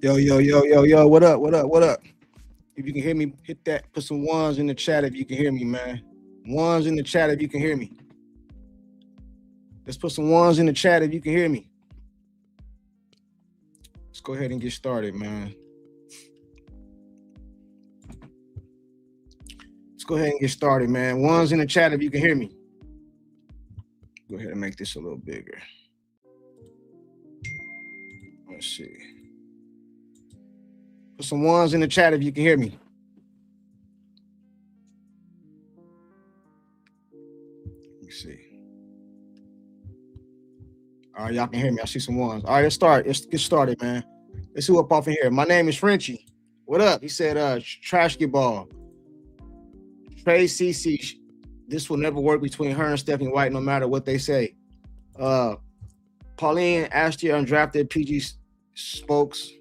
Yo, yo, yo, yo, yo, what up, what up, what up? If you can hear me, hit that. Put some ones in the chat if you can hear me, man. Ones in the chat if you can hear me. Let's put some ones in the chat if you can hear me. Let's go ahead and get started, man. Let's go ahead and get started, man. Ones in the chat if you can hear me. Go ahead and make this a little bigger. Let's see. Put some ones in the chat if you can hear me. Let me see. All right, y'all can hear me. I see some ones. All right, let's start. Let's get started, man. Let's see what off in here. My name is Frenchie. What up? He said, trash get ball. Trey CC. This will never work between her and Stephanie White, no matter what they say. Pauline, Ashley, undrafted PG spokes.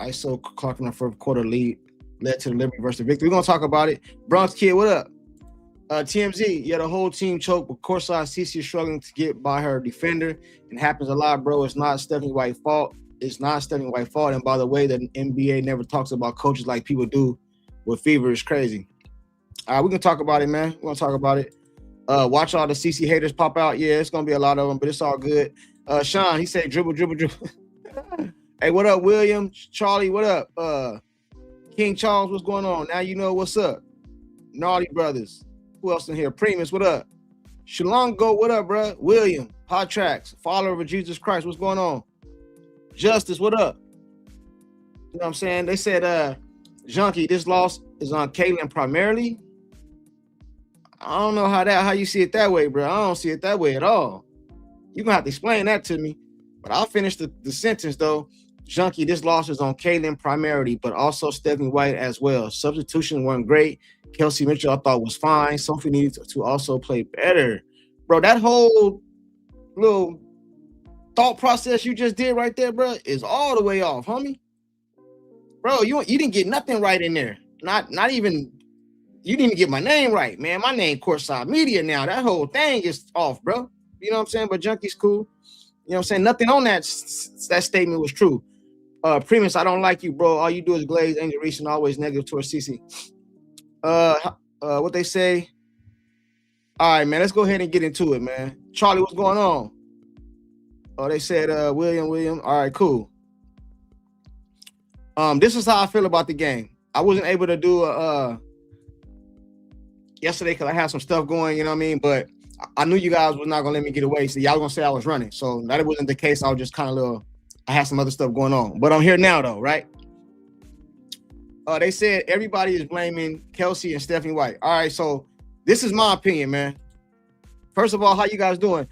ISO clocking our fourth quarter lead led to the Liberty versus the victory. We're gonna talk about it. Bronx Kid, what up? TMZ, yeah, the whole team choked, but CourtSide CC is struggling to get by her defender. It happens a lot, bro. It's not Stephanie White's fault. It's not Stephanie White's fault. And by the way, the NBA never talks about coaches like people do with Fever. Is crazy. All right, we can talk about it, man. We're gonna talk about it. Watch all the CC haters pop out. Yeah, it's gonna be a lot of them, but it's all good. Sean, he said dribble, dribble, dribble. Hey, what up, William? Charlie, what up? King Charles, what's going on? Now you know what's up. Naughty Brothers. Who else in here? Primus, what up? Shalongo, what up, bro? William, Hot Tracks, follower of Jesus Christ, what's going on? Justice, what up? You know what I'm saying? They said, Junkie, this loss is on Caitlin primarily. I don't know how you see it that way, bro. I don't see it that way at all. You're gonna have to explain that to me. But I'll finish the sentence though. Junkie, this loss is on Caitlin primarily, but also Stephanie White as well. Substitutions weren't great. Kelsey Mitchell I thought was fine. Sophie needed to also play better. Bro, that whole little thought process you just did right there, bro, is all the way off, homie. Bro, you didn't get nothing right in there. Not even, you didn't get my name right, man. My name CourtSide Media now. That whole thing is off, bro. You know what I'm saying? But Junkie's cool. You know what I'm saying? Nothing on that statement was true. Primus, I don't like you, bro. All you do is glaze Angel Reese and always negative towards CC. What they say? All right, man. Let's go ahead and get into it, man. Charlie, what's going on? Oh, they said William. All right, cool. This is how I feel about the game. I wasn't able to do yesterday because I had some stuff going, you know what I mean? But I knew you guys was not gonna let me get away. So y'all gonna say I was running. So that wasn't the case. I was just kind of I had some other stuff going on. But I'm here now though, right? They said everybody is blaming Kelsey and Stephanie White. All right, so this is my opinion, man. First of all, how you guys doing?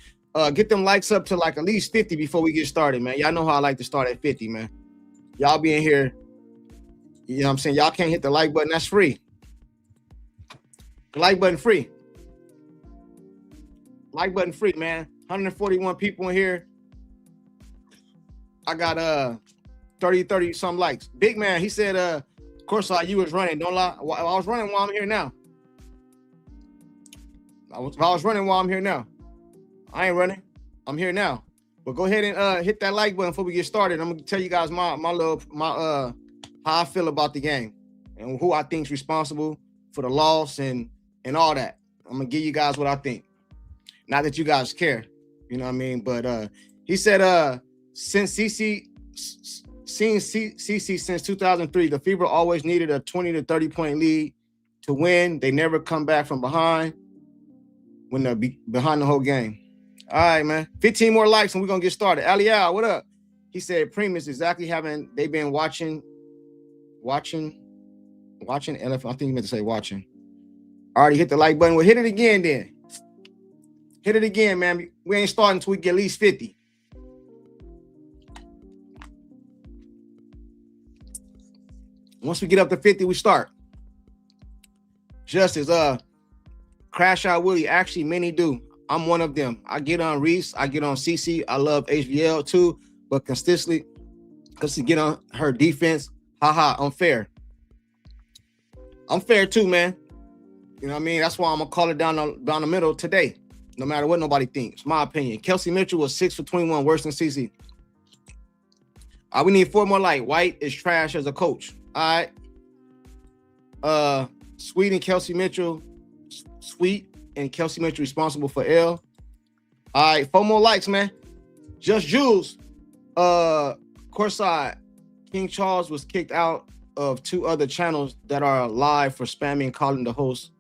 Get them likes up to like at least 50 before we get started, man. Y'all know how I like to start at 50, man. Y'all be in here, you know what I'm saying? Y'all can't hit the like button. That's free. The like button free. Like button free, man. 141 people in here. I got 30 some likes. Big man, he said, CourtSide, you was running. Don't lie. I was running while I'm here now. I was running while I'm here now. I ain't running. I'm here now. But go ahead and hit that like button before we get started. I'm gonna tell you guys my how I feel about the game and who I think's responsible for the loss and all that. I'm gonna give you guys what I think. Not that you guys care, you know what I mean? But he said, since CC since 2003, the Fever always needed a 20 to 30 point lead to win. They never come back from behind when they're behind the whole game. All right, man. 15 more likes and we're gonna get started. Aliyah, what up? He said Primus exactly they've been watching LF. I think you meant to say watching. Already hit the like button. Well, hit it again then. Hit it again, man. We ain't starting until we get at least 50. Once we get up to 50, we start. Justice, Crash Out Willie. Actually, many do. I'm one of them. I get on Reese. I get on CC. I love HBL too, but consistently, because to get on her defense, haha, unfair. I'm fair too, man. You know what I mean? That's why I'm gonna call it down the middle today. No matter what nobody thinks. My opinion. Kelsey Mitchell was 6 for 21, worse than CC. We need 4 more likes. White is trash as a coach. All right. Sweet and Kelsey Mitchell. Sweet and Kelsey Mitchell responsible for L. All right, 4 more likes, man. Just Jules. CourtSide. King Charles was kicked out of 2 other channels that are live for spamming, calling the host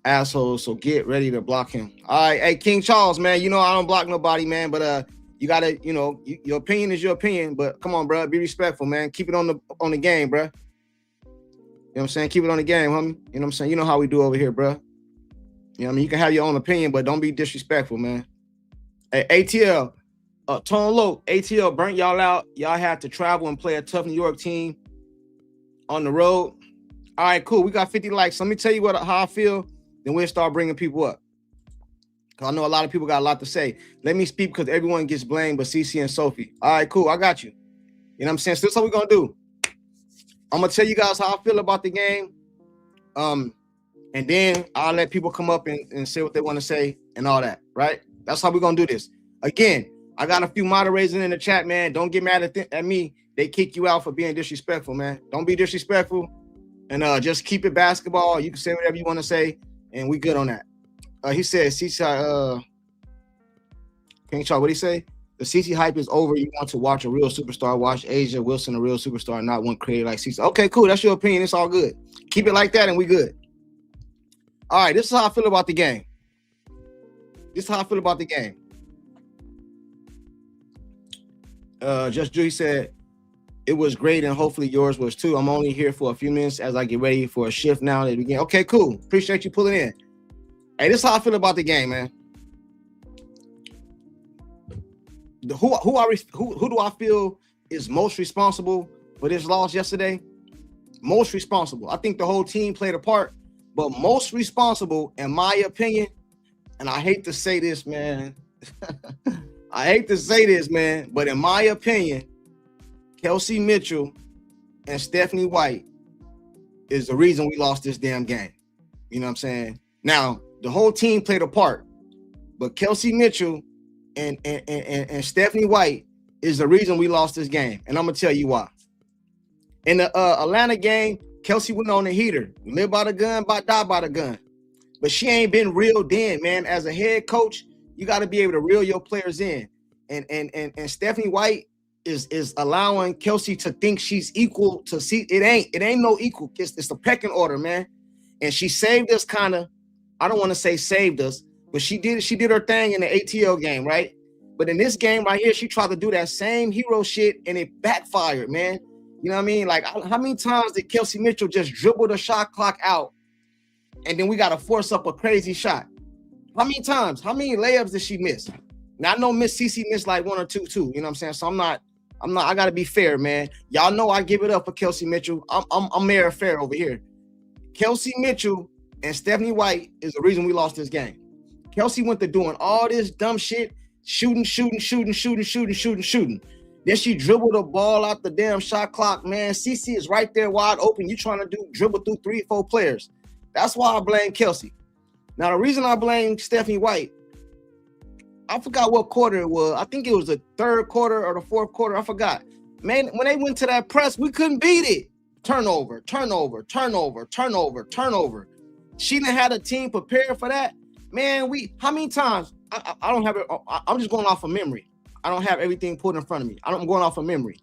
assholes. So get ready to block him. All right, hey King Charles, man. You know I don't block nobody, man. But you gotta, you know, your opinion is your opinion. But come on, bro, be respectful, man. Keep it on the game, bro. You know what I'm saying? Keep it on the game, homie. You know what I'm saying? You know how we do over here, bro. You know what I mean? You can have your own opinion, but don't be disrespectful, man. Hey, ATL. Tone Low, ATL burnt y'all out. Y'all had to travel and play a tough New York team on the road. All right, cool. We got 50 likes. Let me tell you how I feel. Then we'll start bringing people up. Because I know a lot of people got a lot to say. Let me speak because everyone gets blamed but CC and Sophie. All right, cool. I got you. You know what I'm saying? So this is what we're going to do. I'm going to tell you guys how I feel about the game. And then I'll let people come up and say what they want to say and all that, right? That's how we're going to do this. Again, I got a few moderators in the chat, man. Don't get mad at me. They kick you out for being disrespectful, man. Don't be disrespectful. And just keep it basketball. You can say whatever you want to say, and we good on that. He said, CC, King Charles, what he say? The CC hype is over. You want to watch a real superstar. Watch Asia Wilson, a real superstar, not one created like CC. Okay, cool. That's your opinion. It's all good. Keep it like that, and we good. All right, this is how I feel about the game. Just Julie said, it was great, and hopefully yours was too. I'm only here for a few minutes as I get ready for a shift now to begin. Okay, cool. Appreciate you pulling in. Hey, this is how I feel about the game, man. Who do I feel is most responsible for this loss yesterday? Most responsible. I think the whole team played a part, but most responsible, in my opinion, and I hate to say this, man. But in my opinion, Kelsey Mitchell and Stephanie White is the reason we lost this damn game. You know what I'm saying? Now, the whole team played a part, but Kelsey Mitchell and Stephanie White is the reason we lost this game. And I'm going to tell you why. In the Atlanta game, Kelsey went on the heater. Live by the gun, die by the gun. But she ain't been reeled in, man. As a head coach, you got to be able to reel your players in. And Stephanie White is allowing Kelsey to think she's equal to see. It ain't no equal. It's the pecking order, man. And she saved us kind of. I don't want to say saved us, but she did her thing in the ATL game, right? But in this game right here, she tried to do that same hero shit and it backfired, man. You know what I mean? Like, how many times did Kelsey Mitchell just dribble the shot clock out and then we got to force up a crazy shot? How many times? How many layups did she miss? Now I know Miss CC missed like 1 or 2 too. You know what I'm saying? So I'm not. I gotta be fair, man. Y'all know I give it up for Kelsey Mitchell. I'm Mayor Fair over here. Kelsey Mitchell and Stephanie White is the reason we lost this game. Kelsey went to doing all this dumb shit, shooting. Then she dribbled the ball out the damn shot clock, man. CC is right there wide open. You trying to dribble through 3-4 players. That's why I blame Kelsey. Now, the reason I blame Stephanie White, I forgot what quarter it was. I think it was the 3rd quarter or the 4th quarter. I forgot. Man, when they went to that press, we couldn't beat it. Turnover. She didn't have a team prepared for that. Man, how many times? I don't have it. I'm just going off of memory. I don't have everything put in front of me. I'm going off of memory.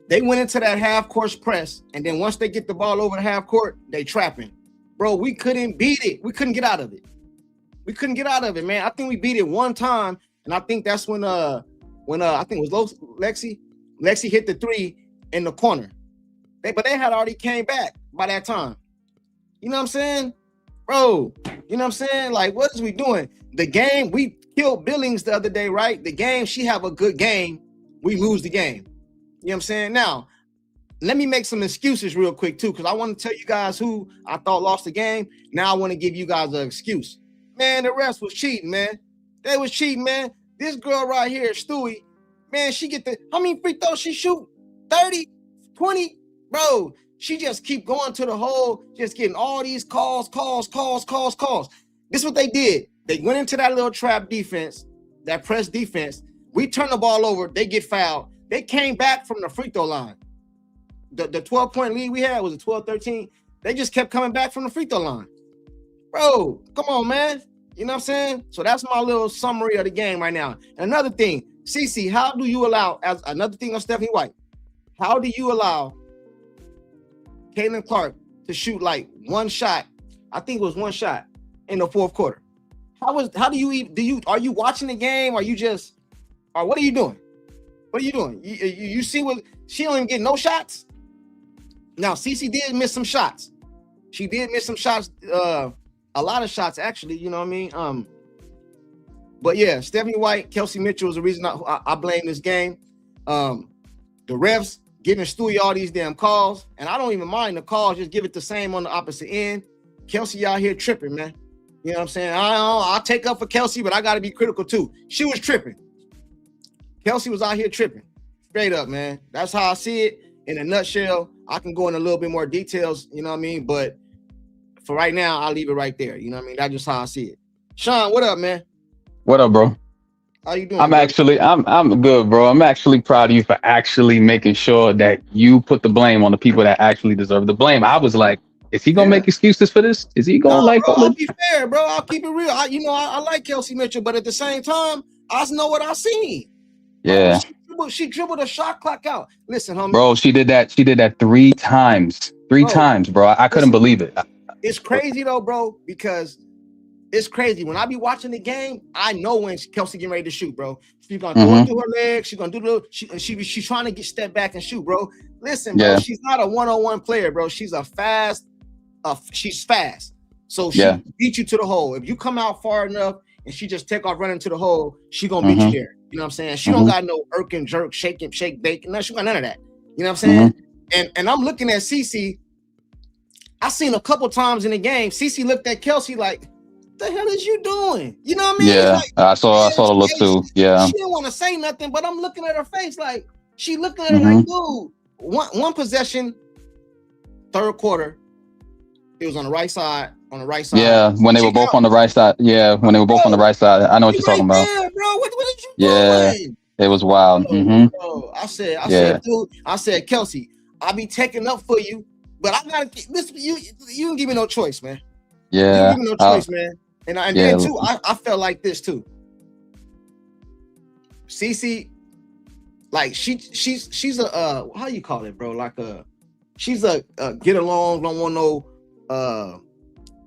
They went into that half-court press, and then once they get the ball over the half-court, they trapping. Bro, we couldn't beat it. We couldn't get out of it. Man. I think we beat it one time, and I think that's when I think it was Lexi hit the 3 in the corner. But they had already came back by that time. You know what I'm saying? Bro, you know what I'm saying? Like, what is we doing? The game, we killed Billings the other day, right? The game, she have a good game. We lose the game. You know what I'm saying? Now, let me make some excuses real quick, too, because I want to tell you guys who I thought lost the game. Now I want to give you guys an excuse. Man, the refs was cheating, man. They was cheating, man. This girl right here, Stewie, man, she get how many free throws she shoot? 30, 20? Bro, she just keep going to the hole, just getting all these calls. This is what they did. They went into that little trap defense, that press defense. We turn the ball over, they get fouled. They came back from the free throw line. The 12-point lead we had was a 12-13. They just kept coming back from the free throw line. Bro, come on, man. You know what I'm saying? So that's my little summary of the game right now. And another thing, CC, how do you allow, as another thing on Stephanie White, how do you allow Caitlin Clark to shoot like one shot? I think it was one shot in the fourth quarter. How do you are you watching the game? Are you just, or what are you doing? What are you doing? You see what, she don't even get no shots? Now, CC did miss some shots. She did miss some shots, a lot of shots actually, you know what I mean? But yeah, Stephanie White, Kelsey Mitchell is the reason I blame this game. The refs giving Stewie all these damn calls, and I don't even mind the calls, just give it the same on the opposite end. Kelsey out here tripping, man. You know what I'm saying? I'll take up for Kelsey, but I got to be critical too. She was tripping. Kelsey was out here tripping. Straight up, man. That's how I see it in a nutshell. I can go in a little bit more details, you know what I mean? But for right now, I'll leave it right there. You know what I mean? That's just how I see it. Sean, what up, man? What up, bro? How you doing? I'm good, bro. I'm actually proud of you for actually making sure that you put the blame on the people that actually deserve the blame. I was like, is he gonna make excuses for this? Is he gonna bro, I'll be fair, bro. I'll keep it real. I like Kelsey Mitchell, but at the same time, I know what I seen. Yeah. She dribbled a shot clock out. Listen, homie. Bro, she did that 3 times. Three times, bro. I couldn't believe it. It's crazy though, bro, because it's crazy. When I be watching the game, I know when Kelsey getting ready to shoot, bro. She's gonna do it through her legs. She's gonna do the she's trying to get step back and shoot, bro. Listen, bro, she's not a one-on-one player, bro. She's she's fast. So she beat you to the hole. If you come out far enough and she just take off running to the hole, she gonna beat you there. You know what I'm saying? She don't got no irk and jerk, shake and shake, bake. No, she got none of that. You know what I'm saying? And I'm looking at CC. I seen a couple times in the game, CC looked at Kelsey like, what the hell is you doing? You know what I mean? Yeah, like, I saw the look too. Yeah. She didn't want to say nothing, but I'm looking at her face like, she looking at her like, dude, one possession, third quarter, it was on the right side. Yeah, when they were both on the right side. Yeah, when they were both on the right side. I know what you're talking about. There, bro. What did you doing? It was wild. Bro, I said, dude, Kelsey, I'll be taking up for you, but I gotta listen. You can give me no choice, man. Yeah, you give me no choice, man. And then too, I felt like this too. CC, like she's a how you call it, bro? Like she's a get along, don't want no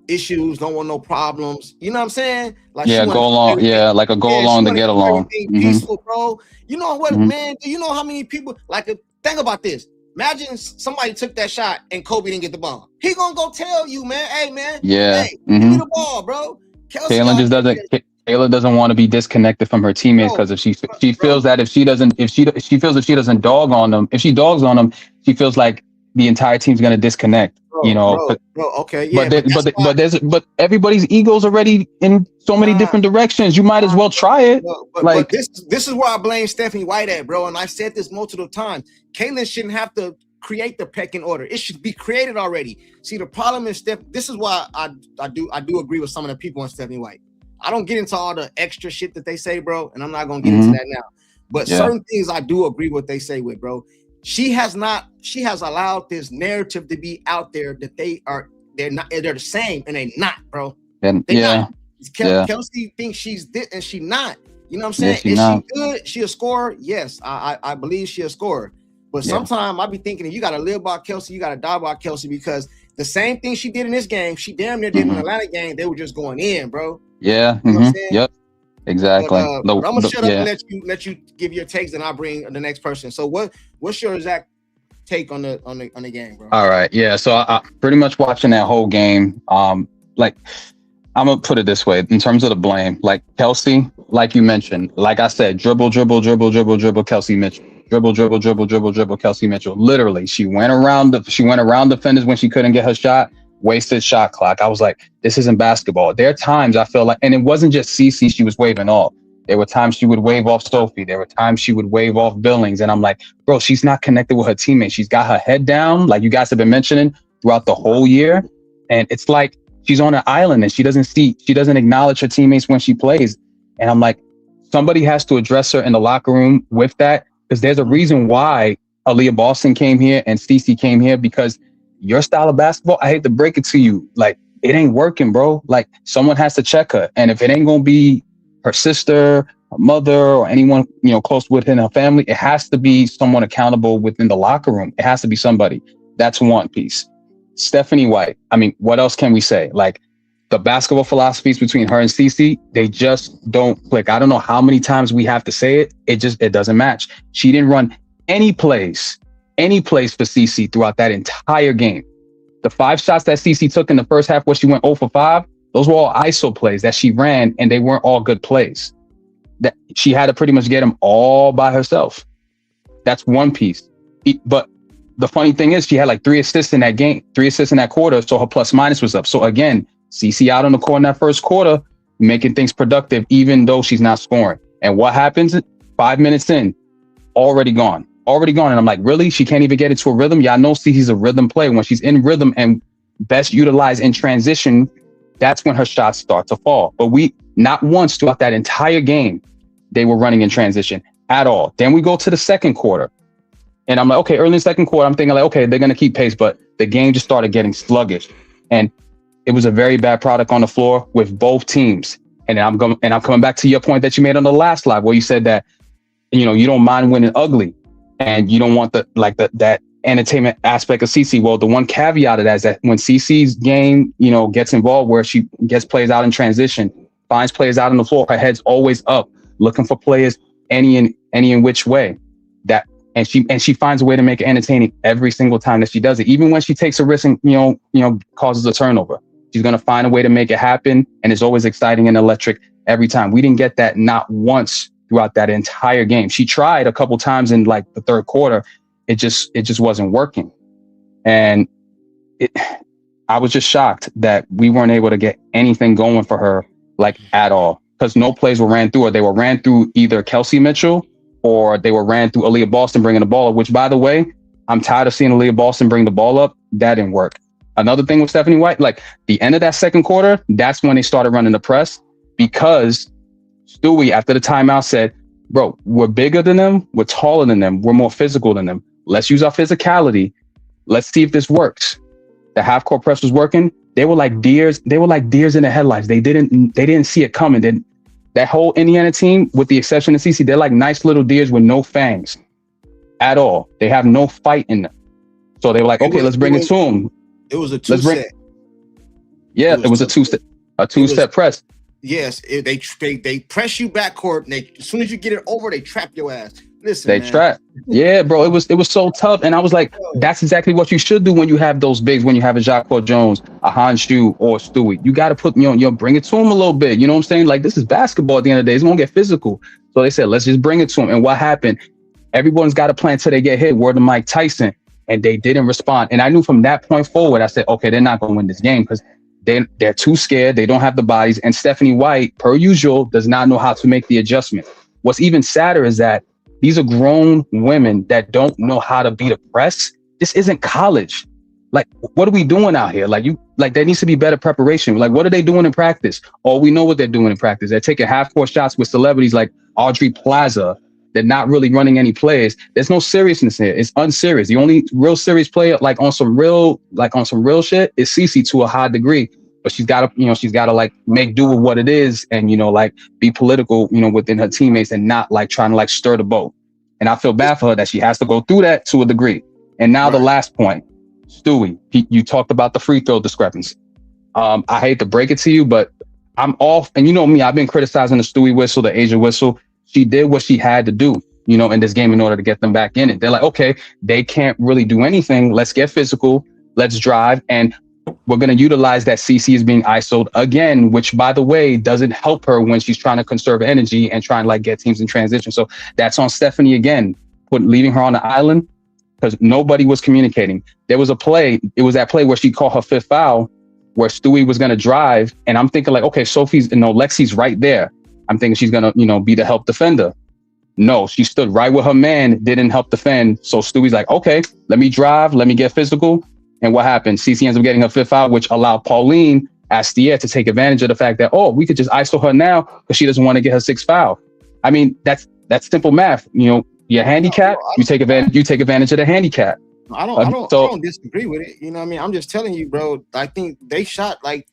issues, don't want no problems. You know what I'm saying? Like go along, like a go along to get along. Peaceful, bro. You know what, man? Do you know how many people like? Think about this. Imagine somebody took that shot and Kobe didn't get the ball. He gonna go tell you, man. Hey, man. Yeah. Hey, give me the ball, bro. Kayla just doesn't. Kayla doesn't want to be disconnected from her teammates because if she feels that if she feels if she doesn't dog on them, if she dogs on them, she feels like the entire team's gonna disconnect. Okay, yeah. But everybody's ego's already in so many different directions. You might as well try it. But this is where I blame Stephanie White at, bro. And I've said this multiple times. Caitlin shouldn't have to create the pecking order. It should be created already. See, the problem is this is why I do agree with some of the people on Stephanie White. I don't get into all the extra shit that they say, bro, and I'm not gonna get into that now. But certain things I do agree with they say with, bro. She has allowed this narrative to be out there that they're the same, and they're not, bro. Kelsey thinks she's this and she not. You know what I'm saying? Is she good? She a scorer? Yes, I believe she a scorer. But sometimes I be thinking if you gotta live by Kelsey, you gotta die by Kelsey, because the same thing she did in this game, she damn near did in the Atlanta game. They were just going in, bro. Yeah. You know what I'm saying? Yep. Exactly. But I'm gonna shut up and let you give your takes, and I'll bring the next person. So what's your exact take on the game, bro? All right. Yeah. So I pretty much watching that whole game. Like I'm gonna put it this way in terms of the blame. Like Kelsey, like you mentioned, like I said, dribble, Kelsey Mitchell. Dribble, Kelsey Mitchell. Literally, she went around defenders when she couldn't get her shot. Wasted shot clock. I was like, this isn't basketball. There are times I feel like, and it wasn't just CC she was waving off. There were times she would wave off Sophie. There were times she would wave off Billings. And I'm like, bro, she's not connected with her teammates. She's got her head down, like you guys have been mentioning throughout the whole year. And it's like she's on an island and she doesn't acknowledge her teammates when she plays. And I'm like, somebody has to address her in the locker room with that. Because there's a reason why Aliyah Boston came here and Cece came here, because your style of basketball, I hate to break it to you, like, it ain't working, bro. Like, someone has to check her. And if it ain't going to be her sister, her mother, or anyone, close within her family, it has to be someone accountable within the locker room. It has to be somebody. That's one piece. Stephanie White. I mean, what else can we say? Like, the basketball philosophies between her and Cece, they just don't click. I don't know how many times we have to say it. It doesn't match. She didn't run any plays for Cece throughout that entire game. The 5 shots that Cece took in the first half where she went 0 for 5, those were all ISO plays that she ran, and they weren't all good plays. That she had to pretty much get them all by herself. That's one piece. But the funny thing is, she had like 3 assists in that game, 3 assists in that quarter, so her plus minus was up. So again, Cece out on the court in that first quarter, making things productive, even though she's not scoring. And what happens? 5 minutes in, already gone. And I'm like, really? She can't even get into a rhythm? Y'all know Cece's a rhythm player. When she's in rhythm and best utilized in transition, that's when her shots start to fall. But not once throughout that entire game, they were running in transition at all. Then we go to the second quarter. And I'm like, okay, early in the second quarter, I'm thinking like, okay, they're going to keep pace. But the game just started getting sluggish. And it was a very bad product on the floor with both teams. And I'm coming back to your point that you made on the last live, where you said that, you don't mind winning ugly, and you don't want that entertainment aspect of Cece. Well, the one caveat of that is that when Cece's game, gets involved, where she gets players out in transition, finds players out on the floor, her head's always up, looking for players any in which way. And she finds a way to make it entertaining every single time that she does it. Even when she takes a risk and causes a turnover, she's gonna find a way to make it happen, and it's always exciting and electric every time. We didn't get that not once throughout that entire game. She tried a couple times in like the third quarter. It just wasn't working, and I was just shocked that we weren't able to get anything going for her, like, at all, because no plays were ran through her. They were ran through either Kelsey Mitchell, or they were ran through Aliyah Boston bringing the ball up, which, by the way, I'm tired of seeing Aliyah Boston bring the ball up. That didn't work. Another thing with Stephanie White, like, the end of that second quarter, that's when they started running the press, because Stewie, after the timeout, said, bro, we're bigger than them. We're taller than them. We're more physical than them. Let's use our physicality. Let's see if this works. The half court press was working. They were like deers. They were like deers in the headlights. They didn't see it coming. That whole Indiana team, with the exception of Cece, they're like nice little deers with no fangs at all. They have no fight in them. So they were like, okay, let's bring it to them. It was a two-step. Yeah, it was a two-step press. Yes, they press you backcourt, and as soon as you get it over, they trap your ass. Listen, they trap. Yeah, bro, it was so tough, and I was like, that's exactly what you should do when you have those bigs. When you have a Jacques Jones, a Honshu, or Stewie, you got to put bring it to him a little bit. You know what I'm saying? Like, this is basketball. At the end of the day, it's gonna get physical. So they said, let's just bring it to him. And what happened? Everyone's got to play until they get hit. Word to Mike Tyson. And they didn't respond. And I knew from that point forward, I said, okay, they're not going to win this game, because they're too scared. They don't have the bodies. And Stephanie White, per usual, does not know how to make the adjustment. What's even sadder is that these are grown women that don't know how to beat a press. This isn't college. Like, what are we doing out here? Like, there needs to be better preparation. Like, what are they doing in practice? Oh, we know what they're doing in practice. They're taking half-court shots with celebrities like Audrey Plaza. They're not really running any plays. There's no seriousness here. It's unserious. The only real serious player, like on some real shit, is Cece, to a high degree. But she's got to like make do with what it is, and like be political, within her teammates, and not like trying to like stir the boat. And I feel bad for her that she has to go through that to a degree. And now the last point, Stewie, you talked about the free throw discrepancy. I hate to break it to you, but I'm off. And you know me, I've been criticizing the Stewie whistle, the Asia whistle. She did what she had to do, in this game in order to get them back in it. They're like, okay, they can't really do anything. Let's get physical. Let's drive. And we're going to utilize that Cece is being ISO'd again, which, by the way, doesn't help her when she's trying to conserve energy and trying to like get teams in transition. So that's on Stephanie again, leaving her on the island, because nobody was communicating. There was a play. It was that play where she called her fifth foul, where Stewie was going to drive. And I'm thinking like, okay, Lexi's right there. I'm thinking she's going to, be the help defender. No, she stood right with her man, didn't help defend. So Stewie's like, okay, let me drive, let me get physical. And what happened? Cece ends up getting her fifth foul, which allowed Pauline Astier to take advantage of the fact that, we could just ISO her now because she doesn't want to get her sixth foul. I mean, that's simple math. Your handicap, you take advantage of the handicap. I don't disagree with it. You know what I mean? I'm just telling you, bro. I think they shot like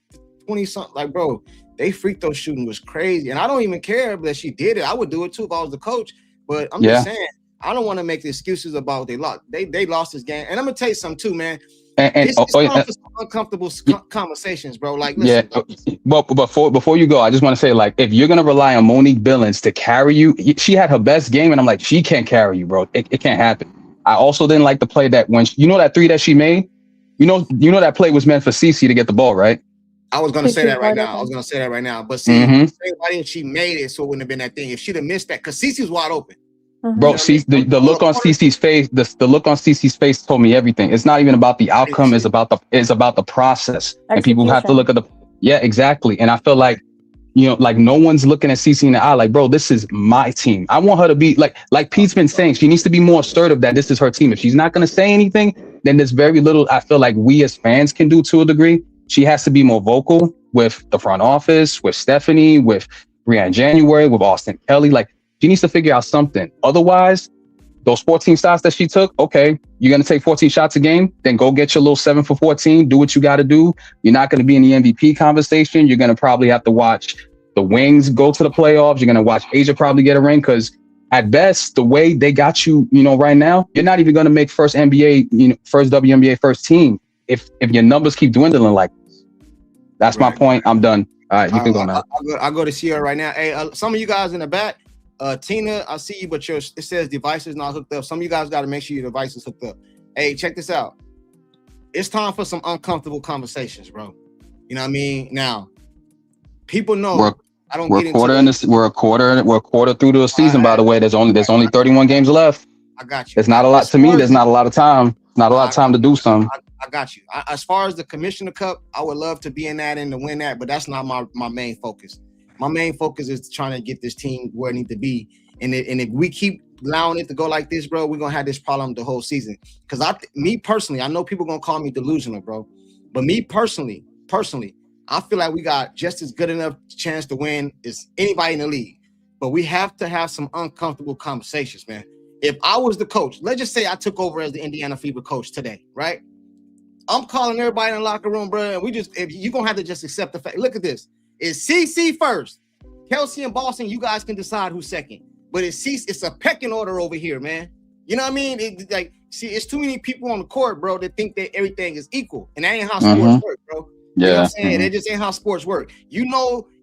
20 something. Like, bro, they free throw shooting was crazy. And I don't even care that she did it. I would do it too if I was the coach. But I'm just saying, I don't want to make the excuses about they lost. They lost this game. And I'm gonna tell you something too, man. It's time for some uncomfortable conversations, bro. Like, listen, but before you go, I just want to say, like, if you're gonna rely on Monique Billings to carry you, she had her best game, and I'm like, she can't carry you, bro. It can't happen. I also didn't like the play that when that three that she made, you know that play was meant for CeCe to get the ball, right? I was gonna say that right now. But see, why didn't she made it so it wouldn't have been that thing? If she'd have missed that, because CeCe was wide open. Bro, see the look on CeCe's face. The look on CeCe's face told me everything. It's not even about the outcome. It's about the process. Execution. And people have to look at exactly. And I feel like, like no one's looking at CeCe in the eye. Like, bro, this is my team. I want her to be like Pete's been saying. She needs to be more assertive that this is her team. If she's not going to say anything, then there's very little I feel like we as fans can do to a degree. She has to be more vocal with the front office, with Stephanie, with Brianne January, with Austin Kelly. Like, she needs to figure out something. Otherwise, those 14 shots that she took, okay, you're going to take 14 shots a game, then go get your little 7 for 14, do what you got to do. You're not going to be in the MVP conversation. You're going to probably have to watch the Wings go to the playoffs. You're going to watch Asia probably get a ring because at best, the way they got you, right now, you're not even going to make first NBA, first WNBA first team if your numbers keep dwindling like this. That's my point. I'm done. All right, you can go now. I'll go to Sierra right now. Hey, some of you guys in the back, Tina, I see you, but it says devices not hooked up. Some of you guys got to make sure your device is hooked up. Hey, check this out. It's time for some uncomfortable conversations, bro. You know what I mean? Now, people know I don't get into this. We're a quarter through the season, by the way. There's only 31 games left. I got you. It's not a lot to me. There's not a lot of time. Not a lot of time to do something. I got you. As far as the Commissioner Cup, I would love to be in that and to win that, but that's not my main focus. My main focus is trying to get this team where it needs to be. And if we keep allowing it to go like this, bro, we're going to have this problem the whole season. Because me personally, I know people going to call me delusional, bro. But me personally, I feel like we got just as good enough chance to win as anybody in the league. But we have to have some uncomfortable conversations, man. If I was the coach, let's just say I took over as the Indiana Fever coach today, right? I'm calling everybody in the locker room, bro. And if you're going to have to just accept the fact. Look at this. It's CeCe first. Kelsey and Boston, you guys can decide who's second. But it's a pecking order over here, man. You know what I mean? It's too many people on the court, bro, that think that everything is equal. And that ain't how sports work, bro. You know what I'm saying? That just ain't how sports work.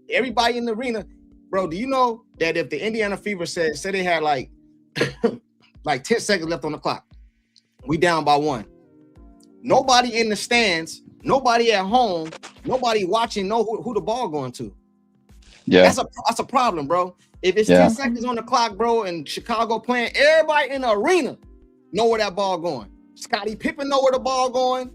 Everybody in the arena, bro, do you know that if the Indiana Fever say they had like 10 seconds left on the clock, we down by 1. Nobody in the stands, nobody at home, nobody watching know who the ball going to. Yeah, that's a problem, bro. If it's 10 seconds on the clock, bro, and Chicago playing, everybody in the arena know where that ball going. Scottie Pippen know where the ball going.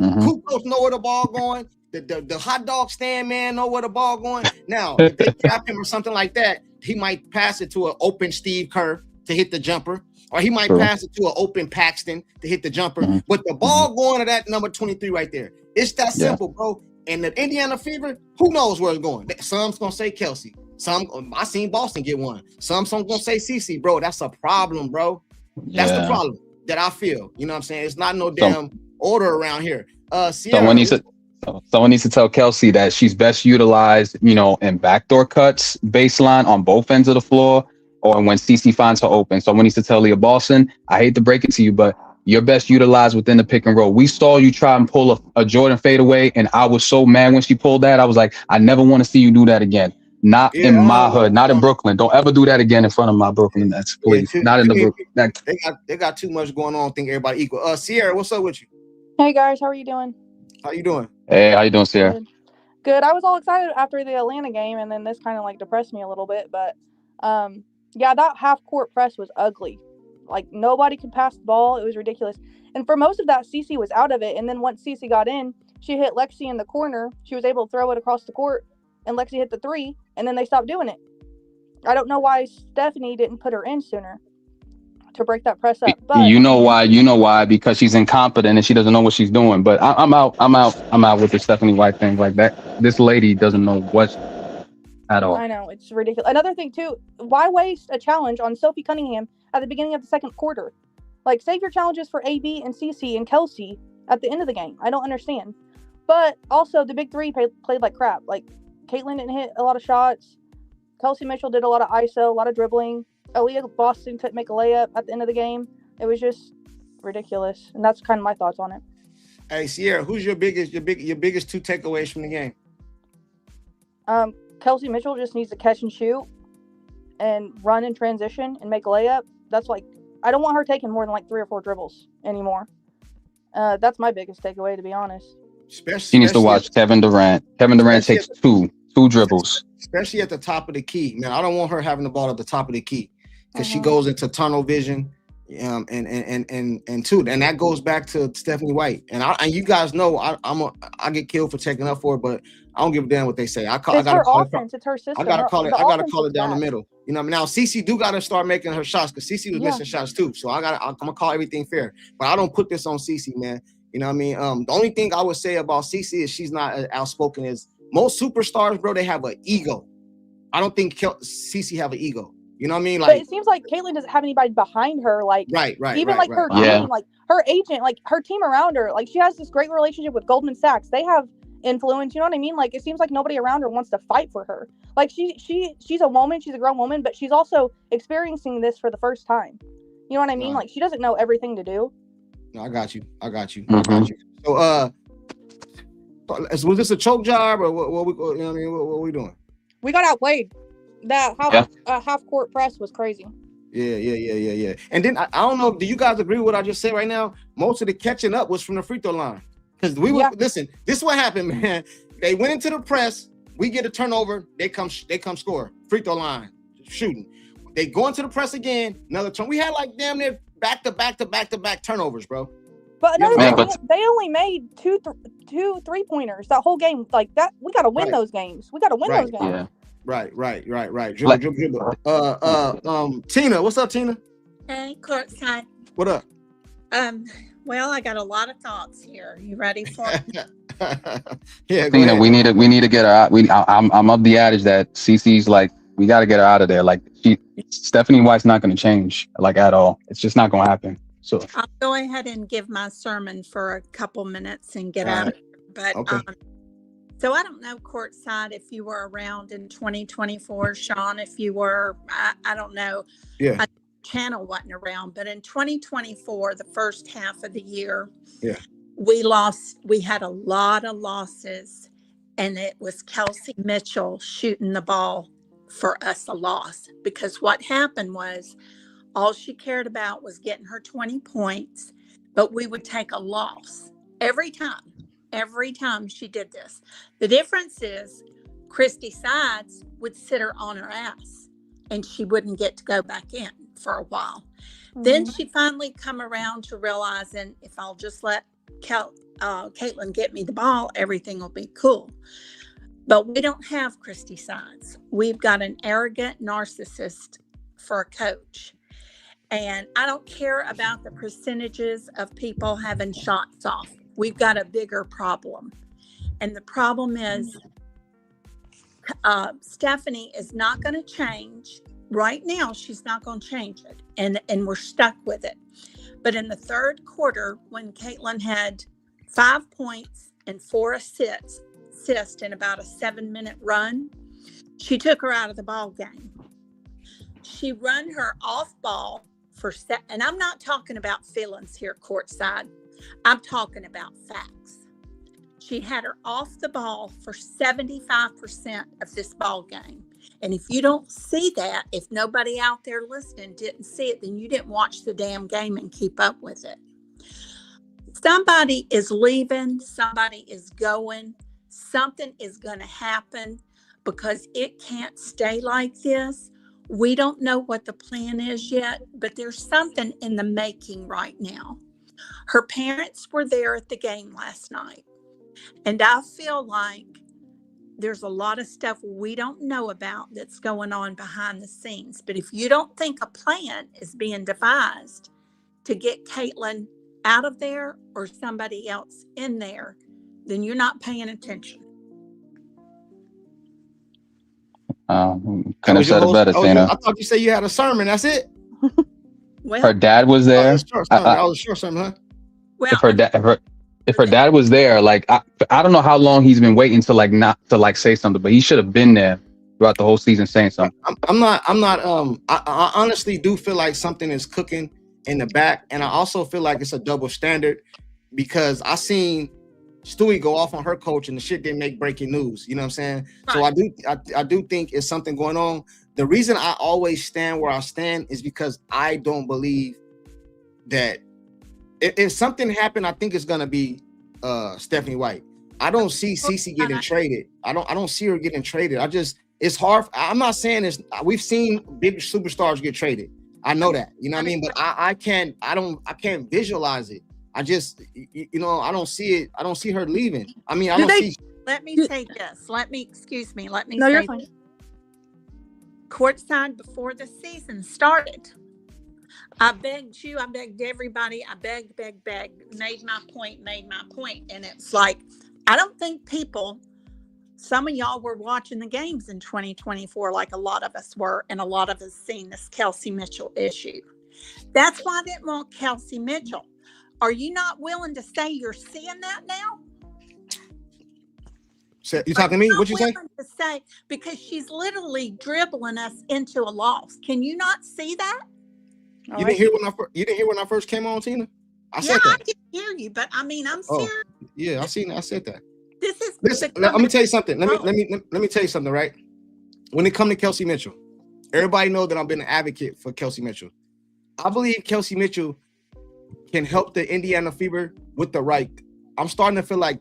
Kukos know where the ball going. The hot dog stand man know where the ball going. Now, if they trap him or something like that, he might pass it to an open Steve Kerr to hit the jumper. Or he might pass it to an open Paxton to hit the jumper. But the ball going to that number 23 right there. It's that simple, bro. And the Indiana Fever, who knows where it's going? Some's going to say Kelsey. I seen Boston get one. Some's going to say CeCe, bro. That's a problem, bro. That's the problem that I feel. You know what I'm saying? It's not no damn order around here. Someone needs to tell Kelsey that she's best utilized, in backdoor cuts, baseline on both ends of the floor, or when CeCe finds her open. Someone needs to tell Leah Boston, I hate to break it to you, but you're best utilized within the pick and roll. We saw you try and pull a Jordan fadeaway, and I was so mad when she pulled that. I was like, I never want to see you do that again. Not in my hood, not in Brooklyn. Don't ever do that again in front of my Brooklyn Nets, please. Not in the Brooklyn. They got too much going on. Think everybody equal. Sierra, what's up with you? Hey guys, how are you doing? How you doing? Hey, how you doing, Sierra? Good. I was all excited after the Atlanta game, and then this kind of depressed me a little bit. But that half court press was ugly. Like nobody could pass the ball. It was ridiculous. And for most of that, CeCe was out of it. And then once CeCe got in, she hit Lexi in the corner. She was able to throw it across the court, and Lexi hit the 3. And then they stopped doing it. I don't know why Stephanie didn't put her in sooner to break that press up. But you know why? Because she's incompetent and she doesn't know what she's doing. But I'm out with the Stephanie White thing like that. This lady doesn't know what at all. I know, it's ridiculous. Another thing too, why waste a challenge on Sophie Cunningham at the beginning of the second quarter. Like, save your challenges for AB and CC and Kelsey at the end of the game. I don't understand. But also, the big three played like crap. Like, Caitlin didn't hit a lot of shots. Kelsey Mitchell did a lot of ISO, a lot of dribbling. Aliyah Boston couldn't make a layup at the end of the game. It was just ridiculous. And that's kind of my thoughts on it. Hey, Sierra, who's your biggest two takeaways from the game? Kelsey Mitchell just needs to catch and shoot and run in transition and make a layup. That's like, I don't want her taking more than like 3 or 4 dribbles anymore. That's my biggest takeaway, to be honest. She needs to watch Kevin Durant. Kevin Durant takes two dribbles. Especially at the top of the key. Man, I don't want her having the ball at the top of the key because she goes into tunnel vision. And that goes back to Stephanie White. And you guys know I get killed for taking up for it, but I don't give a damn what they say. It's her offense. It's her system. I gotta call it down the middle. You know what I mean? Now CeCe do gotta start making her shots because CeCe was missing shots too. So I'm gonna call everything fair. But I don't put this on CeCe, man. You know what I mean? The only thing I would say about CeCe is she's not as outspoken as most superstars, bro. They have an ego. I don't think CeCe have an ego. You know what I mean? Like, but it seems like Caitlin doesn't have anybody behind her. Like, her team, like her agent, like her team around her. Like, she has this great relationship with Goldman Sachs. They have influence. You know what I mean? Like, it seems like nobody around her wants to fight for her. Like, she's a woman. She's a grown woman, but she's also experiencing this for the first time. You know what I mean? Like, she doesn't know everything to do. No, I got you. So, was this a choke job or what? You know what I mean? What are we doing? We got outplayed. That half court press was crazy. Yeah. And then I don't know. Do you guys agree with what I just said right now? Most of the catching up was from the free throw line because listen. This is what happened, man. They went into the press. We get a turnover. They come score. Free throw line shooting. They go into the press again. Another turn. We had like damn near back to back turnovers, bro. But another thing, they only made two 3-pointers that whole game. Like that, we got to win those games. We got to win those games. Yeah. Right. Dribble. Tina, what's up, Tina? Hey, CourtSide. What up? Well, I got a lot of thoughts here. You ready for it? Yeah, Tina, we need to get her out. I'm of the adage that CeCe's like, we got to get her out of there. Like, Stephanie White's not going to change like at all. It's just not going to happen. So I'll go ahead and give my sermon for a couple minutes and get out of here. But okay. So I don't know, CourtSide, if you were around in 2024, Sean, if you were, I don't know. Yeah. Channel wasn't around, but in 2024, the first half of the year, we had a lot of losses, and it was Kelsey Mitchell shooting the ball for us a loss, because what happened was all she cared about was getting her 20 points, but we would take a loss every time she did this. The difference is Christy Sides would sit her on her ass and she wouldn't get to go back in for a while. Mm-hmm. Then she finally come around to realizing if I'll just let Caitlin get me the ball, everything will be cool. But we don't have Christy Sides. We've got an arrogant narcissist for a coach. And I don't care about the percentages of people having shots off. We've got a bigger problem. And the problem is Stephanie is not going to change. Right now, she's not going to change it. And we're stuck with it. But in the third quarter, when Caitlin had 5 points and 4 assists in about a 7-minute run, she took her out of the ball game. She run her off ball and I'm not talking about feelings here, CourtSide. I'm talking about facts. She had her off the ball for 75% of this ball game. And if you don't see that, if nobody out there listening didn't see it, then you didn't watch the damn game and keep up with it. Somebody is leaving, somebody is going, something is going to happen because it can't stay like this. We don't know what the plan is yet, but there's something in the making right now. Her parents were there at the game last night, and I feel like there's a lot of stuff we don't know about that's going on behind the scenes. But if you don't think a plan is being devised to get Caitlin out of there or somebody else in there, then you're not paying attention. Couldn't have said it better, Tina. I thought you said you had a sermon. That's it. Well, her dad was there. That was a short sermon, huh? well, if her dad was there, like I don't know how long he's been waiting to like not to like say something, but he should have been there throughout the whole season saying something. I'm not. I honestly do feel like something is cooking in the back, and I also feel like it's a double standard because I seen Stewie go off on her coach, and the shit didn't make breaking news. You know what I'm saying? Right. So I do think it's something going on. The reason I always stand where I stand is because I don't believe that if something happened, I think it's gonna be Stephanie White. I don't see Cece getting traded. I don't see her getting traded. It's hard. I'm not saying this. We've seen big superstars get traded. I know that. You know what I mean? But I can't visualize it. I just, I don't see it. I don't see her leaving. I mean, I don't see. Let me say this. Let me No, you're fine. CourtSide before the season started. I begged you, I begged everybody, I begged, made my point. And it's like, I don't think some of y'all were watching the games in 2024 like a lot of us were, and a lot of us seen this Kelsey Mitchell issue. That's why I didn't want Kelsey Mitchell. Are you not willing to say you're seeing that now? So you talking to me? What you say? To say? Because she's literally dribbling us into a loss. Can you not see that? You didn't hear when I first came on, Tina? I said that. I can hear you, but I mean, I'm serious. Yeah, I said that. Listen, let me tell you something. Let me tell you something, right? When it comes to Kelsey Mitchell, everybody know that I've been an advocate for Kelsey Mitchell. I believe Kelsey Mitchell can help the Indiana Fever with the right. I'm starting to feel like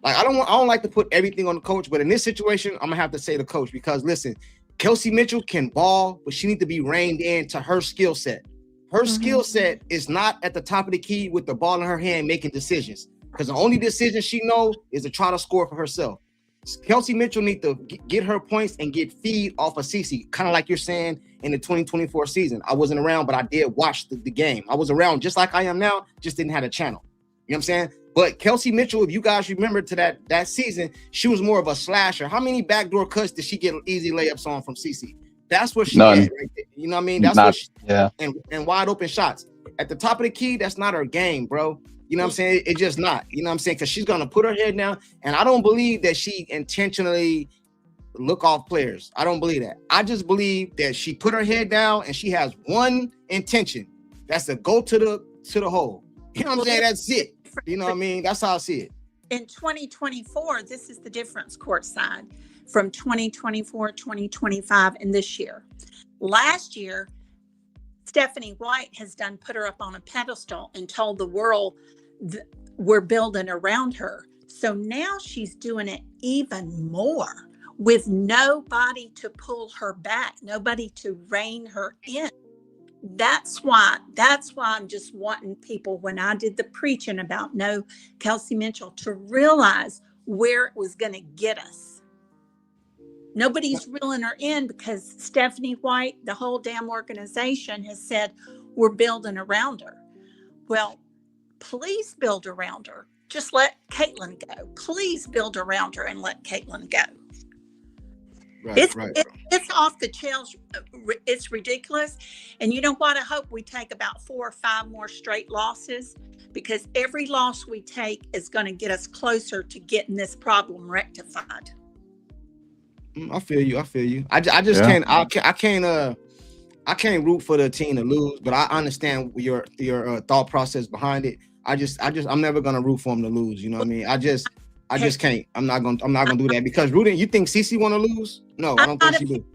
I don't like to put everything on the coach, but in this situation, I'm gonna have to say the coach because listen, Kelsey Mitchell can ball, but she needs to be reined in to her skill set. Her skill set is not at the top of the key with the ball in her hand making decisions. Because the only decision she knows is to try to score for herself. Kelsey Mitchell needs to get her points and get feed off of Cece, kind of like you're saying in the 2024 season. I wasn't around, but I did watch the game. I was around just like I am now, just didn't have a channel. You know what I'm saying? But Kelsey Mitchell, if you guys remember to that season, she was more of a slasher. How many backdoor cuts did she get easy layups on from Cece? That's what she had right there. You know what I mean? That's and wide open shots. At the top of the key, that's not her game, bro. You know what I'm saying? It's just not. You know what I'm saying? Because she's going to put her head down. And I don't believe that she intentionally look off players. I don't believe that. I just believe that she put her head down and she has one intention. That's to go to the hole. You know what I'm saying? That's it. You know what I mean? That's how I see it. In 2024, this is the difference, CourtSide, from 2024, 2025, and this year. Last year, Stephanie White has put her up on a pedestal and told the world we're building around her. So now she's doing it even more with nobody to pull her back, nobody to rein her in. That's why I'm just wanting people, when I did the preaching about no Kelsey Mitchell, to realize where it was going to get us. Nobody's reeling her in because Stephanie White, the whole damn organization, has said we're building around her. Well, please build around her. Just let Caitlin go. Please build around her and let Caitlin go. It's off the chains. It's ridiculous. And you know what? I hope we take about 4 or 5 more straight losses, because every loss we take is going to get us closer to getting this problem rectified. I feel you. I just can't. I can't root for the team to lose, but I understand your thought process behind it. I'm never gonna root for them to lose. You know what I mean? I just can't. I'm not gonna do that because rooting. You think Cece want to lose? No, I don't think she do.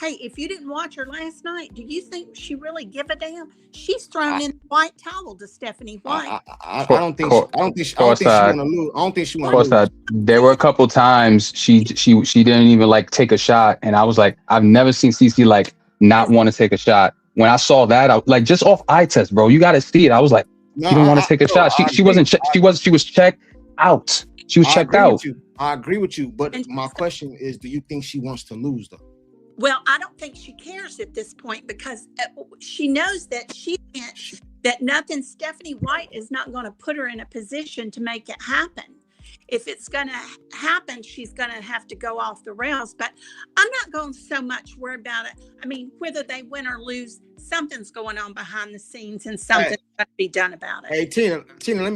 Hey, if you didn't watch her last night, do you think she really give a damn? She's thrown in the white towel to Stephanie White. I don't think she want to lose. I don't think she want to lose. There were a couple times she didn't even like take a shot, and I was like, I've never seen Cece like not want to take a shot. When I saw that, I like just off eye test, bro. You got to see it. I was like, she didn't want to take a shot. She wasn't. She was checked out. She was checked out. I agree with you, but my question is, do you think she wants to lose though? Well, I don't think she cares at this point because she knows that she can't, that nothing, Stephanie White is not going to put her in a position to make it happen. if it's going to happen, she's going to have to go off the rails. But I'm not going so much worried about it. I mean, whether they win or lose, something's going on behind the scenes, and something's going to be done about it. Hey, Tina,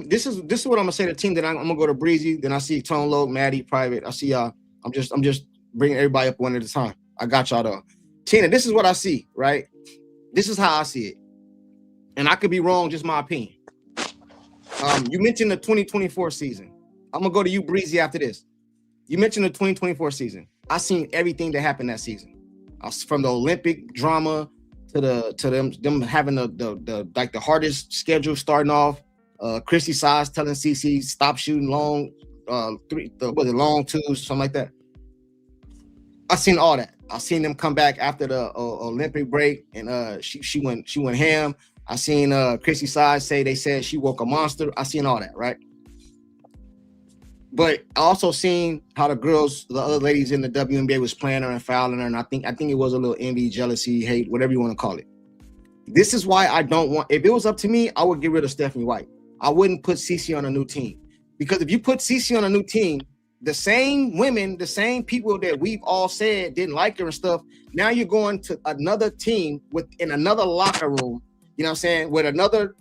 this is what I'm gonna say to the team. That I'm gonna go to Breezy. Then I see Tone Loc, Maddie, Private. I see y'all. I'm just bringing everybody up one at a time. I got y'all though. Tina, this is what I see. Right. This is how I see it, and I could be wrong. Just my opinion. You mentioned the 2024 season. I'm gonna go to you, Breezy, after this. You mentioned the 2024 season. I seen everything that happened that season. From the Olympic drama to them having the like the hardest schedule starting off. Chrissy Size telling CC stop shooting long long twos, something like that. I seen all that. I seen them come back after the Olympic break, and she went ham. I seen Chrissy Size say they said she woke a monster. I seen all that, right? But I also seen how the other ladies in the WNBA was playing her and fouling her, and I think it was a little envy, jealousy, hate, whatever you want to call it. This is why I don't want. If it was up to me, I would get rid of Stephanie White. I wouldn't put CC on a new team, because if you put CC on a new team, the same women, the same people that we've all said didn't like her and stuff, now you're going to another team in another locker room. You know what I'm saying? With another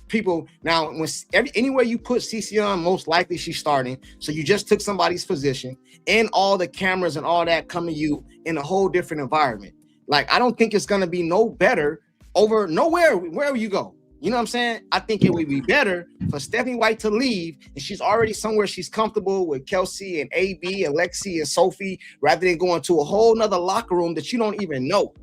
people. Now, anywhere you put CC on, most likely she's starting. So you just took somebody's position, and all the cameras and all that come to you in a whole different environment. Like, I don't think it's going to be no better over nowhere, wherever you go. You know what I'm saying? I think it would be better for Stephanie White to leave, and she's already somewhere she's comfortable with Kelsey and AB and Lexi and Sophie, rather than going to a whole nother locker room that you don't even know.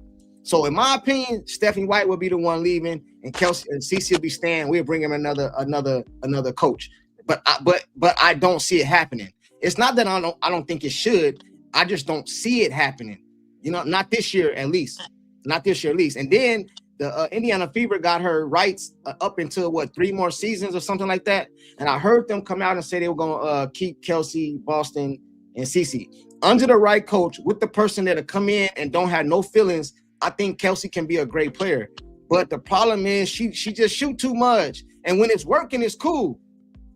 So in my opinion, Stephanie White will be the one leaving, and Kelsey and CC will be staying. We'll bring him another coach. But I don't see it happening. It's not that I don't think it should. I just don't see it happening. You know, not this year at least. Not this year at least. And then the Indiana Fever got her rights up until 3 more seasons or something like that. And I heard them come out and say they were going to keep Kelsey, Boston, and CC. Under the right coach, with the person that'll come in and don't have no feelings, I think Kelsey can be a great player. But the problem is she just shoot too much. And when it's working, it's cool.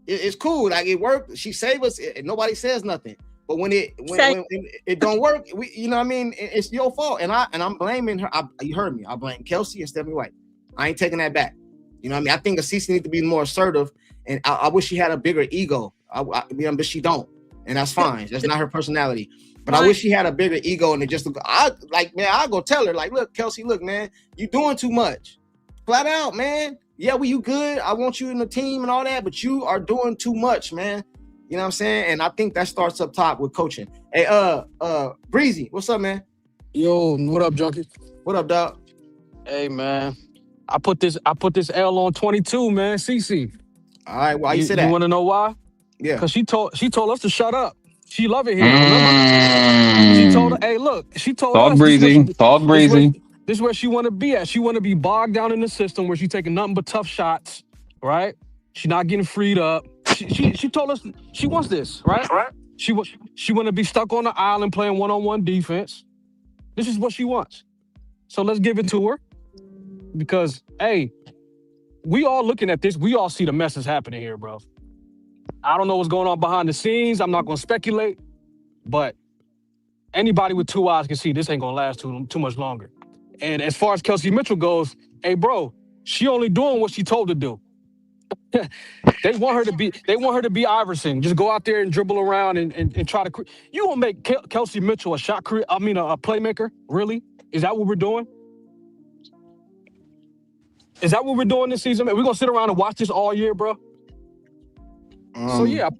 It's cool. Like, it worked. She saved us. Nobody says nothing. But when it don't work, you know what I mean? It's your fault. And I'm blaming her. You heard me. I blame Kelsey and Stephanie White. I ain't taking that back. You know what I mean? I think Cece needs to be more assertive. And I wish she had a bigger ego. But she don't. And that's fine. That's not her personality. But I wish she had a bigger ego, and I'll go tell her, like, look, Kelsey, look, man, you doing too much. Flat out, man. Yeah, you good. I want you in the team and all that, but you are doing too much, man. You know what I'm saying? And I think that starts up top with coaching. Hey, Breezy, what's up, man? Yo, what up, Junkie? What up, dog? Hey, man. I put this L on 22, man. CC. All right, why you say that? You want to know why? Yeah. Because she told us to shut up. She love it here. Remember? She told her, hey, look, she told us. Talk breezy. This is where she want to be at. She want to be bogged down in the system where she's taking nothing but tough shots, right? She's not getting freed up. She told us she wants this, right? She want to be stuck on the island playing one-on-one defense. This is what she wants. So let's give it to her. Because, hey, we all looking at this. We all see the mess that's happening here, bro. I don't know what's going on behind the scenes. I'm not going to speculate. But anybody with 2 eyes can see this ain't going to last too much longer. And as far as Kelsey Mitchell goes, hey, bro, she only doing what she told to do. They want her to be Iverson. Just go out there and dribble around and try to. You gonna make Kelsey Mitchell a playmaker? Really? Is that what we're doing? Is that what we're doing this season? We're gonna sit around and watch this all year, bro. So yeah,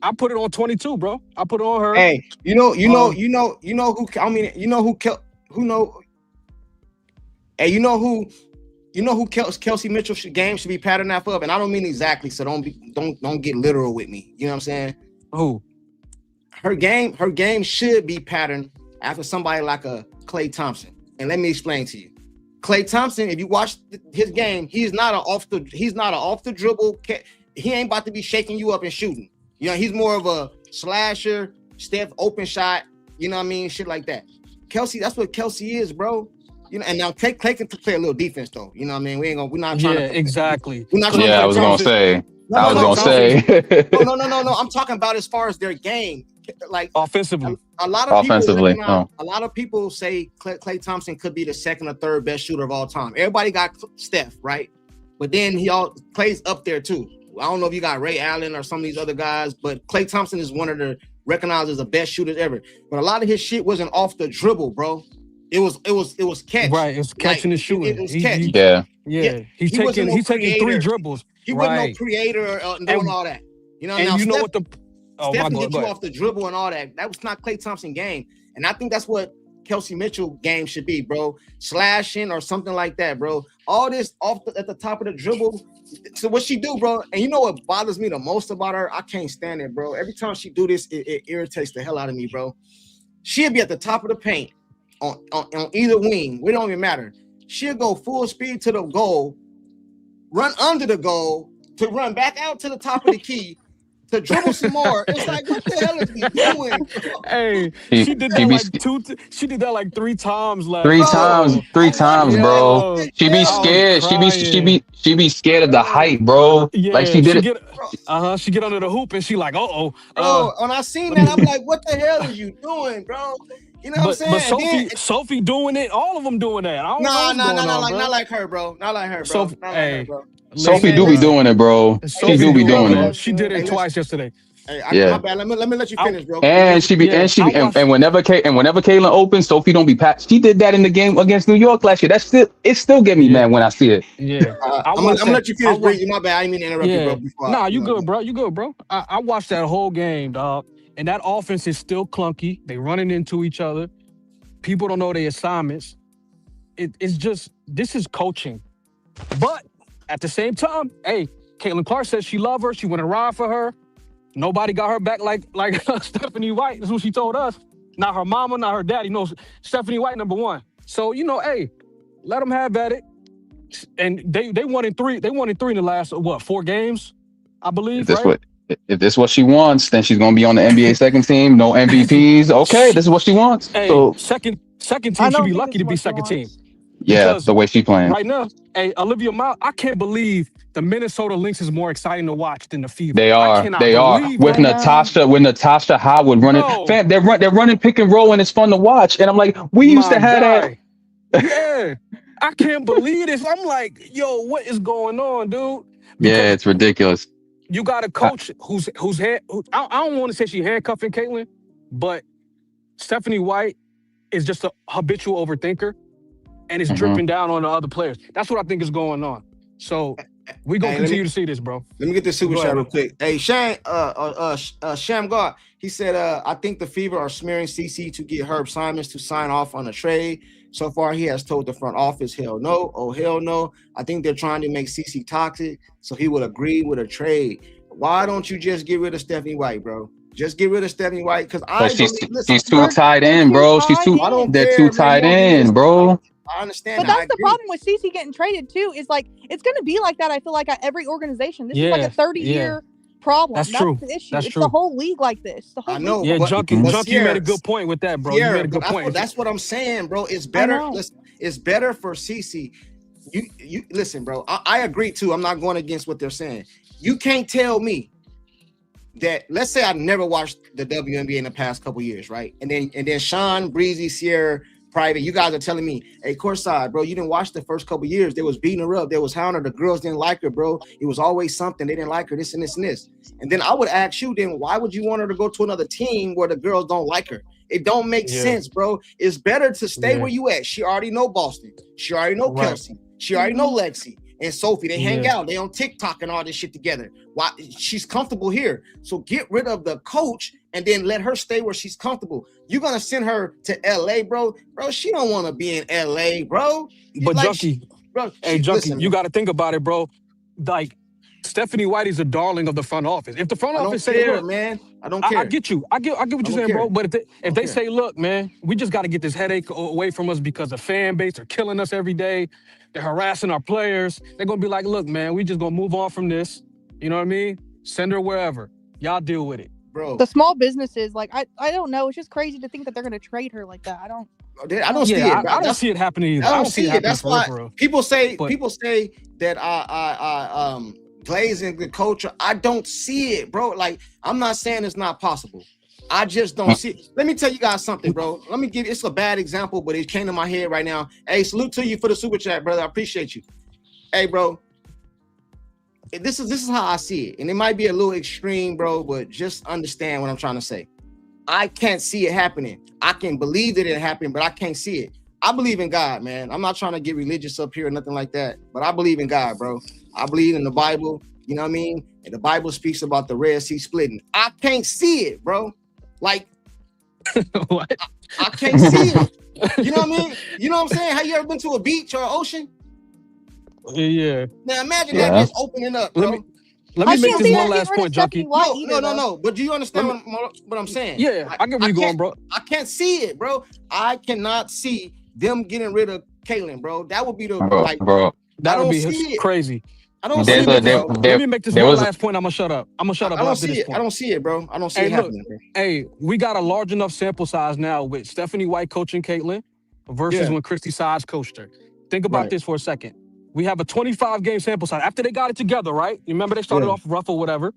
I put it on 22, bro. I put it on her. Hey, you know who Kelsey Mitchell game should be patterned off of, and I don't mean exactly, so don't get literal with me. You know what I'm saying? Who? Her game should be patterned after somebody like a Klay Thompson. And let me explain to you. Klay Thompson, if you watch his game, he's not an off the dribble. He ain't about to be shaking you up and shooting. You know, he's more of a slasher, Steph open shot. You know what I mean? Shit like that. Kelsey, that's what Kelsey is, bro. You know, and now Klay can play a little defense though. You know what I mean? We're not trying to. Exactly. We're not trying I was gonna say. No, I was no, gonna say no. I'm talking about as far as their game. Like offensively. a lot of people offensively. recognize, a lot of people say Klay Thompson could be the second or third best shooter of all time. Everybody got Steph, right? But then Klay's up there too. I don't know if you got Ray Allen or some of these other guys, but Klay Thompson is one of the recognized as the best shooters ever. But a lot of his shit wasn't off the dribble, bro. It was catch. Right, it's catching and shooting. It was catch. Yeah. He's taking 3 dribbles. He wasn't no creator doing all that. You know, and now you know what the Steph can get you off the dribble and all that. That was not Klay Thompson game. And I think that's what Kelsey Mitchell game should be, bro. Slashing or something like that, bro. All this at the top of the dribble. So what she do, bro? And you know what bothers me the most about her? I can't stand it, bro. Every time she do this, it irritates the hell out of me, bro. She'll be at the top of the paint on either wing. We don't even matter. She'll go full speed to the goal, run under the goal to run back out to the top of the key to dribble some more. It's like, what the hell is he doing? Hey, she did that she did that like 3 times last. 3 times, bro. She be scared. She be scared of the height, bro. Yeah, like she did it. She get under the hoop and she like, bro. When I seen that, I'm like, what the hell is you doing, bro? You know what I'm saying? But Sophie doing it, all of them doing that. Not like her, bro. Not like her, bro. Sophie do be doing it, bro. She do be doing it. She did it twice yesterday. Hey, my bad. Let me let you finish, bro. And whenever Caitlin opens, Sophie don't be packed. She did that in the game against New York last year. It still get me mad when I see it. Yeah, I'm gonna let you finish, bro. My bad. I didn't mean to interrupt you, bro. Nah, you good, bro. You good, bro. I watched that whole game, dog. And that offense is still clunky. They running into each other. People don't know their assignments. It's just, this is coaching. But at the same time, hey, Caitlin Clark says she love her. She went to ride for her. Nobody got her back like Stephanie White. That's what she told us. Not her mama, not her daddy. No, Stephanie White, number 1. So, hey, let them have at it. And they won in 3. They won in 3 in the last, 4 games, I believe, If this is what she wants, then she's gonna be on the NBA second team. No MVPs. Okay, this is what she wants. Hey, so second team should be lucky to be second team. Yeah, the way she playing right now. Hey, Olivia Miles, I can't believe the Minnesota Lynx is more exciting to watch than the Fever. They are. With Natasha Howard running. Fam, they're running pick and roll, and it's fun to watch. And I'm like, we used to have that. Yeah, I can't believe this. I'm like, yo, what is going on, dude? Yeah, it's ridiculous. You got a coach who's I don't want to say she's handcuffing Caitlin, but Stephanie White is just a habitual overthinker, and it's dripping down on the other players. That's what I think is going on. So we're gonna continue to see this, bro. Let me get this super chat real quick. Hey, Shamgar, he said, I think the Fever are smearing CC to get Herb Simons to sign off on a trade. So far, he has told the front office, hell no. Oh, hell no. I think they're trying to make CC toxic, so he would agree with a trade. Why don't you just get rid of Stephanie White, bro? Just get rid of Stephanie White, because she's too tied in, bro. They're too tied in, bro. I understand. But that's the problem with CC getting traded too. Is like it's going to be like that. I feel like at every organization, this is like a 30-year problem. That's true. The issue. That's it's true. the whole league like this. The whole I know. Yeah, Junkie made a good point with that, bro. You made a good point. That's what I'm saying, bro. It's better. It's better for CC. You listen, bro. I agree too. I'm not going against what they're saying. You can't tell me that. Let's say I never watched the WNBA in the past couple years, right? And then Sean, Breezy, Sierra, Private, you guys are telling me, hey, courtside, bro, you didn't watch the first couple years. They was beating her up. They was hounding her. The girls didn't like her, bro. It was always something. They didn't like her, this and this and this. And then I would ask you, then why would you want her to go to another team where the girls don't like her? It don't make sense, bro. It's better to stay where you at. She already know Boston. She already know Kelsey. She already know Lexi and Sophie. They hang out. They on TikTok and all this shit together. Why? She's comfortable here. So get rid of the coach and then let her stay where she's comfortable. You're gonna send her to LA, bro. Bro, she don't want to be in LA, bro. But like, Junkie, listen, you got to think about it, bro. Like Stephanie White is a darling of the front office. If the front office say, "Look, man, I don't care," I get you. I get what you're saying, bro. But if they say, "Look, man, we just got to get this headache away from us because the fan base are killing us every day. They're harassing our players." They're gonna be like, "Look, man, we just gonna move on from this." You know what I mean? Send her wherever. Y'all deal with it. Bro. The small businesses, like I don't know. It's just crazy to think that they're gonna trade her like that. I don't see it. I don't see it happening either. I don't see it. That's why real. people say that glazing the culture. I don't see it, bro. Like, I'm not saying it's not possible. I just don't see it. Let me tell you guys something, bro. Let me give you, it's a bad example, but it came to my head right now. Hey, salute to you for the super chat, brother. I appreciate you. Hey, bro. This is how I see it. And it might be a little extreme, bro, but just understand what I'm trying to say. I can't see it happening. I can believe that it happened, but I can't see it. I believe in God, man. I'm not trying to get religious up here or nothing like that, but I believe in God, bro. I believe in the Bible, you know what I mean? And the Bible speaks about the Red Sea splitting. I can't see it, bro. Like, What? I can't see it. You know what I mean? You know what I'm saying? Have you ever been to a beach or an ocean? Yeah. Now imagine that just opening up, bro. Let me make this one last point, Junkie. No. But do you understand what I'm saying? Yeah, I get where you're going, bro. I can't see it, bro. I cannot see them getting rid of Caitlyn, bro. That would be the bro. That would be crazy. I don't see it. Let me make this one last point. I'm gonna shut up. I don't see it. I don't see it, bro. I don't see it happening, bro. Hey, we got a large enough sample size now with Stephanie White coaching Caitlyn versus when Christy Sides coached her. Think about this for a second. We have a 25-game sample size. After they got it together, right? You remember they started off rough or whatever?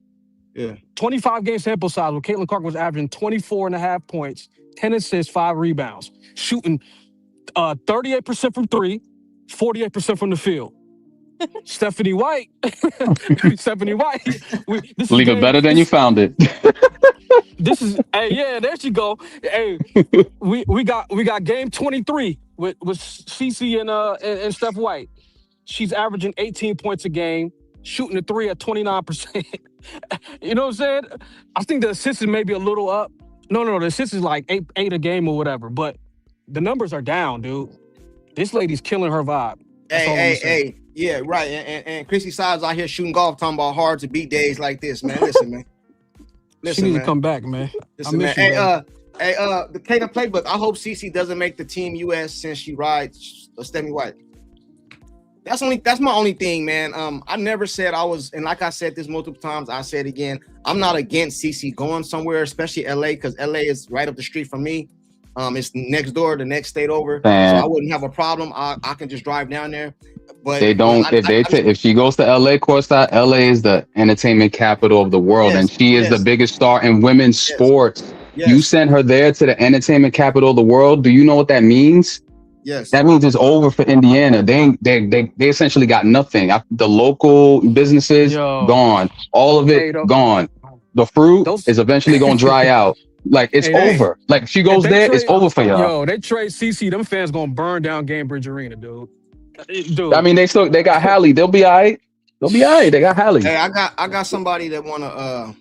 Yeah. 25-game sample size where Caitlin Clark was averaging 24.5 points, 10 assists, 5 rebounds, shooting 38% from 3, 48% from the field. Stephanie White. Leave it better than you found it. This is there she go. Hey, we got game 23 with CeCe and Steph White. She's averaging 18 points a game, shooting the 3 at 29%. You know what I'm saying? I think the assists is maybe a little up. No, the assists is like 8 a game or whatever, but the numbers are down, dude. This lady's killing her vibe. Hey. Yeah, right. And Chrissy Sides out here shooting golf, talking about hard to beat days like this, man. Listen, man. She needs to come back, man. Listen, man. The Caitlyn playbook. I hope CeCe doesn't make the Team US since she rides Stephanie White. That's my only thing, man. I never said I was, and like I said this multiple times, I said again, I'm not against CeCe going somewhere, especially LA, because LA is right up the street from me. It's next door, the next state over, so I wouldn't have a problem. I can just drive down there. But they don't. If she goes to LA, CourtSide, LA is the entertainment capital of the world, and she is the biggest star in women's sports. Yes. You send her there to the entertainment capital of the world. Do you know what that means? Yes. That means it's over for Indiana. They essentially got nothing. The local businesses gone. All of it gone. The fruit is eventually going to dry out. Like it's over. Like she goes there, it's over for y'all. Yo, they trade CeCe. Them fans gonna burn down Gainbridge Arena, dude. I mean, they got Hallie. They'll be all right. They got Hallie. Hey, I got somebody that wanna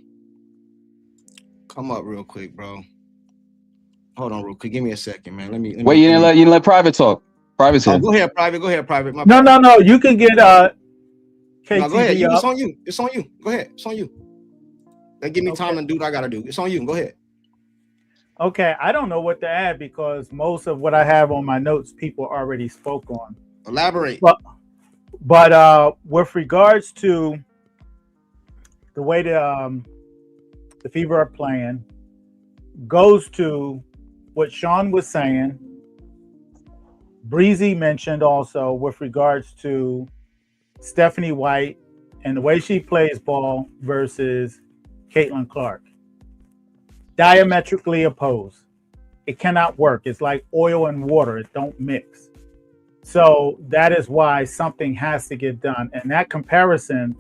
come up real quick, bro. Hold on real quick. Give me a second, man. Let me wait. You didn't let private talk. Private talk. Go ahead, private. No. You can get no, go ahead. It's on you. Go ahead. It's on you. They give me time to do what I gotta do. It's on you. Go ahead. Okay, I don't know what to add because most of what I have on my notes, people already spoke on. Elaborate. But with regards to the way the Fever are playing, goes to what Sean was saying. Breezy mentioned also with regards to Stephanie White and the way she plays ball versus Caitlin Clark. Diametrically opposed. It cannot work. It's like oil and water. It don't mix. So that is why something has to get done. And that comparison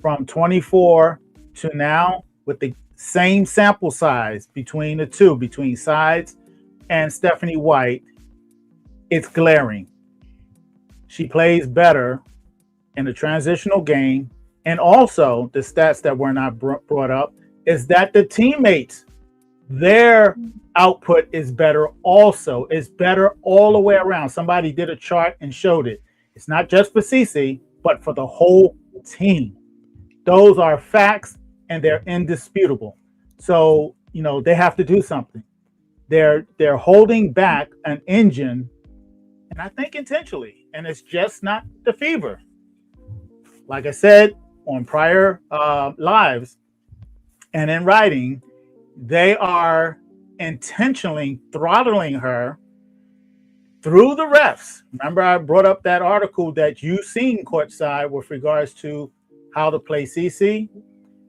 from 24 to now with the same sample size between the two, between Sides and Stephanie White, it's glaring. She plays better in the transitional game. And also the stats that were not brought up is that the teammates, their output is better also. It's better all the way around. Somebody did a chart and showed it. It's not just for CeCe, but for the whole team. Those are facts and they're indisputable. So, they have to do something. They're holding back an engine, and I think intentionally, and it's just not the Fever. Like I said on prior lives and in writing, they are intentionally throttling her through the refs. Remember, I brought up that article that you've seen, CourtSide, with regards to how to play CC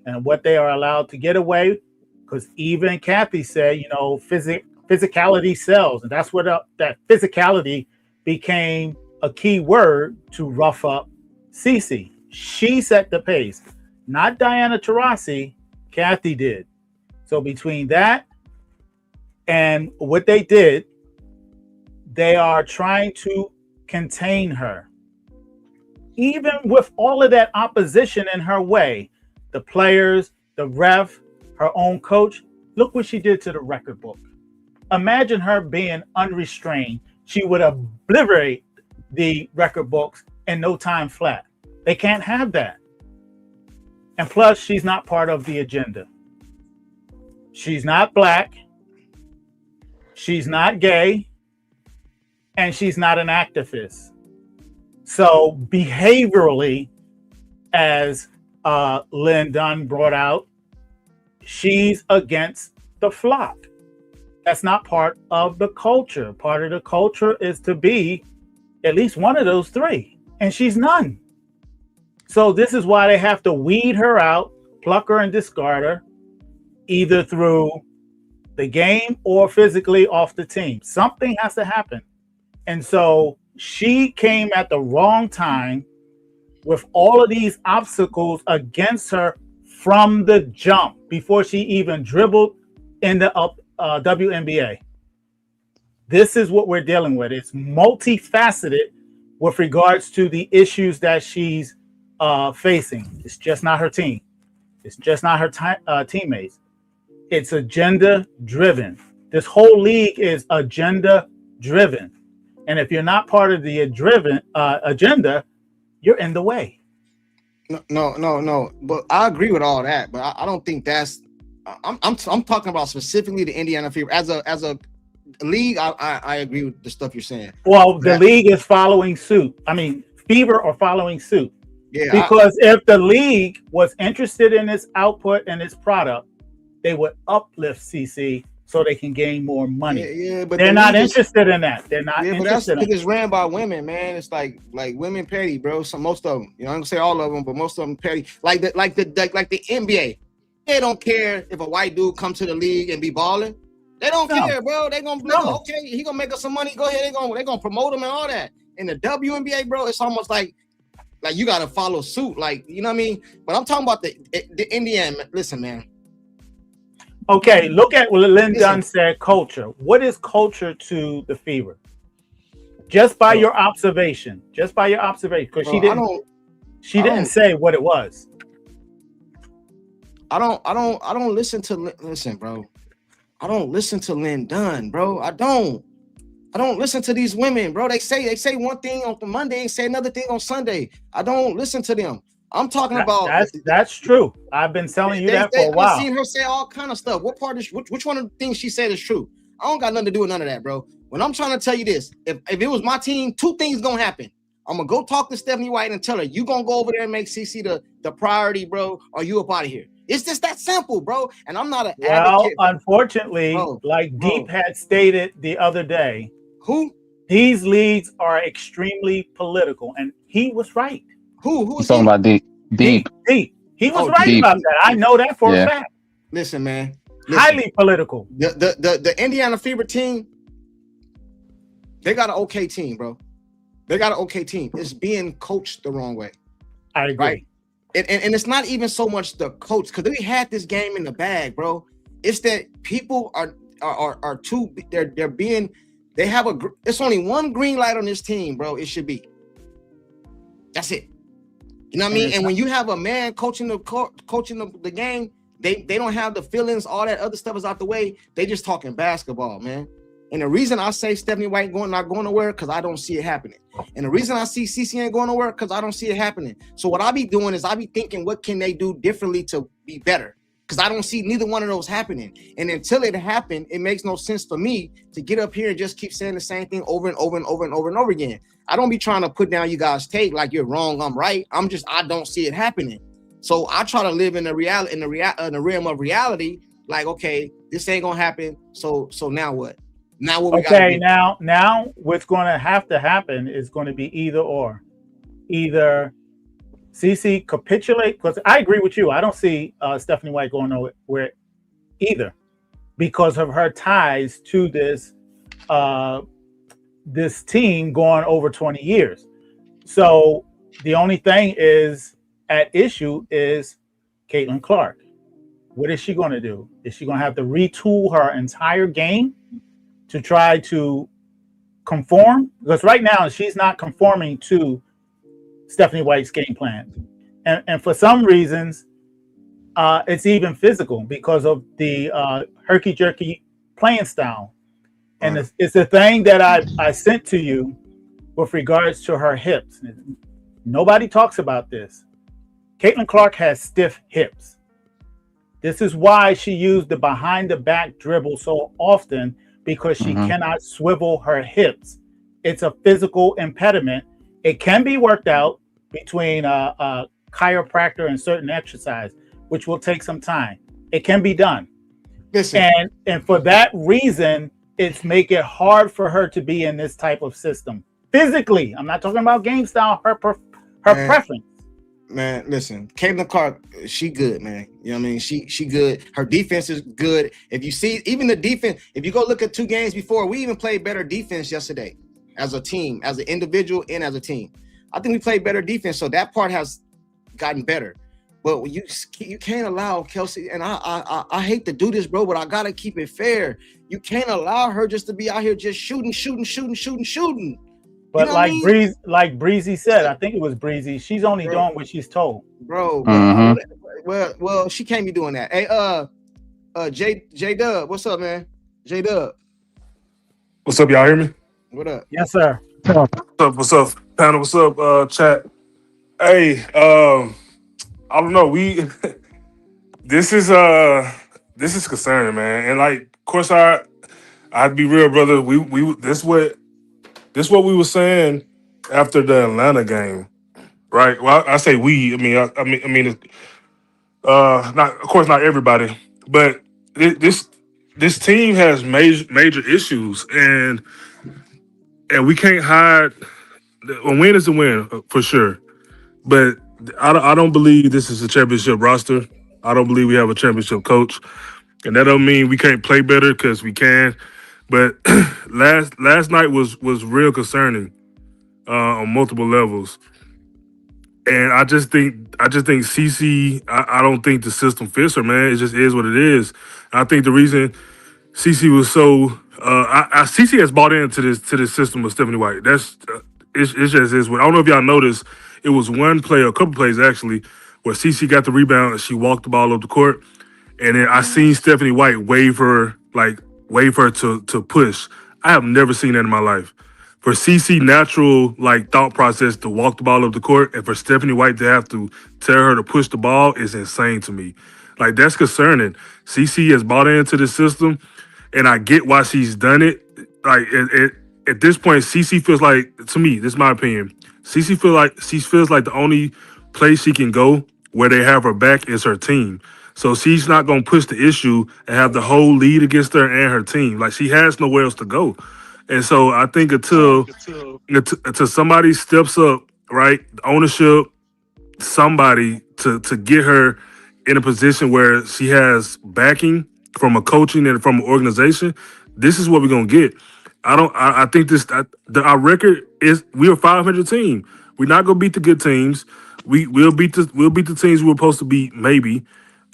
and what they are allowed to get away. Because even Kathy said, you know, physicality sells, and that's what that physicality became a key word to rough up CC. She set the pace, not Diana Taurasi. Kathy did. So between that and what they did, they are trying to contain her. Even with all of that opposition in her way, the players, the ref, her own coach, look what she did to the record book. Imagine her being unrestrained. She would obliterate the record books in no time flat. They can't have that. And plus, she's not part of the agenda. She's not black. She's not gay. And she's not an activist. So behaviorally, as Lynn Dunn brought out, she's against the flock. That's not part of the culture. Part of the culture is to be at least one of those three, and she's none. So this is why they have to weed her out, pluck her and discard her, either through the game or physically off the team. Something has to happen. And so she came at the wrong time with all of these obstacles against her from the jump before she even dribbled in the WNBA. This is what we're dealing with. It's multifaceted with regards to the issues that she's facing. It's just not her team. It's just not her teammates. It's agenda driven. This whole league is agenda driven. And if you're not part of the agenda, you're in the way. No. But I agree with all that. But I don't think that's. I'm talking about specifically the Indiana Fever as a league. I agree with the stuff you're saying. Well, the league is following suit. I mean, Fever are following suit. Yeah. Because if the league was interested in its output and its product, they would uplift CC so they can gain more money. Yeah, but they're not interested in that. They're not interested. But that's because it's ran by women, man. It's like women petty, bro. So most of them, you know, I'm gonna say all of them, but most of them petty. Like the NBA, they don't care if a white dude come to the league and be balling. They don't care, bro. They gonna okay, he gonna make us some money. Go ahead, they gonna promote him and all that. In the WNBA, bro, it's almost like you gotta follow suit, like, you know what I mean. But I'm talking about the Indiana. Listen, man. Okay, look at what Lynn Dunn said, culture. What is culture to the Fever? Just by your observation. Because she didn't say what it was. I don't listen to bro. I don't listen to Lynn Dunn, bro. I don't listen to these women, bro. They say one thing on Monday and say another thing on Sunday. I don't listen to them. I'm talking about that's true. I've been telling you that for a while. I've seen her say all kind of stuff. What part is which one of the things she said is true? I don't got nothing to do with none of that, bro. When I'm trying to tell you this, if it was my team, two things gonna happen. I'm gonna go talk to Stephanie White and tell her you gonna go over there and make CC the priority, bro, or you up out of here. It's just that simple, bro. And I'm not an advocate. Unfortunately, Deep had stated the other day, these leagues are extremely political, and he was right. Who was talking about Deep? Deep. He was right about that. I know that for a fact. Listen, man. Highly political. The Indiana Fever team, they got an okay team, bro. They got an okay team. It's being coached the wrong way. I agree. Right? And it's not even so much the coach, because they had this game in the bag, bro. It's that people are too. They have it's only one green light on this team, bro. It should be. That's it. You know what I mean? And when you have a man coaching the game, they don't have the feelings. All that other stuff is out the way. They just talking basketball, man. And the reason I say Stephanie White not going nowhere, because I don't see it happening. And the reason I see CC ain't going nowhere, because I don't see it happening. So what I be doing is I be thinking, what can they do differently to be better? Because I don't see neither one of those happening. And until it happened, it makes no sense for me to get up here and just keep saying the same thing over and over and over and over and over again. I don't be trying to put down you guys' take like you're wrong, I'm right. I don't see it happening. So I try to live in the reality, in the realm of reality. Like, okay, this ain't gonna happen. So now what? Now what we got? Okay, now what's going to have to happen is going to be either or. Either CC capitulate, because I agree with you. I don't see Stephanie White going nowhere either because of her ties to this this team going over 20 years. So the only thing is at issue is Caitlin Clark. What is she going to do? Is she going to have to retool her entire game to try to conform? Because right now she's not conforming to Stephanie White's game plan. And for some reasons, it's even physical because of the herky-jerky playing style. And it's the thing that I sent to you with regards to her hips. Nobody talks about this. Caitlin Clark has stiff hips. This is why she used the behind-the-back dribble so often, because she cannot swivel her hips. It's a physical impediment. It can be worked out between a chiropractor and certain exercise, which will take some time. It can be done. Listen. And for that reason, it's make it hard for her to be in this type of system. Physically, I'm not talking about game style, her preference. Man, listen, Caitlin Clark, she good, man. You know what I mean? She good. Her defense is good. If you see, even the defense, if you go look at 2 games before, we even played better defense yesterday as a team, as an individual and as a team. I think we played better defense, so that part has gotten better. But you can't allow Kelsey, and I hate to do this, bro, but I gotta keep it fair. You can't allow her just to be out here just shooting. But you know like Breezy said, I think it was Breezy, she's only doing what she's told. Bro, well, she can't be doing that. Hey, J Dub, what's up, man? J Dub. What's up, y'all hear me? What up? Yes, sir. What's up, panel? What's up, chat? Hey, I don't know. This is concerning, man. And like, of course, I'd be real, brother. This what we were saying after the Atlanta game, right? Well, I say we. I mean, not, of course, not everybody, but this team has major issues, and we can't hide. A win is a win for sure, but I don't believe this is a championship roster. I don't believe we have a championship coach, and that don't mean we can't play better, because we can. But last night was real concerning on multiple levels, and I just think CC. I don't think the system fits her, man. It just is what it is. I think the reason CC was so CC has bought into this system with Stephanie White. That's it's just is what I don't know if y'all noticed. It was one play, a couple plays actually, where CC got the rebound and she walked the ball up the court, and then I seen Stephanie White wave her to push. I have never seen that in my life. For CC natural thought process to walk the ball up the court, and for Stephanie White to have to tell her to push the ball is insane to me. Like, that's concerning. CC has bought into the system, and I get why she's done it. Like, at this point, CC feels like, to me, this is my opinion, CC feels like the only place she can go where they have her back is her team. So she's not going to push the issue and have the whole lead against her and her team. Like, she has nowhere else to go. And so I think until somebody steps up, right, ownership, somebody to get her in a position where she has backing from a coaching and from an organization, this is what we're going to get. I think our record is, we're a 500 team. We're not going to beat the good teams. We'll beat the teams we're supposed to beat, maybe.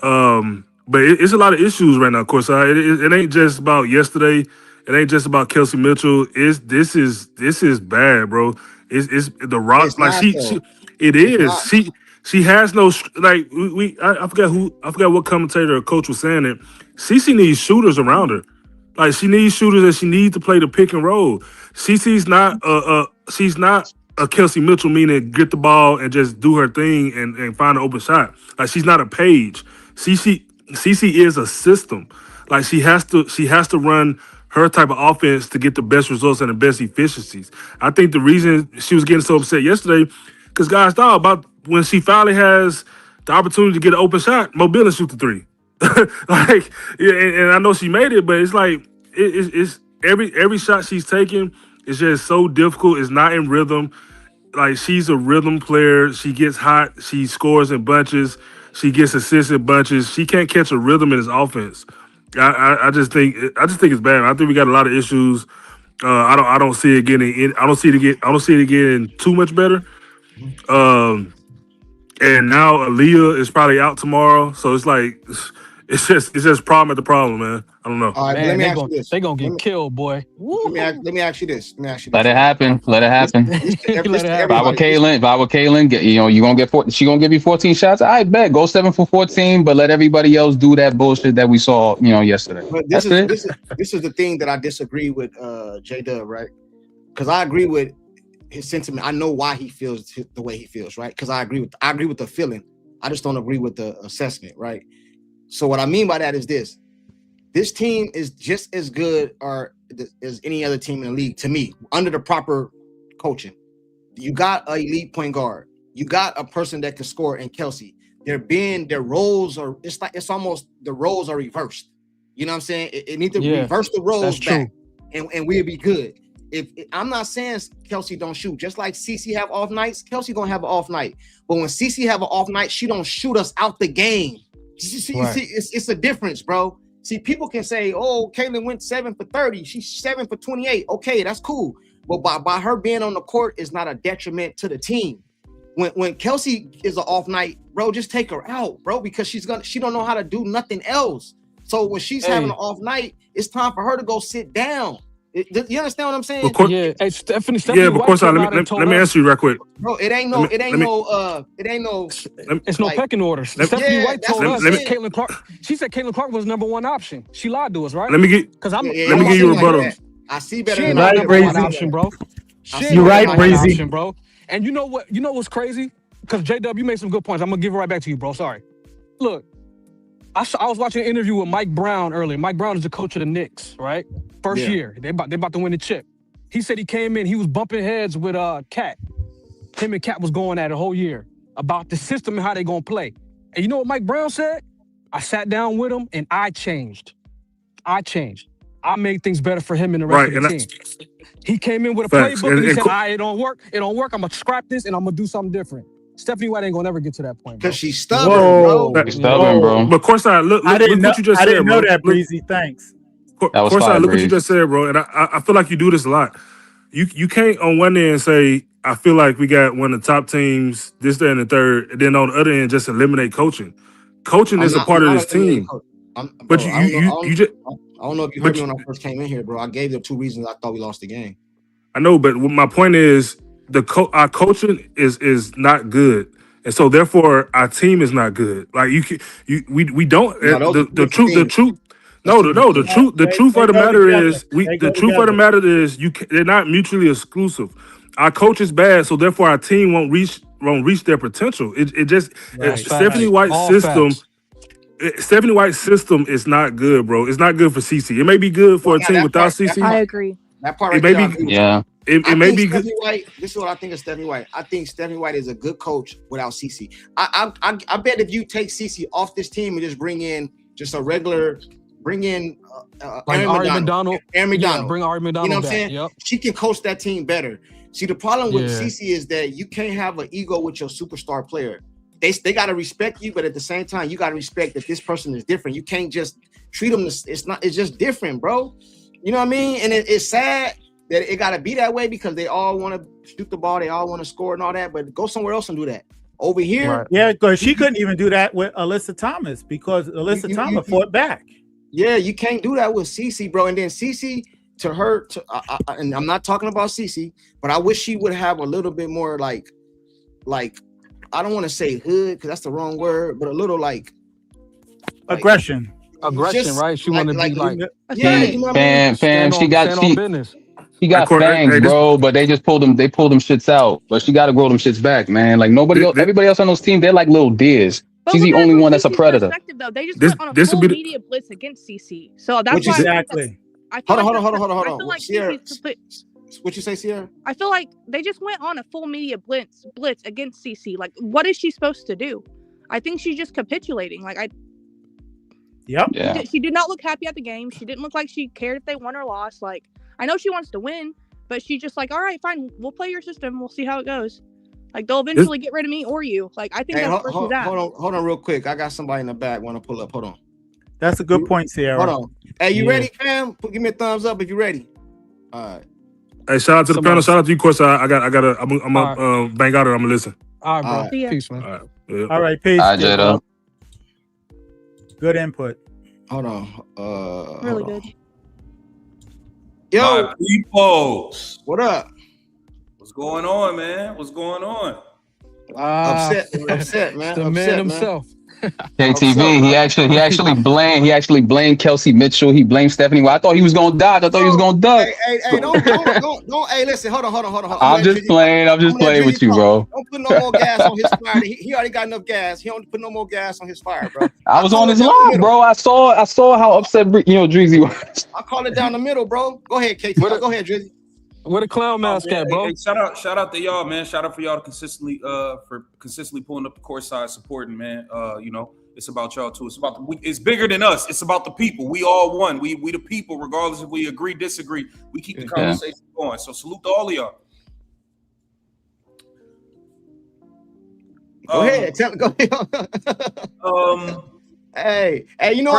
But it's a lot of issues right now, of course. It ain't just about yesterday. It ain't just about Kelsey Mitchell. This is bad, bro. It's the rock. It's like not, she though. it It's is. not. She has no like I forgot what commentator or coach was saying it. CC needs shooters around her. Like, she needs shooters, and she needs to play the pick and roll. CC's not she's not a Kelsey Mitchell, meaning get the ball and just do her thing and find an open shot. Like, she's not a Page. CC is a system. Like, she has to run her type of offense to get the best results and the best efficiencies. I think the reason she was getting so upset yesterday, because guys thought about when she finally has the opportunity to get an open shot, Mobile and shoot the three. Like, yeah, and I know she made it, but it's like it's every shot she's taking is just so difficult. It's not in rhythm. like she's a rhythm player. She gets hot. She scores in bunches. She gets assists in bunches. She can't catch a rhythm in his offense. I just think it's bad. I think we got a lot of issues. I don't see it getting. I don't see it getting too much better. And now Aliyah is probably out tomorrow, so it's like it's just problem at the problem, man. I don't know. All right, Man, let me ask you this. they gonna get killed, boy. Let me ask you this. Let it happen. Let it happen. This to Let it happen. If I were Kaylin, you gonna get she gonna give you 14 shots. I bet go 7 for 14, but let everybody else do that bullshit that we saw, yesterday. But That's it. This is the thing that I disagree with J Dub, right? Because I agree with his sentiment. I know why he feels the way he feels, right? Because I agree with the feeling. I just don't agree with the assessment, right? So what I mean by that is this team is just as good as any other team in the league to me, under the proper coaching. You got an elite point guard. You got a person that can score in Kelsey. Their roles are, it's almost the roles are reversed. You know what I'm saying? It needs to reverse the roles back, and we'll be good. If I'm not saying Kelsey don't shoot, just like CeCe have off nights, Kelsey gonna have an off night. But when CeCe have an off night, she don't shoot us out the game. See, it's a difference, bro. See, people can say, "Oh, Kaylin went 7 for 30. She's 7 for 28." Okay, that's cool. But by her being on the court is not a detriment to the team. When Kelsey is an off night, bro, just take her out, bro, because she don't know how to do nothing else. So when she's having an off night, it's time for her to go sit down. You understand what I'm saying? Hey, Stephanie. Yeah, but CourtSide, let me answer you right quick. Bro, it ain't no. It's no pecking order. Stephanie White told us Caitlin Clark. She said Caitlin Clark was number one option. She lied to us, right? Let me give you a rebuttal. I see better. She ain't number one option, bro. You're right, Breezy. Bro. And you know what? You know what's crazy? Because J-Dub, you made some good points. I'm gonna give it right back to you, bro. Sorry. Look, I was watching an interview with Mike Brown earlier. Mike Brown is the coach of the Knicks, right? First year. They about to win the chip. He said he came in, he was bumping heads with Cat. Him and Cat was going at it the whole year about the system and how they gonna play. And you know what Mike Brown said? I sat down with him and I changed. I made things better for him and the rest of the team. He came in with a playbook and he said, it don't work. It don't work. I'm gonna scrap this and I'm gonna do something different. Stephanie White ain't gonna never get to that point, bro. Because she's stubborn, bro. She's stubborn, bro. But CourtSide, look what you just said, bro. I didn't know that, Breezy. Thanks. CourtSide, look what you just said, bro. And I feel like you do this a lot. You can't on one end say, I feel like we got one of the top teams, this, that, and the third, and then on the other end just eliminate coaching. Coaching is a part of this team. But you just I don't know if you heard me when I first came in here, bro. I gave them 2 reasons I thought we lost the game. I know, but my point is our coaching is not good, and so therefore our team is not good. Like we don't. The truth. The truth of the matter is they're not mutually exclusive. Our coach is bad, so therefore our team won't reach their potential. Stephanie White's system. Stephanie White's system is not good, bro. It's not good for CeCe. It may be good for a team without CeCe. I agree. That part it may be, It may be good. This is what I think of Stephanie White. I think Stephanie White is a good coach without CeCe. I bet if you take CeCe off this team and just bring in like Ari McDonald. Aaron McDonald. Bring Ari McDonald. You know what I'm back. saying? Yep. She can coach that team better. See, the problem with CeCe is that you can't have an ego with your superstar player. They got to respect you, but at the same time, you got to respect that this person is different. You can't just treat them. It's just different, bro. You know what I mean? And it's sad that it got to be that way because they all want to shoot the ball. They all want to score and all that, but go somewhere else and do that. Over here. Right. Yeah, because she couldn't even do that with Alyssa Thomas because Alyssa Thomas fought back. Yeah, you can't do that with CeCe, bro. And then CeCe, to her, and I'm not talking about CeCe, but I wish she would have a little bit more like I don't want to say hood because that's the wrong word, but a little like aggression. Just, right? She wanted to be like, you know what fam. She got fangs, hey, bro. But they just pulled them shits out. But she got to grow them shits back, man. Like everybody else on those teams, they're like little deers. She's the only one that's a predator. Though. They just went on a full media blitz against CeCe, so that's why. Exactly. Hold on. I feel like Sierra, what you say, Sierra? I feel like they just went on a full media blitz against CeCe. Like, what is she supposed to do? I think she's just capitulating. Yeah. She did not look happy at the game. She didn't look like she cared if they won or lost. Like, I know she wants to win, But she's just like, all right, fine, we'll play your system. We'll see how it goes. Like, they'll eventually get rid of me or you. Like, I think that's where she's at. Hold on real quick. I got somebody in the back want to pull up. Hold on. That's a good point, Sierra. Hold on. Hey, you ready, fam? Give me a thumbs up if you're ready. All right. Hey, shout out to the panel. Shout out to you, CourtSide. I'm gonna bang out her. I'm gonna listen. All right, bro. Peace, man. All right. Yeah. All right, peace. All right, Jada. Good input. Hold on. Really good. Yo, my peoples. What up? What's going on, man? What's going on? Upset, man. The man himself. KTV, he actually blamed Kelsey Mitchell. He blamed Stephanie White. I thought he was gonna dodge. I thought he was gonna duck. Hey, don't. Hey, listen, hold on. I'm just playing with you, bro. Don't put no more gas on his fire. He already got enough gas. He don't put no more gas on his fire, bro. I was on his line, bro. I saw how upset Drizzy was. I call it down the middle, bro. Go ahead, KTV. Go ahead, Drizzy. Where the clown mask at, bro? Hey, shout out to y'all, man. Shout out for y'all to consistently pulling up the CourtSide, supporting, man. It's about y'all too. It's bigger than us. It's about the people. We all one. We the people, regardless if we agree, disagree. We keep the conversation going. So salute to all of y'all. Go ahead. Hey, you know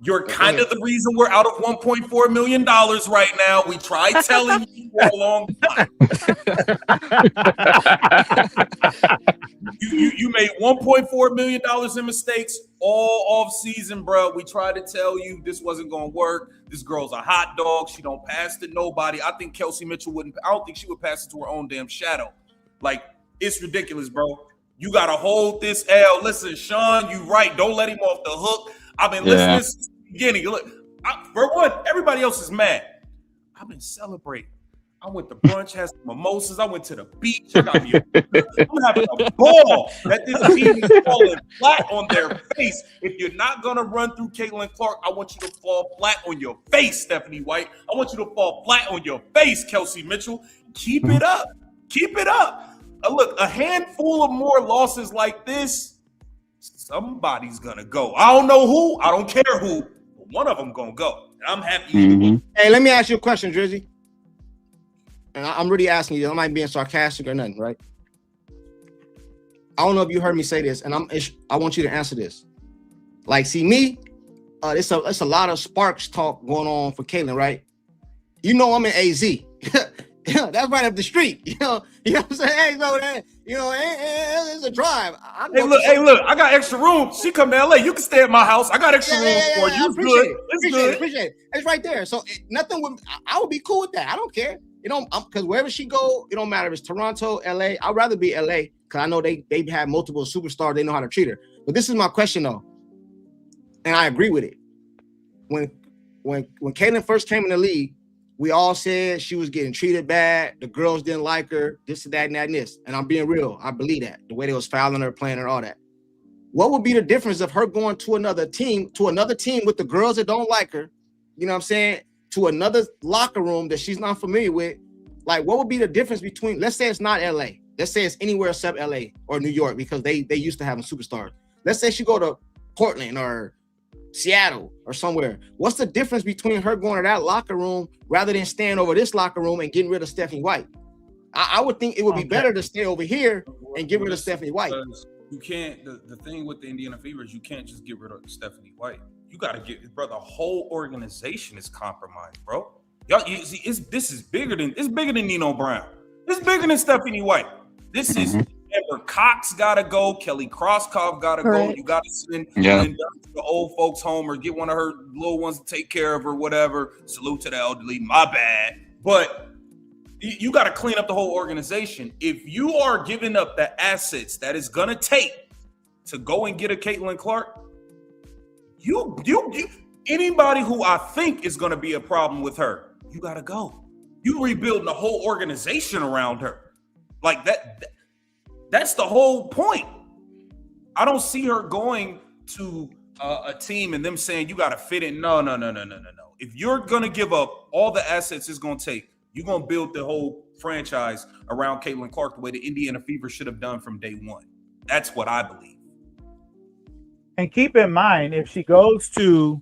you're kind of the reason we're out of $1.4 million right now. We tried telling you for a long time. You made $1.4 million in mistakes all off season, bro. We tried to tell you this wasn't going to work. This girl's a hot dog. She don't pass to nobody. I think Kelsey Mitchell wouldn't. I don't think she would pass it to her own damn shadow. Like, it's ridiculous, bro. You got to hold this L. Listen, Sean, you right. Don't let him off the hook. I've been listening since the beginning. Look, for one, everybody else is mad. I've been celebrating. I went to brunch, had some mimosas. I went to the beach. I'm having a ball that this team is falling flat on their face. If you're not going to run through Caitlin Clark, I want you to fall flat on your face, Stephanie White. I want you to fall flat on your face, Kelsey Mitchell. Keep it up. Keep it up. Look, a handful of more losses like this, somebody's going to go. I don't know who. I don't care who. But one of them going to go. And I'm happy. Mm-hmm. Hey, let me ask you a question, Drizzy. And I'm really asking you. I'm not being sarcastic or nothing, right? I don't know if you heard me say this, and I want you to answer this. Like, see me, it's a lot of Sparks talk going on for Caitlin, right? You know I'm in AZ. Yeah, that's right up the street. You know what I'm saying? Hey, so it's a drive. Hey, look, I got extra room. She come to LA. You can stay at my house. I got extra room for you. Appreciate it. It's right there. So I would be cool with that. I don't care. Because wherever she go, it don't matter if it's Toronto, LA. I'd rather be LA because I know they have multiple superstars. They know how to treat her. But this is my question though, and I agree with it. When Caitlin first came in the league, we all said she was getting treated bad. The girls didn't like her. This and that and that and this. And I'm being real. I believe that the way they was fouling her, playing her, all that. What would be the difference of her going to another team with the girls that don't like her? You know what I'm saying? To another locker room that she's not familiar with. Like, what would be the difference between, let's say it's not LA. Let's say it's anywhere except LA or New York because they used to having superstars. Let's say she go to Portland or Seattle or somewhere. What's the difference between her going to that locker room rather than staying over this locker room and getting rid of Stephanie White? I would think it would be better to stay over here and get rid of Stephanie White. You can't. The thing with the Indiana Fever is you can't just get rid of Stephanie White. You got to get, bro. The whole organization is compromised, bro. Y'all, you see, this is bigger than Nino Brown. It's bigger than Stephanie White. This is Amber Cox gotta go. Kelly Krauskopf gotta go. You gotta send the old folks home or get one of her little ones to take care of her, whatever. Salute to the elderly. My bad, but you got to clean up the whole organization. If you are giving up the assets that is gonna take to go and get a Caitlin Clark, you anybody who I think is gonna be a problem with her, you gotta go. You rebuilding the whole organization around her, like that. That's the whole point. I don't see her going to a team and them saying you got to fit in. No. If you're gonna give up all the assets it's gonna take, you're gonna build the whole franchise around Caitlin Clark the way the Indiana Fever should have done from day one. That's what I believe. And keep in mind, if she goes to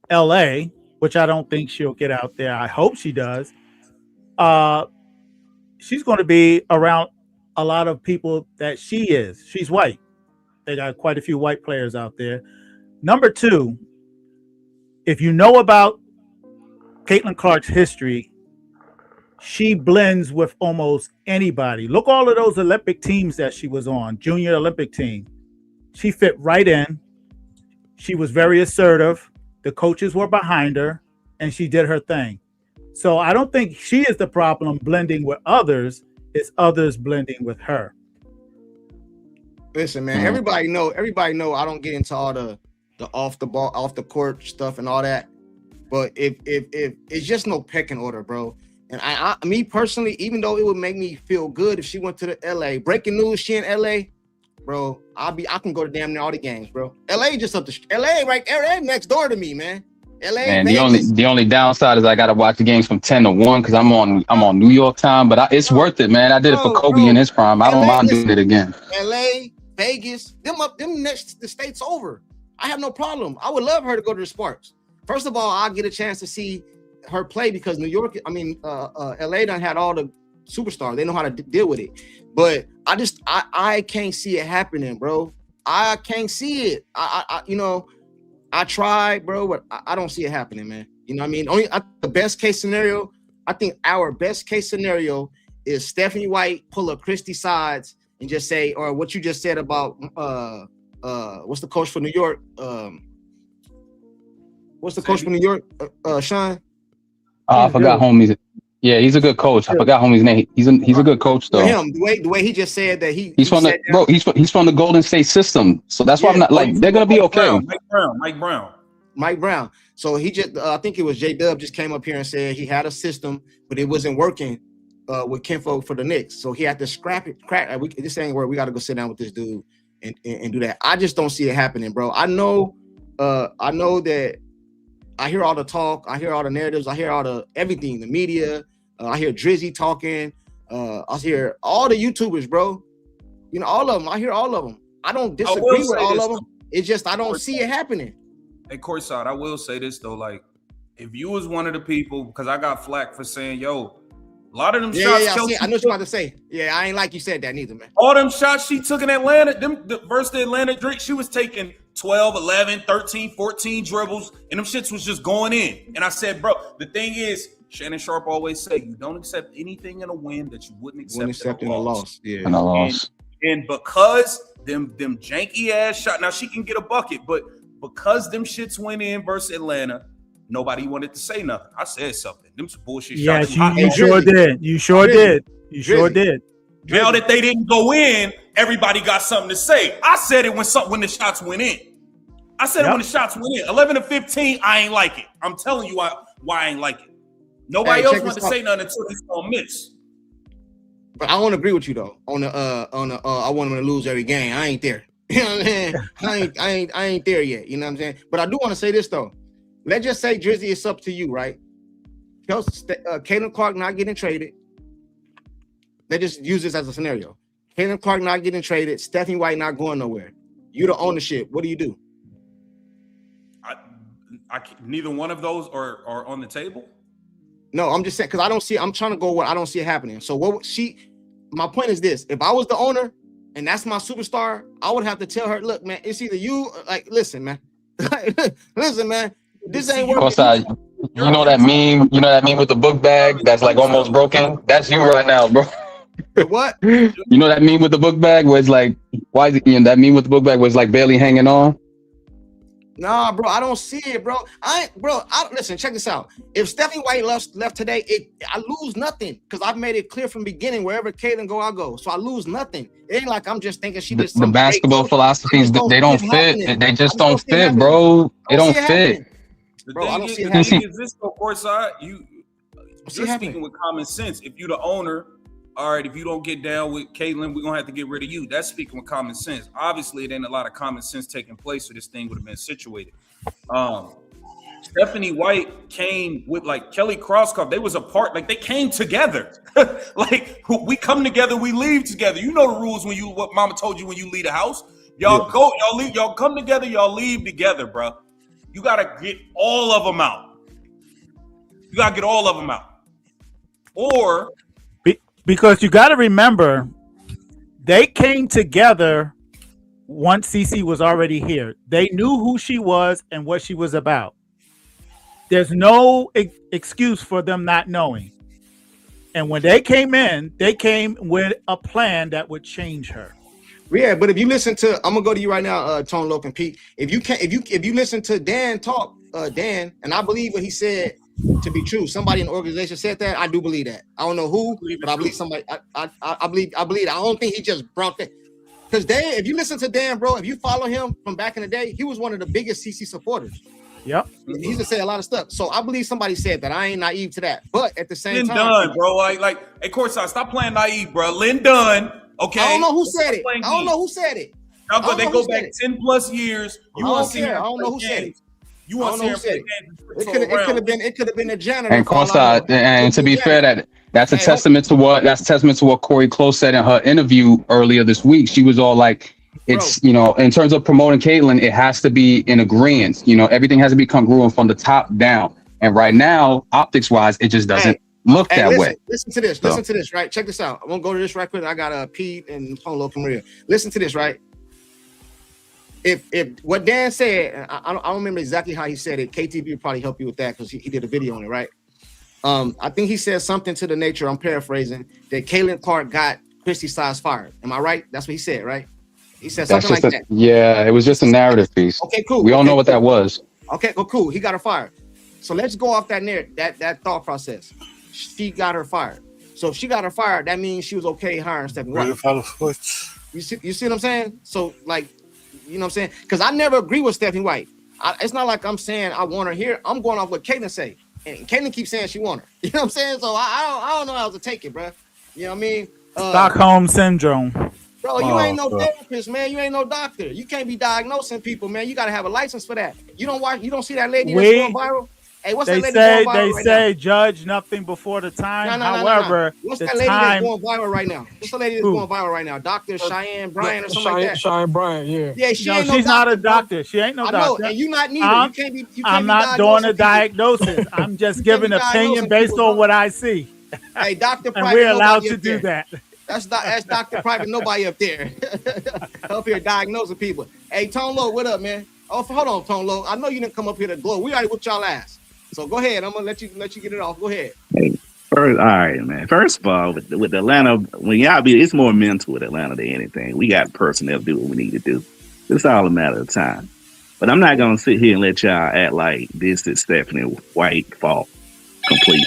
LA, which I don't think she'll get out there, I hope she does. she's going to be around a lot of people that she is. She's white. They got quite a few white players out there. Number two, if you know about Caitlin Clark's history, she blends with almost anybody. Look all of those Olympic teams that she was on, junior Olympic team. She fit right in. She was very assertive. The coaches were behind her, and she did her thing. So I don't think she is the problem blending with others. It's others blending with her. Listen, man, everybody know I don't get into all the off the court stuff and all that. But if it's just no pecking order, bro. And me personally, even though it would make me feel good if she went to the LA. Breaking news, she in LA, bro. I can go to damn near all the games, bro. LA just up the LA right there, LA next door to me, man. LA. And the only downside is I gotta watch the games from 10 to 1 because I'm on New York time, but it's worth it, man. I did it for Kobe in his prime. I don't mind doing it again. LA, Vegas, them next the states over. I have no problem. I would love her to go to the Sparks. First of all, I'll get a chance to see her play because New York, LA done had all the superstars. They know how to deal with it. But I can't see it happening, bro. I can't see it. I tried, bro, but I don't see it happening, man. You know what I mean? The best case scenario, I think our best case scenario is Stephanie White pull up Christie sides and just say, or what you just said about what's the coach for New York? What's the coach for New York? Sean? I forgot homie's. Yeah, he's a good coach. I forgot homie's name. He's a good coach though. Him, the way he just said that he's from the Golden State system. So that's why I'm not like they're gonna be okay. Mike Brown. So he just I think it was J-Dub just came up here and said he had a system, but it wasn't working with Kinfolk for the Knicks. So he had to scrap it. This ain't where we got to go sit down with this dude and do that. I just don't see it happening, bro. I know that I hear all the talk, I hear all the narratives, I hear all the everything, the media. I hear Drizzy talking. I hear all the YouTubers, bro. You know, all of them. I hear all of them. I don't disagree with all of them. It's just I don't see it happening. Hey, CourtSide, I will say this though, like if you was one of the people, because I got flack for saying, yo, a lot of them shots. I know what you're about to say. Yeah, I ain't like you said that neither, man. All them shots she took in Atlanta, versus the Atlanta Drake, she was taking 12, 11, 13, 14 dribbles, and them shits was just going in. And I said, bro, the thing is, Shannon Sharp always say, you don't accept anything in a win that you wouldn't accept in a loss. Yeah. In a loss. And because them janky ass shot, now she can get a bucket, but because them shits went in versus Atlanta, nobody wanted to say nothing. I said something. Them some bullshit shots. You sure did. You sure did. You sure did. Now that they didn't go in, everybody got something to say. I said it when the shots went in. I said it when the shots went in. 11 to 15, I ain't like it. I'm telling you why I ain't like it. Nobody else wanted to say nothing until he's gonna miss. But I want to agree with you though. On the I want them to lose every game. I ain't there. You know what I'm saying? I ain't there yet. You know what I'm saying? But I do want to say this though. Let's just say Drizzy, it's up to you, right? Caitlin Clark not getting traded. Let's just use this as a scenario. Caitlin Clark not getting traded. Stephanie White not going nowhere. You the ownership. What do you do? Neither one of those are on the table. No, I'm just saying because I don't see. I'm trying to go. I don't see it happening. So my point is this: if I was the owner and that's my superstar, I would have to tell her, look, man, it's either you. Like, listen, man. Listen, man. This ain't working. CourtSide, you know that meme? You know that meme with the book bag that's like almost broken? That's you right now, bro. What? You know that meme with the book bag where it's like, why is it? You know, that meme with the book bag was like barely hanging on. Nah, bro, I don't see it, bro. Listen, check this out. If Stephanie White left today, I lose nothing because I've made it clear from the beginning. Wherever Caitlin go, I go. So I lose nothing. It ain't like I'm just thinking she just the basketball philosophies. They don't fit. They just don't fit, bro. They don't fit. Bro, I don't see it happening. Is this though, CourtSide? You're speaking with common sense. If you're the owner, all right, if you don't get down with Caitlin, we're going to have to get rid of you. That's speaking with common sense. Obviously, it ain't a lot of common sense taking place, so this thing would have been situated. Stephanie White came with, like, Kelly Crosskopf. They was apart. Like, they came together. Like, we come together, we leave together. You know the rules what mama told you when you leave the house. Y'all come together, y'all leave together, bro. You got to get all of them out. Or because you got to remember, they came together once CeCe was already here. They knew who she was and what she was about. There's no excuse for them not knowing. And when they came in, they came with a plan that would change her. Yeah, but if you listen to, I'm gonna go to you right now, Tone Loc and Pete. If you listen to Dan talk, Dan, and I believe what he said to be true. Somebody in the organization said that. I do believe that. I don't know who, but I believe somebody. I believe. I don't think he just brought that. Because Dan, if you listen to Dan, bro, if you follow him from back in the day, he was one of the biggest CeCe supporters. Yep. He used to say a lot of stuff. So I believe somebody said that. I ain't naive to that. But at the same time, Dunn, bro, like, hey, CourtSide, stop playing naive, bro. Lynn Dunn, okay. I don't know who said it. I don't know who said it. They go back 10 plus years. You want to see? I don't know who said it. You want to see her? It could have been a janitor. And CourtSide, and to be fair, that's a testament to what Corey Close said in her interview earlier this week. She was all like, it's, you know, in terms of promoting Caitlyn, it has to be in agreement. You know, everything has to be congruent from the top down. And right now, optics wise, it just doesn't look that way. Listen to this. Listen to this, right? Check this out. I'm gonna go to this right quick. I got Pete and Tone Loc and Maria. Listen to this, right? If what Dan said, I don't remember exactly how he said it. KTV will probably help you with that because he did a video on it, right? I think he said something to the nature, I'm paraphrasing, that Caitlyn Clark got Christy Size fired. Am I right? That's what he said, right? He said something like that. Yeah, it was just a narrative piece. Okay, cool. We all know what that was. Okay, well, cool. He got her fired. So let's go off that thought process. She got her fired. So if she got her fired, that means she was okay hiring Stephanie White. You see what I'm saying? So like, you know what I'm saying? Because I never agree with Stephanie White. It's not like I'm saying I want her here. I'm going off what Caitlyn say. And Caitlyn keeps saying she want her. You know what I'm saying? So I don't know how to take it, bro. You know what I mean? Stockholm syndrome. Bro, you ain't no therapist, man. You ain't no doctor. You can't be diagnosing people, man. You got to have a license for that. You don't see that lady that's going viral? Hey, what's that lady going viral right now? Judge nothing before the time. However, what's that lady that's going viral right now? What's the lady that's going viral right now? Dr. Cheyenne Bryan or something like that? Cheyenne Bryan, yeah. Yeah, she's not a doctor. She ain't no doctor. And you not neither. I'm not doing a diagnosis. I'm just giving opinion based on what I see. Hey, Dr. And we're allowed to do that. That's Dr. Private Nobody up there. Up here diagnosing people. Hey, Tone Loc, what up, man? Oh, hold on, Tone Loc. I know you didn't come up here to glow. We already whooped y'all ass. So go ahead. I'm gonna let you get it off. Go ahead. Hey, all right, man. First of all, with Atlanta, when y'all it's more mental with Atlanta than anything. We got personnel to do what we need to do. It's all a matter of time. But I'm not gonna sit here and let y'all act like this is Stephanie White's fault completely.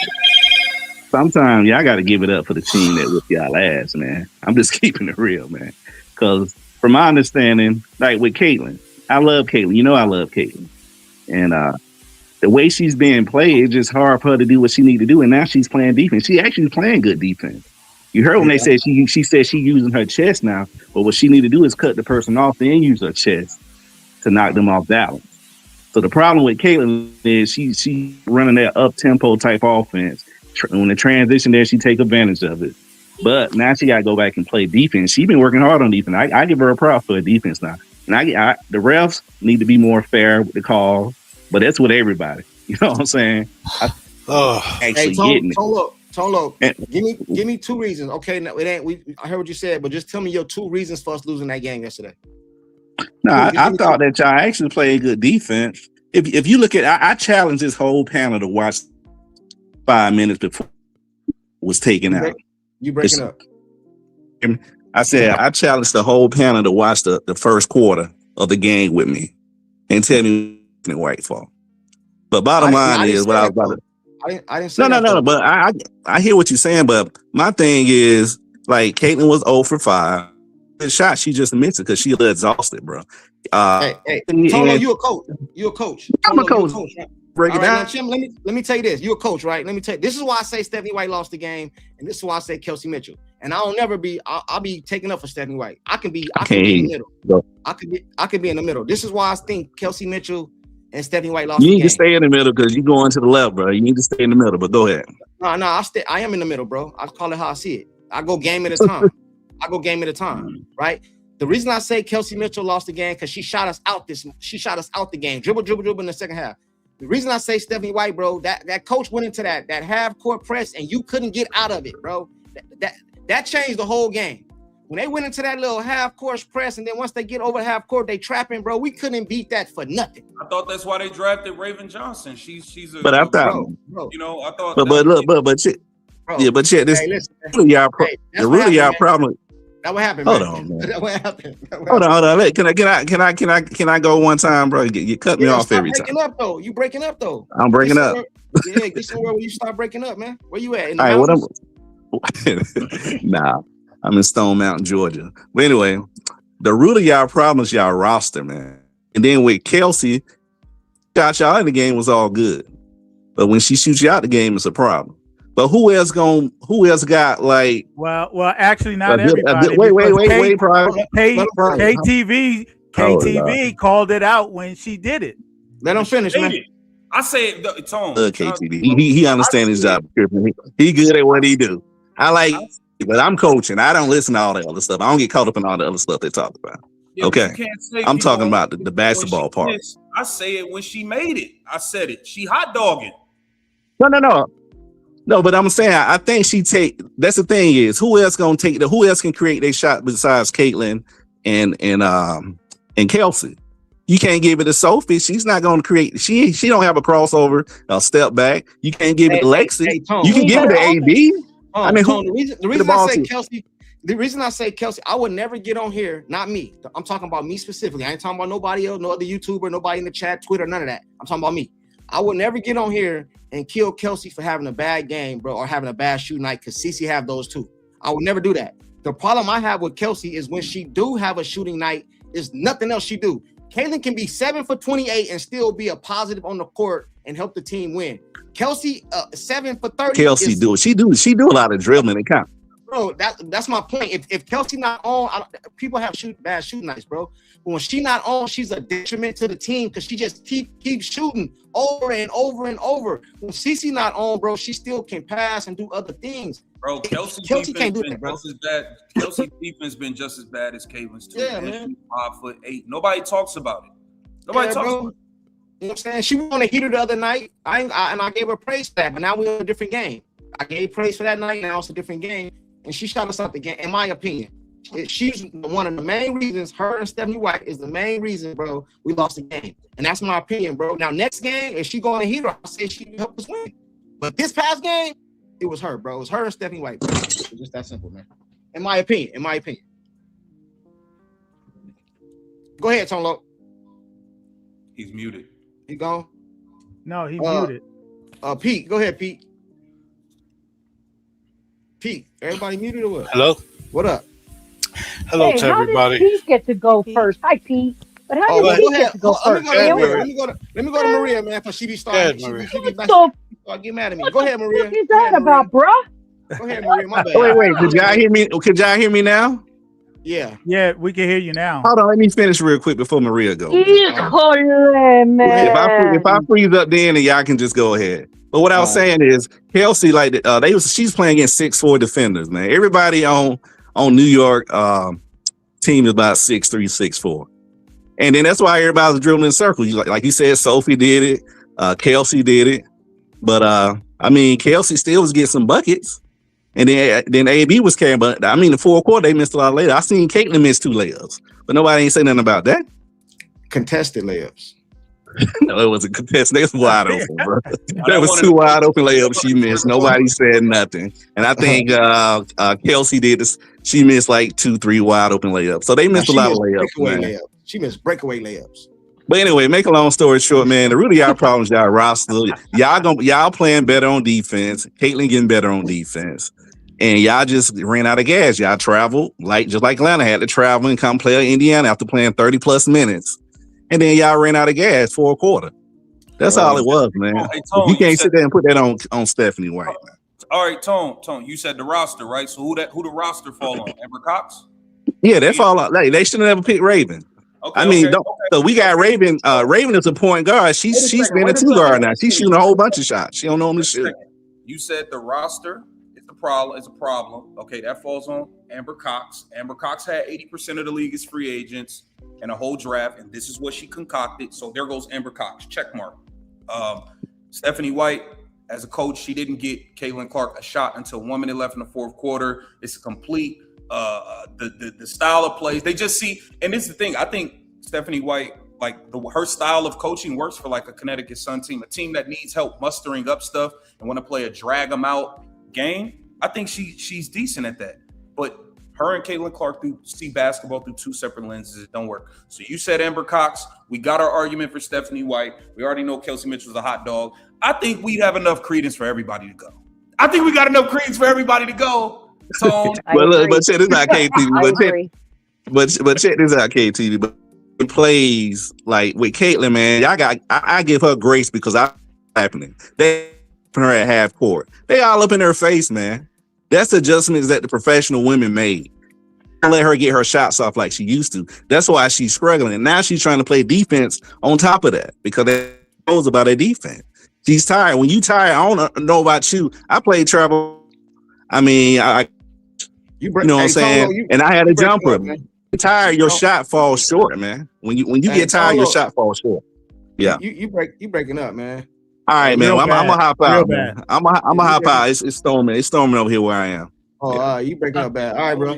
Sometimes y'all got to give it up for the team that whipped y'all ass, man. I'm just keeping it real, man. Because from my understanding, like with Caitlyn, I love Caitlyn. You know I love Caitlyn. And the way she's being played, it's just hard for her to do what she need to do. And now she's playing defense. She actually playing good defense. You heard when they said she said she using her chest now. But what she need to do is cut the person off and use her chest to knock them off balance. So the problem with Caitlyn is she running that up-tempo type offense. When the transition there, she take advantage of it. But now she got to go back and play defense. She's been working hard on defense. I give her a prop for her defense now. And the refs need to be more fair with the call. But that's with everybody. You know what I'm saying? Hey, Tone Loc, give me 2 reasons. Okay, no, it ain't. I heard what you said, but just tell me your 2 reasons for us losing that game yesterday. No, I thought that y'all actually played good defense. If you look at, I challenge this whole panel to watch 5 minutes before it was taken out. You breaking up. I said I challenged the whole panel to watch the first quarter of the game with me and tell me White fault. But bottom line is what I was about to. I didn't say no. But I hear what you're saying. But my thing is like Caitlyn was 0 for 5. The shot she just missed it because she was exhausted, bro. Hey, Tone Loc, you a coach. You a coach. I'm a coach. Right? Break it down. Now, Jim, let me tell you this. You're a coach, right? Let me tell you. This is why I say Stephanie White lost the game, and this is why I say Kelsey Mitchell. And I'll never be. I'll be taking up for Stephanie White. I can be in the middle. Go. I could be in the middle. This is why I think Kelsey Mitchell and Stephanie White lost. You the need game. to stay in the middle because you're going to the left, bro. You need to stay in the middle. But go ahead. No. I am in the middle, bro. I call it how I see it. I go game at a time. Right. The reason I say Kelsey Mitchell lost the game because she shot us out the game. Dribble in the second half. The reason I say Stephanie White, bro, that coach went into that half court press and you couldn't get out of it, bro. That changed the whole game. When they went into that little half court press, and then once they get over half court, they trapping, bro. We couldn't beat that for nothing. I thought that's why they drafted Raven Johnson. She's a. But I thought, bro. You know, I thought. But look, but check this. Hey, listen, y'all problem. That what happened. Hold man. on, man. That what happened. Hold on. Can I go one time, bro? You cut me off every time. Up though. You breaking up though. I'm breaking up. Yeah, get somewhere where you start breaking up, man. Where you at? In the All right, mountains? Nah, I'm in Stone Mountain, Georgia. But anyway, the root of y'all problems, y'all roster, man. And then with Kelsey, got y'all in the game was all good, but when she shoots you out the game, it's a problem. But who else got like? Well, actually, not everybody. Wait, KTV called it out when she did it. Let him finish, man. I say Tone. KTV, he understands his job. He good at what he do. I like, but I'm coaching. I don't listen to all the other stuff. I don't get caught up in all the other stuff they talk about. Yeah, okay, I'm talking about the basketball part. I say it when she made it. I said it. She hot dogging. No, but I'm saying I think she take. That's the thing is who else gonna take the? Who else can create their shot besides Caitlin and Kelsey? You can't give it to Sophie. She's not gonna create. She don't have a crossover, a step back. You can't give it to Lexi. Tone, you can give it to AD. I mean, Tone, the reason I say Kelsey. The reason I say Kelsey, I would never get on here. Not me. I'm talking about me specifically. I ain't talking about nobody else, no other YouTuber, nobody in the chat, Twitter, none of that. I'm talking about me. I would never get on here and kill Kelsey for having a bad game, bro, or having a bad shoot night, because CeCe have those too. I would never do that. The problem I have with Kelsey is when she do have a shooting night, is nothing else she do. Caitlin can be 7 for 28 and still be a positive on the court and help the team win. Kelsey, 7 for 30. Kelsey she do a lot of dribbling and count. Bro, that's my point. If Kelsey not on, people have bad shooting nights, bro. But when she not on, she's a detriment to the team because she just keeps shooting over and over and over. When CeCe not on, bro, she still can pass and do other things. Bro, Kelsey can't do that, bro. Kelsey's defense been just as bad as Caitlin's too. Yeah, man. 5'8". Nobody talks about it. Nobody talks about it. You know what I'm saying? She was on a heater the other night. I gave her praise for that, but now we're in a different game. I gave praise for that night. Now it's a different game. And she shot us up again, in my opinion. She's one of the main reasons, her and Stephanie White is the main reason, bro, we lost the game. And that's my opinion, bro. Now, next game, if she go on a heater, I'll say she helped us win. But this past game, it was her, bro. It was her and Stephanie White, bro. It's just that simple, man. In my opinion. Go ahead, Tone. He's muted. He gone? No, he's muted. Pete, go ahead, Pete. Pete, everybody muted or what? Hello. What up? Hello to everybody. How did Pete get to go first? Hi, Pete. But how did Pete get to go first? Let me go to Maria, man, because she be starting. She be back. Get mad at me. Go ahead, Maria. What is that about, bro? Go ahead, Maria. My bad. Wait. Could y'all hear me? Could y'all hear me now? Yeah. Yeah, we can hear you now. Hold on, let me finish real quick before Maria goes. If I freeze up then, and y'all can just go ahead. But what I was saying is, Kelsey, like she's playing against 6'4" defenders, man. Everybody on New York team is about 6'3", 6'4", and then that's why everybody's dribbling in circles. Like you said, Sophie did it, Kelsey did it, but I mean, Kelsey still was getting some buckets, and then AB was carrying. But I mean, the fourth quarter they missed a lot of layups. I seen Caitlin miss 2 layups, but nobody ain't say nothing about that. Contested layups. No, it wasn't contested. It was wide open, bro. There was 2 wide open layups she missed. Nobody said nothing. And I think Kelsey did this. She missed like 2-3 wide open layups. So they missed a lot of layups. She missed breakaway layups. But anyway, make a long story short, man. The really y'all problems, y'all roster. Y'all playing better on defense. Caitlin getting better on defense. And y'all just ran out of gas. Y'all traveled just like Atlanta had to travel and come play Indiana after playing 30 plus minutes. And then y'all ran out of gas for a quarter. That's all it was, man. Hey, Tone, you can't sit there and put that on Stephanie White. Man. All right, Tone, you said the roster, right? So who the roster fall on? Amber Cox? Yeah, they fall on. Like, they should have never picked Raven. Okay, I mean, so we got Raven. Raven is a point guard. She's been a 2 guard now. She's shooting a whole bunch of shots. She don't normally shoot. You said the roster is the problem. It's a problem. Okay, that falls on Amber Cox. Amber Cox had 80% of the league as free agents and a whole draft, and this is what she concocted. So there goes Amber Cox. Check mark. Stephanie White, as a coach, she didn't get Caitlin Clark a shot until 1 minute left in the fourth quarter. It's a complete the style of plays. They just see, and this is the thing. I think Stephanie White, like her style of coaching works for like a Connecticut Sun team, a team that needs help mustering up stuff and want to play a drag them out game. I think she's decent at that. But her and Caitlin Clark see basketball through two separate lenses. It don't work. So you said Amber Cox. We got our argument for Stephanie White. We already know Kelsey Mitchell's a hot dog. I think we have enough credence for everybody to go. I think we got enough credence for everybody to go. So, but check this out, KTV. But check this out, KTV. But it plays like with Caitlin, man. I give her grace because I'm happening. They her at half court. They all up in her face, man. That's adjustments that the professional women made. Let her get her shots off like she used to. That's why she's struggling. And now she's trying to play defense on top of that because they knows about her defense. She's tired. When you tired, I don't know about you. I played travel. I mean, you know what I'm saying? And I had a jumper. Tired, your shot falls short, man. When you get tired, your shot falls short. Yeah. You breaking up, man. All right, man. I'm gonna hop out, man. I'm gonna hop out. It's storming. It's storming over here where I am. Oh, you breaking up bad. All right, bro.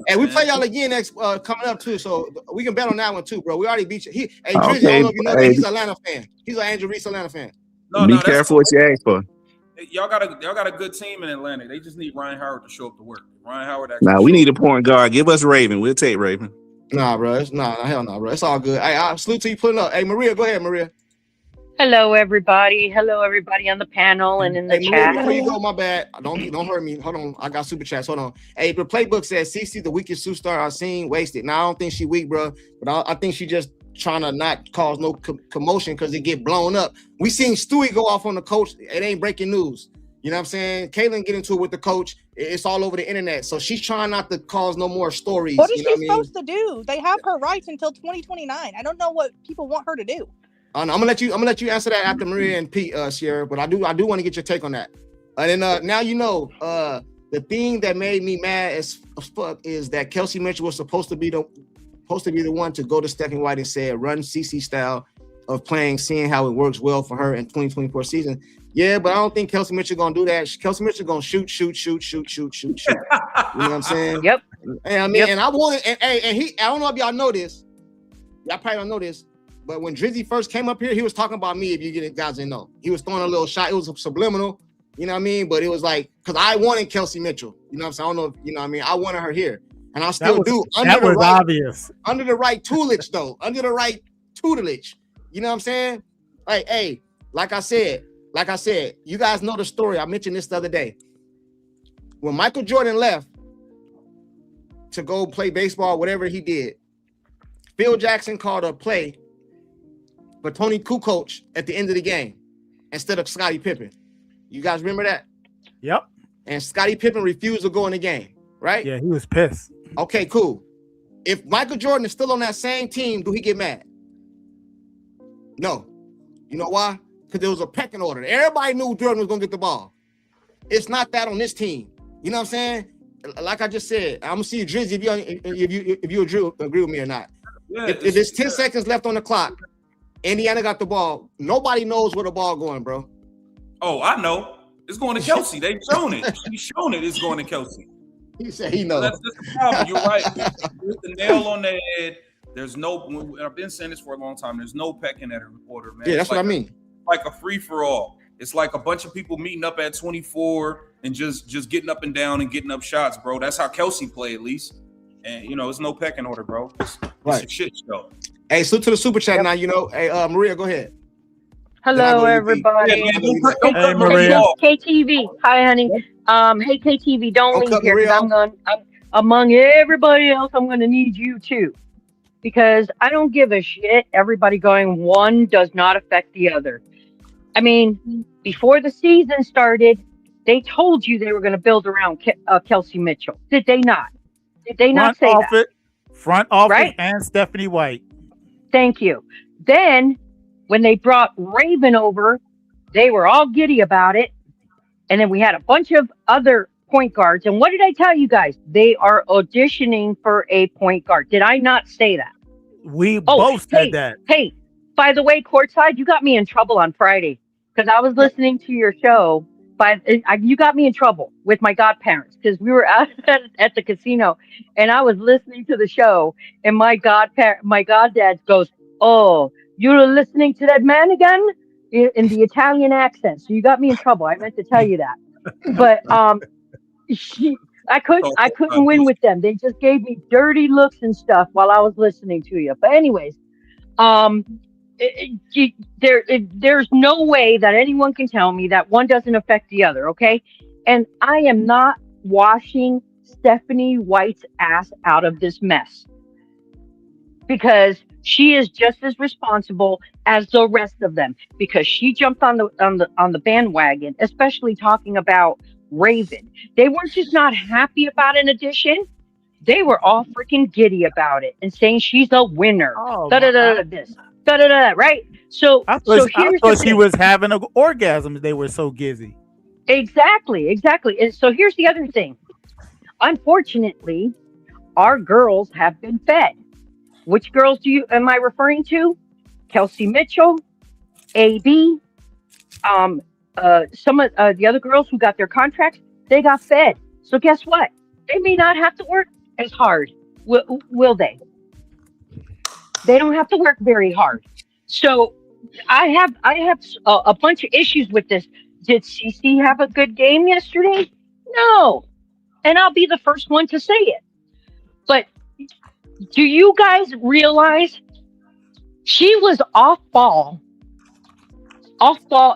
And we play y'all again next coming up too, so we can bet on that one too, bro. We already beat you. Drizzy, I don't know if you know that he's an Atlanta fan. He's an Angel Reese Atlanta fan. Be careful what you ask for. Y'all got a good team in Atlanta. They just need Ryan Howard to show up to work. Ryan Howard. We need a point guard. Give us Raven. We'll take Raven. Nah, bro. Hell no, bro. It's all good. Hey, I salute to you putting up. Hey, Maria, go ahead, Maria. Hello, everybody. Hello, everybody on the panel and in the chat. Before you go, my bad. Don't hurt me. Hold on. I got super chats. Hold on. Hey, the playbook says CC the weakest superstar I've seen. Wasted. Now I don't think she weak, bro, but I think she just trying to not cause no commotion because it get blown up. We seen Stewie go off on the coach. It ain't breaking news. You know what I'm saying? Caitlin get into it with the coach. It's all over the internet. So she's trying not to cause no more stories. What is she supposed to do? They have her rights until 2029. I don't know what people want her to do. I'm gonna let you answer that after Maria and Pete, Sierra. But I do want to get your take on that. And then now the thing that made me mad as fuck is that Kelsey Mitchell was supposed to be the one to go to Stephanie White and say run CC style of playing, seeing how it works well for her in 2024 season. Yeah, but I don't think Kelsey Mitchell gonna do that. Kelsey Mitchell gonna shoot. You know what I'm saying? Yep. And I mean, and I wanted, and he. I don't know if y'all know this. Y'all probably don't know this. But when Drizzy first came up here, he was talking about me. If you guys didn't know, he was throwing a little shot. It was subliminal, you know what I mean? But it was like, because I wanted Kelsey Mitchell, you know what I'm saying? I don't know if, you know what I mean? I wanted her here, and I still do. That was obvious. Under the right tutelage, though. Under the right tutelage, you know what I'm saying? Like, hey, like I said, you guys know the story. I mentioned this the other day. When Michael Jordan left to go play baseball, whatever he did, Phil Jackson called a play for Tony Kukoc at the end of the game instead of Scottie Pippen. You guys remember that? Yep. And Scottie Pippen refused to go in the game, right? Yeah, he was pissed. Okay, cool. If Michael Jordan is still on that same team, do he get mad? No. You know why? Because there was a pecking order. Everybody knew Jordan was going to get the ball. It's not that on this team. You know what I'm saying? Like I just said, I'm going to see you, Drizzy, if you agree with me or not. Yeah, if there's 10 seconds left on the clock, Indiana got the ball. Nobody knows where the ball going, bro. Oh, I know. It's going to Kelsey. They've shown it. She's shown it. It's going to Kelsey. He said he knows. That's the problem. You're right. With the nail on the head. There's no. I've been saying this for a long time. There's no pecking order, man. Yeah, that's what I mean. Like a free for all. It's like a bunch of people meeting up at 24 and just getting up and down and getting up shots, bro. That's how Kelsey play, at least. And it's no pecking order, bro. It's a shit show. Hey, salute to the super chat now. Hey, Maria, go ahead. Hello, everybody. Hey, Maria. KTV. Hi, honey. Hey, KTV, don't leave here because I'm among everybody else. I'm going to need you too, because I don't give a shit. Everybody going one does not affect the other. I mean, before the season started, they told you they were going to build around Kelsey Mitchell. Did they not? Did they not say that? Front office and Stephanie White. Thank you. Then when they brought Raven over, they were all giddy about it. And then we had a bunch of other point guards. And what did I tell you guys? They are auditioning for a point guard. Did I not say that? We both said that. Hey, By the way, Courtside, you got me in trouble on Friday because I was listening to your show. You got me in trouble with my godparents because we were out at the casino, and I was listening to the show, and my goddad goes, "Oh, you're listening to that man again?" in the Italian accent. So you got me in trouble. I meant to tell you that, but I couldn't win with them. They just gave me dirty looks and stuff while I was listening to you. But anyways, there's no way that anyone can tell me that one doesn't affect the other. Okay, and I am not washing Stephanie White's ass out of this mess because she is just as responsible as the rest of them because she jumped on the bandwagon, especially talking about Raven. They weren't just not happy about an addition. They were all freaking giddy about it and saying she's a winner. This. Right? So I here's thought she was having an orgasm. They were so gizzy. Exactly. And so here's the other thing. Unfortunately, our girls have been fed. Which girls am I referring to? Kelsey Mitchell, AB, some of the other girls who got their contracts, they got fed. So guess what? They may not have to work as hard. Will they? They don't have to work very hard. So I have a bunch of issues with this. Did CC have a good game yesterday? No. And I'll be the first one to say it. But do you guys realize she was off ball,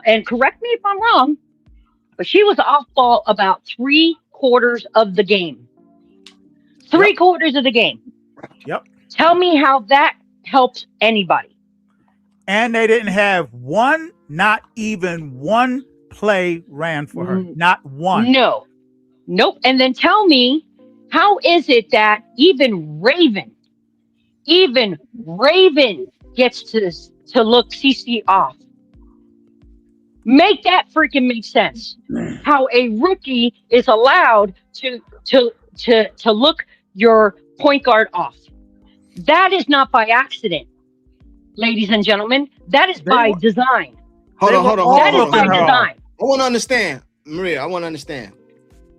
and correct me if I'm wrong, but she was off ball about 3/4 of the game. 3/4 of the game. Yep. Tell me how that helps anybody. And they didn't have not even one play ran for her. Not one. No. Nope. And then tell me, how is it that even Raven gets to look CC off? Make that freaking make sense. How a rookie is allowed to look your point guard off. That is not by accident, ladies and gentlemen. That is by design. Hold on. That is by design. I want to understand, Maria. I want to understand.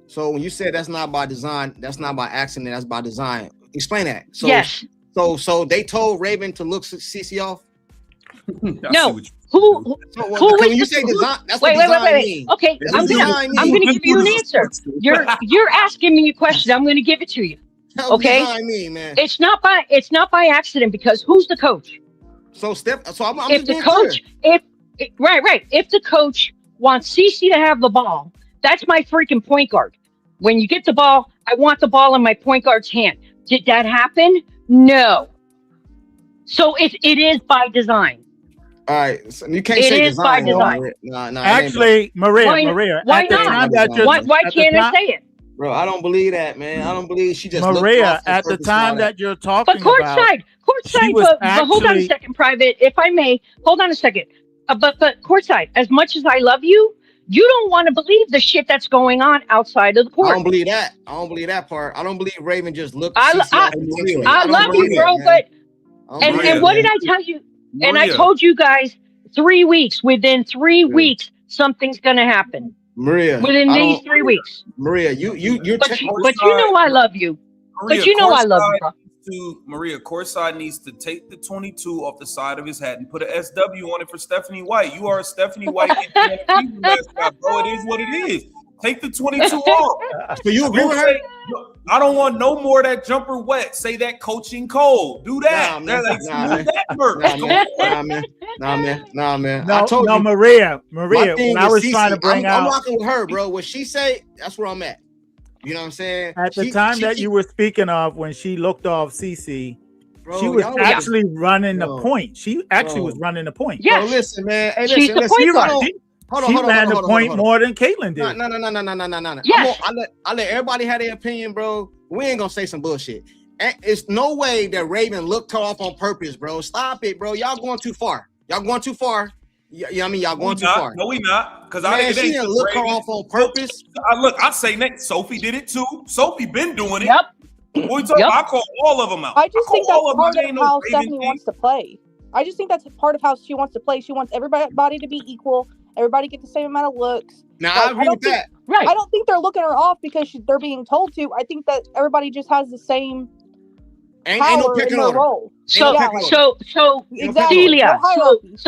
So when you said that's not by design, that's not by accident, that's by design. Explain that. So, yes. So they told Raven to look CC off? No. Who when you say design, that's what design means. Okay, I'm gonna give you an answer. You're asking me a question. I'm gonna give it to you. Okay. Mean, man. It's not by accident because who's the coach? So I'm if the coach, if the coach wants CC to have the ball, that's my freaking point guard. When you get the ball, I want the ball in my point guard's hand. Did that happen? No. So it is by design. All right, so you can't say design. It is by design. No, actually, Maria. Why not? Why can't I say it? Bro, I don't believe that, man. I don't believe she just Maria at the time that you're talking about. But courtside. But hold on a second, Private, if I may. Hold on a second. But courtside. As much as I love you, you don't want to believe the shit that's going on outside of the court. I don't believe that. I don't bbelieve that part. I don't believe Raven just looked. I love you, bro. But and what did I tell you? Maria. And I told you guys 3 weeks. Within 3 weeks, something's gonna happen. Maria, within these 3 weeks. Maria, you're. But you know I love you. Maria, but you know I love you. Bro. Maria, CourtSide needs to take the 22 off the side of his hat and put an SW on it for Stephanie White. You are a Stephanie White mascot, bro. It is what it is. Take the 22 off. So you agree with her? I don't want no more of that jumper wet. Say that coaching cold. Do that. Nah, man. No, Maria. When I was trying to bring out. I'm rocking with her, bro. What she say, that's where I'm at. You know what I'm saying? At the time that you were speaking of, when she looked off CC, she was actually running the point. She actually was running the point. Yeah. Listen, man. Hey, she's the point guard. She ran the point more than Caitlin did. No. Yes. I let everybody have their opinion, bro. We ain't gonna say some bullshit. It's no way that Raven looked her off on purpose, bro. Stop it, bro. Y'all going too far. Y'all going too far. I mean, y'all going too far. No, we not. Because she didn't look her off on purpose. I say next. Sophie did it too. Sophie been doing it. Yep. What you talking about? I call all of them out. I just think that's part of how Stephanie wants to play. I just think that's part of how she wants to play. She wants everybody to be equal. Everybody get the same amount of looks. Now, I agree with that. Right. I don't think they're looking her off because they're being told to. I think that everybody just has the same power in their role. So exactly. Celia,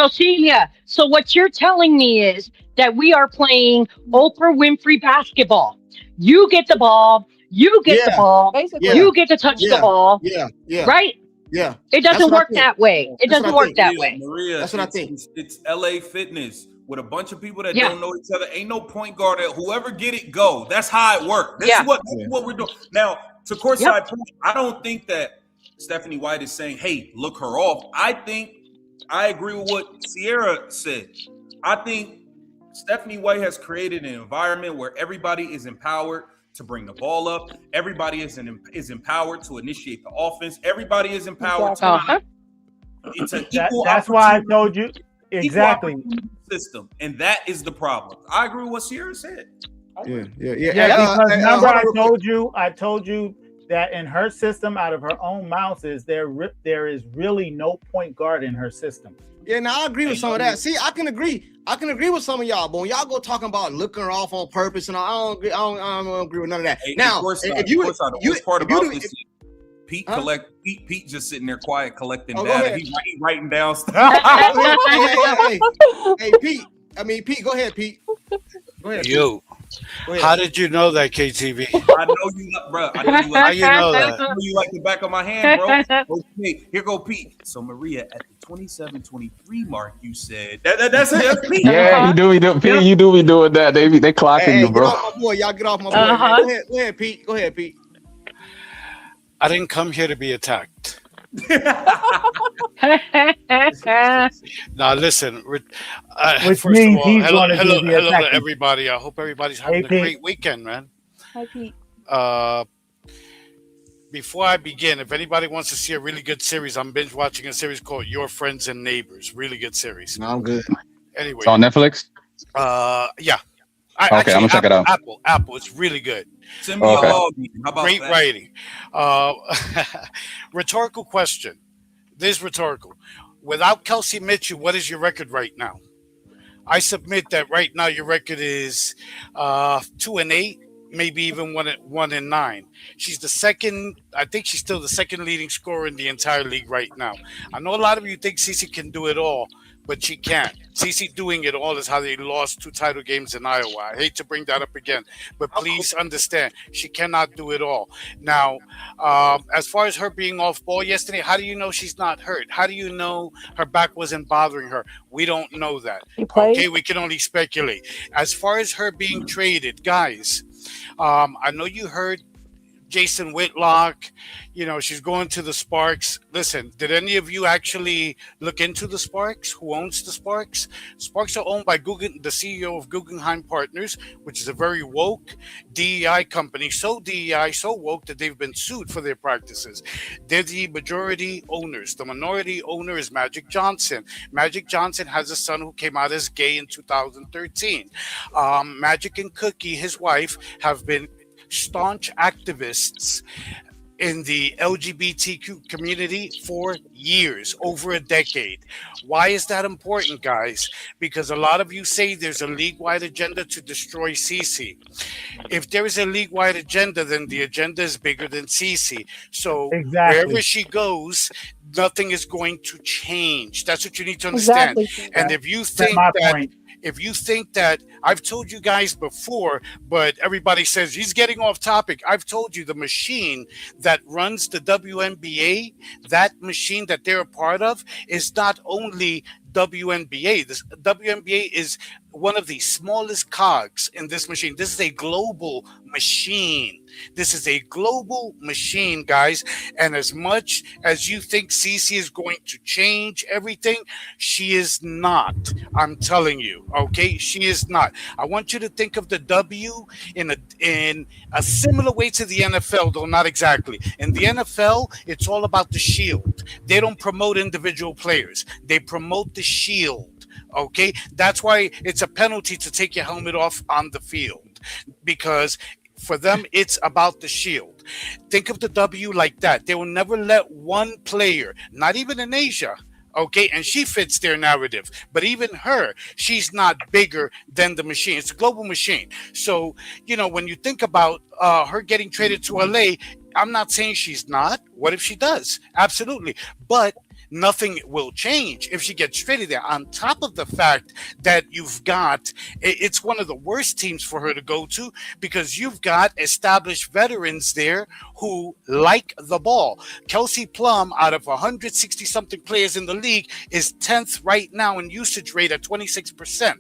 Celia, so what you're telling me is that we are playing Oprah Winfrey basketball. You get the ball, you get the ball, basically. you get to touch the ball. Yeah. Right? Yeah. It doesn't work that way. It doesn't work that way. Maria, that's what I think. It's LA Fitness with a bunch of people that don't know each other. Ain't no point guard. Whoever get it, go. That's how it works. This is what we're doing. Now, to CourtSide point, I don't think that Stephanie White is saying, hey, look her off. I agree with what Sierra said. I think Stephanie White has created an environment where everybody is empowered to bring the ball up. Everybody is empowered to initiate the offense. Everybody is empowered to it's an equal that's why I told you exactly system, and that is the problem. I agree with what Sierra said. Yeah. Because remember, I told you that in her system, out of her own mouth, there is really no point guard in her system. Yeah, now I agree with some of that. See, I can agree with some of y'all, but when y'all go talking about looking her off on purpose, and I don't agree with none of that. Hey, now, if you part about this. Pete just sitting there quiet, collecting data. He's writing down stuff. Hey, Pete. Pete, go ahead, Pete. Go ahead. Yo, how did you know that, KTV? I know you, bro. I know you like, how you know that? I know you like the back of my hand, bro. Okay, here go Pete. So Maria, at the 27-23 mark, you said that's Pete. Yeah, he do. Pete, you do be doing that. They clocking you, bro. Get off my boy. Y'all get off my boy. Go ahead, Pete. Go ahead, Pete. I didn't come here to be attacked. Now listen, which first means of all, he's hello to everybody. I hope everybody's having a great weekend, man. Hi, Pete. Before I begin, if anybody wants to see a really good series, I'm binge watching a series called Your Friends and Neighbors. Really good series. No, I'm good. Anyway, it's on Netflix. Yeah. I'm gonna check it out. Apple, it's really good. Send me a login. How about great that? writing. Rhetorical question. This is rhetorical. Without Kelsey Mitchell, what is your record right now? I submit that right now your record is 2-8, maybe even 1-9. She's the second. I think she's still the second leading scorer in the entire league right now. I know a lot of you think Cece can do it all, but she can't. Cece doing it all is how they lost 2 title games in Iowa. I hate to bring that up again, but please understand, she cannot do it all. Now, as far as her being off ball yesterday, how do you know she's not hurt? How do you know her back wasn't bothering her? We don't know that. Okay, we can only speculate. As far as her being traded, guys, I know you heard Jason Whitlock, she's going to the Sparks. Listen, did any of you actually look into the Sparks? Who owns the Sparks? Sparks are owned by the CEO of Guggenheim Partners, which is a very woke DEI company. So DEI, so woke that they've been sued for their practices. They're the majority owners. The minority owner is Magic Johnson. Magic Johnson has a son who came out as gay in 2013. Magic and Cookie, his wife, have been staunch activists in the LGBTQ community for years, over a decade. Why is that important, guys? Because a lot of you say there's a league-wide agenda to destroy Cece. If there is a league-wide agenda, then the agenda is bigger than Cece. So wherever she goes, nothing is going to change. That's what you need to understand. Exactly. And if you think that I've told you guys before, but everybody says he's getting off topic. I've told you the machine that runs the WNBA, that machine that they're a part of, is not only WNBA. This WNBA is one of the smallest cogs in this machine. This is a global machine. This is a global machine, guys. And as much as you think Cece is going to change everything, she is not. I'm telling you, okay? She is not. I want you to think of the W in a similar way to the NFL, though not exactly. In the NFL, it's all about the shield. They don't promote individual players. They promote the shield. Okay, that's why it's a penalty to take your helmet off on the field, because for them it's about the shield. Think of the W like that. They will never let one player, not even in Asia, Okay, and she fits their narrative. But even her, she's not bigger than the machine. It's a global machine. So, when you think about her getting traded to LA, I'm not saying she's not. What if she does? Absolutely. But nothing will change if she gets traded there. On top of the fact that it's one of the worst teams for her to go to, because you've got established veterans there who like the ball. Kelsey Plum, out of 160 something players in the league, is 10th right now in usage rate at 26%.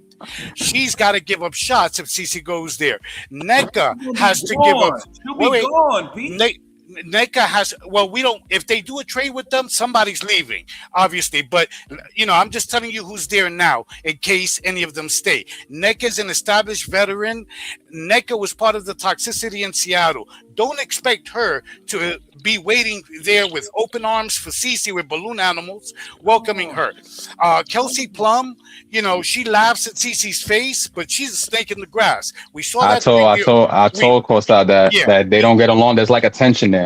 She's got to give up shots if CC goes there. Nneka has to give up. She'll be gone, Pete. Nneka has, if they do a trade with them, somebody's leaving, obviously. But, I'm just telling you who's there now in case any of them stay. Nneka's an established veteran. Nneka was part of the toxicity in Seattle. Don't expect her to be waiting there with open arms for Cece with balloon animals welcoming her. Kelsey Plum, she laughs at Cece's face, but she's a snake in the grass. We saw that. I told CourtSide that they don't get along. There's like a tension there.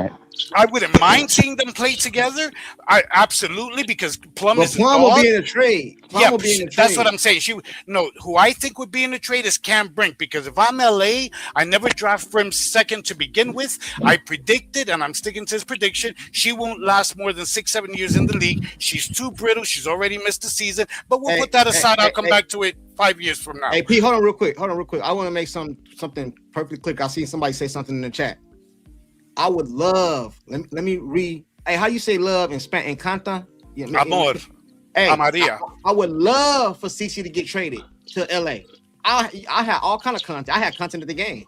I wouldn't mind seeing them play together. Absolutely, because Plum is Plum will be in a trade. That's what I'm saying. Who I think would be in the trade is Cam Brink, because if I'm LA, I never draft from second to begin with. I predicted, and I'm sticking to this prediction, she won't last more than 6-7 years in the league. She's too brittle. She's already missed the season. But we'll put that aside. I'll come back to it 5 years from now. Hey, Pete, hold on real quick. I want to make something perfectly clear. I seen somebody say something in the chat. I would love. Let me read. Hey, how you say love in Spanish? Encanta. Amor. Hey, Amaria. I would love for CC to get traded to LA. I had all kind of content. I had content at the game.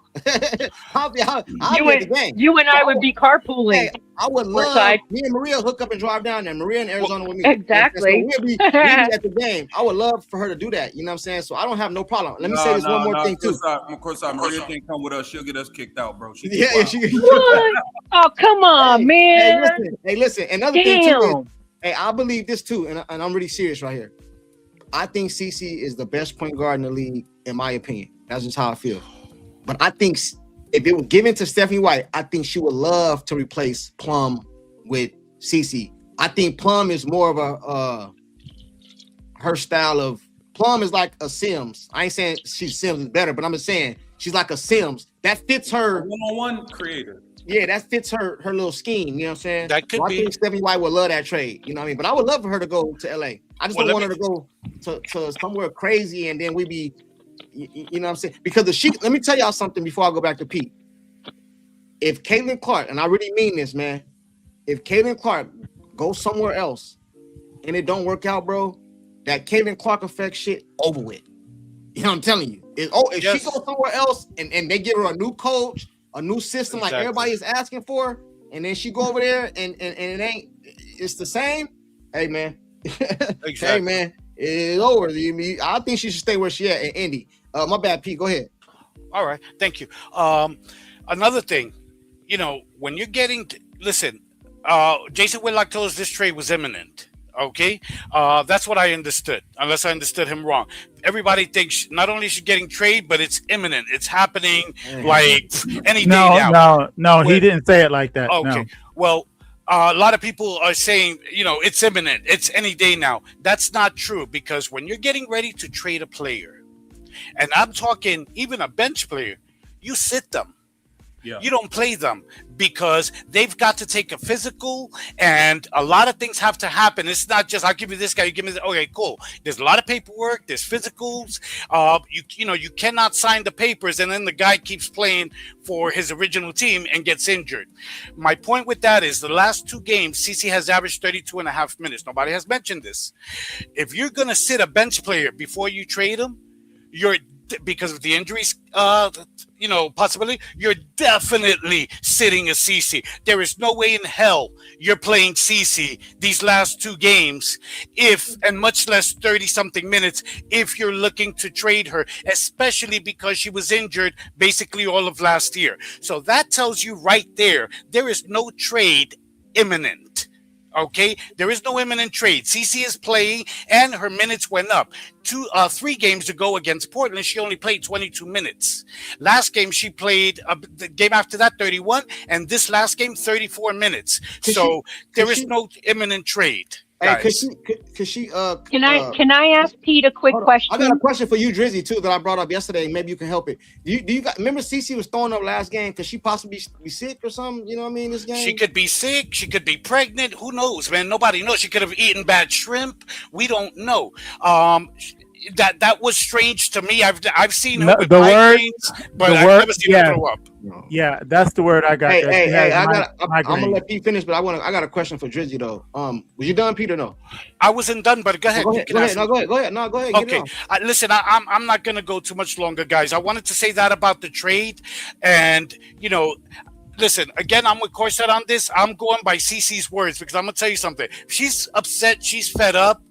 I'll be at the game. You and I would be carpooling. Hey, I would love me and Maria hook up and drive down there. Maria in Arizona with me. Exactly. So we'll be at the game. I would love for her to do that. You know what I'm saying? So I don't have no problem. Let me say this one more thing too. Of course, Maria can't come with us. She'll get us kicked out, bro. She Oh, come on, man. Hey, listen. Another thing too is, I believe this too, and I'm really serious right here. I think CC is the best point guard in the league, in my opinion. That's just how I feel. But I think if it was given to Stephanie White, I think she would love to replace Plum with CC. I think Plum is more of her style of. Plum is like a Sims. I ain't saying Sims is better, but I'm just saying she's like a Sims. That fits her. One-on-one creator. Yeah, that fits her little scheme. You know what I'm saying? That could be. I think Stephanie White would love that trade. You know what I mean? But I would love for her to go to LA. I just don't want her to go to somewhere crazy and then we be, you know what I'm saying? Because let me tell y'all something before I go back to Pete. If Caitlin Clark, and I really mean this, man, if Caitlin Clark goes somewhere else and it don't work out, bro, that Caitlin Clark effect shit over with. You know what I'm telling you? If she goes somewhere else and they give her a new coach, a new system like everybody is asking for, and then she go over there and it's the same. Hey man, hey man, it's over. I think she should stay where she at in Indy. My bad, Pete. Go ahead. All right, thank you. Another thing, when you're listen, Jason Whitlock told us this trade was imminent. Okay, that's what I understood, unless I understood him wrong. Everybody thinks not only is she getting traded, but it's imminent. It's happening like any day now. No, he didn't say it like that. Okay, no. Well, a lot of people are saying, it's imminent. It's any day now. That's not true, because when you're getting ready to trade a player, and I'm talking even a bench player, you sit them. Yeah. You don't play them, because they've got to take a physical, and a lot of things have to happen. It's not just, I'll give you this guy, you give me that. Okay, cool. There's a lot of paperwork. There's physicals. You cannot sign the papers, and then the guy keeps playing for his original team and gets injured. My point with that is the last 2 games, CC has averaged 32.5 minutes. Nobody has mentioned this. If you're going to sit a bench player before you trade him, because of the injuries, possibility, you're definitely sitting a CC. There is no way in hell you're playing CC these last 2 games, and much less 30-something minutes, if you're looking to trade her, especially because she was injured basically all of last year. So that tells you right there is no trade imminent. Okay, there is no imminent trade. CC is playing, and her minutes went up. 3 games ago against Portland, she only played 22 minutes. Last game, she played the game after that 31, and this last game 34 minutes. So there is no imminent trade. Hey, guys. could she Can I ask Pete a quick question? I got a question for you, Drizzy, too, that I brought up yesterday. Maybe you can help it. Do you remember CC was throwing up last game? Could she possibly be sick or something? You know what I mean? This game. She could be sick. She could be pregnant. Who knows, man? Nobody knows. She could have eaten bad shrimp. We don't know. That was strange to me. I've seen her with migraines, but I've never seen her throw up. Yeah, that's the word I got. I'm gonna let Pete finish, but I got a question for Drizzy though. Was you done, Peter? No, I wasn't done, but go ahead. Go ahead. Go ahead. Okay. Listen, I'm not gonna go too much longer, guys. I wanted to say that about the trade, and listen, again, I'm with CourtSide on this. I'm going by CC's words because I'm going to tell you something. She's upset. She's fed up.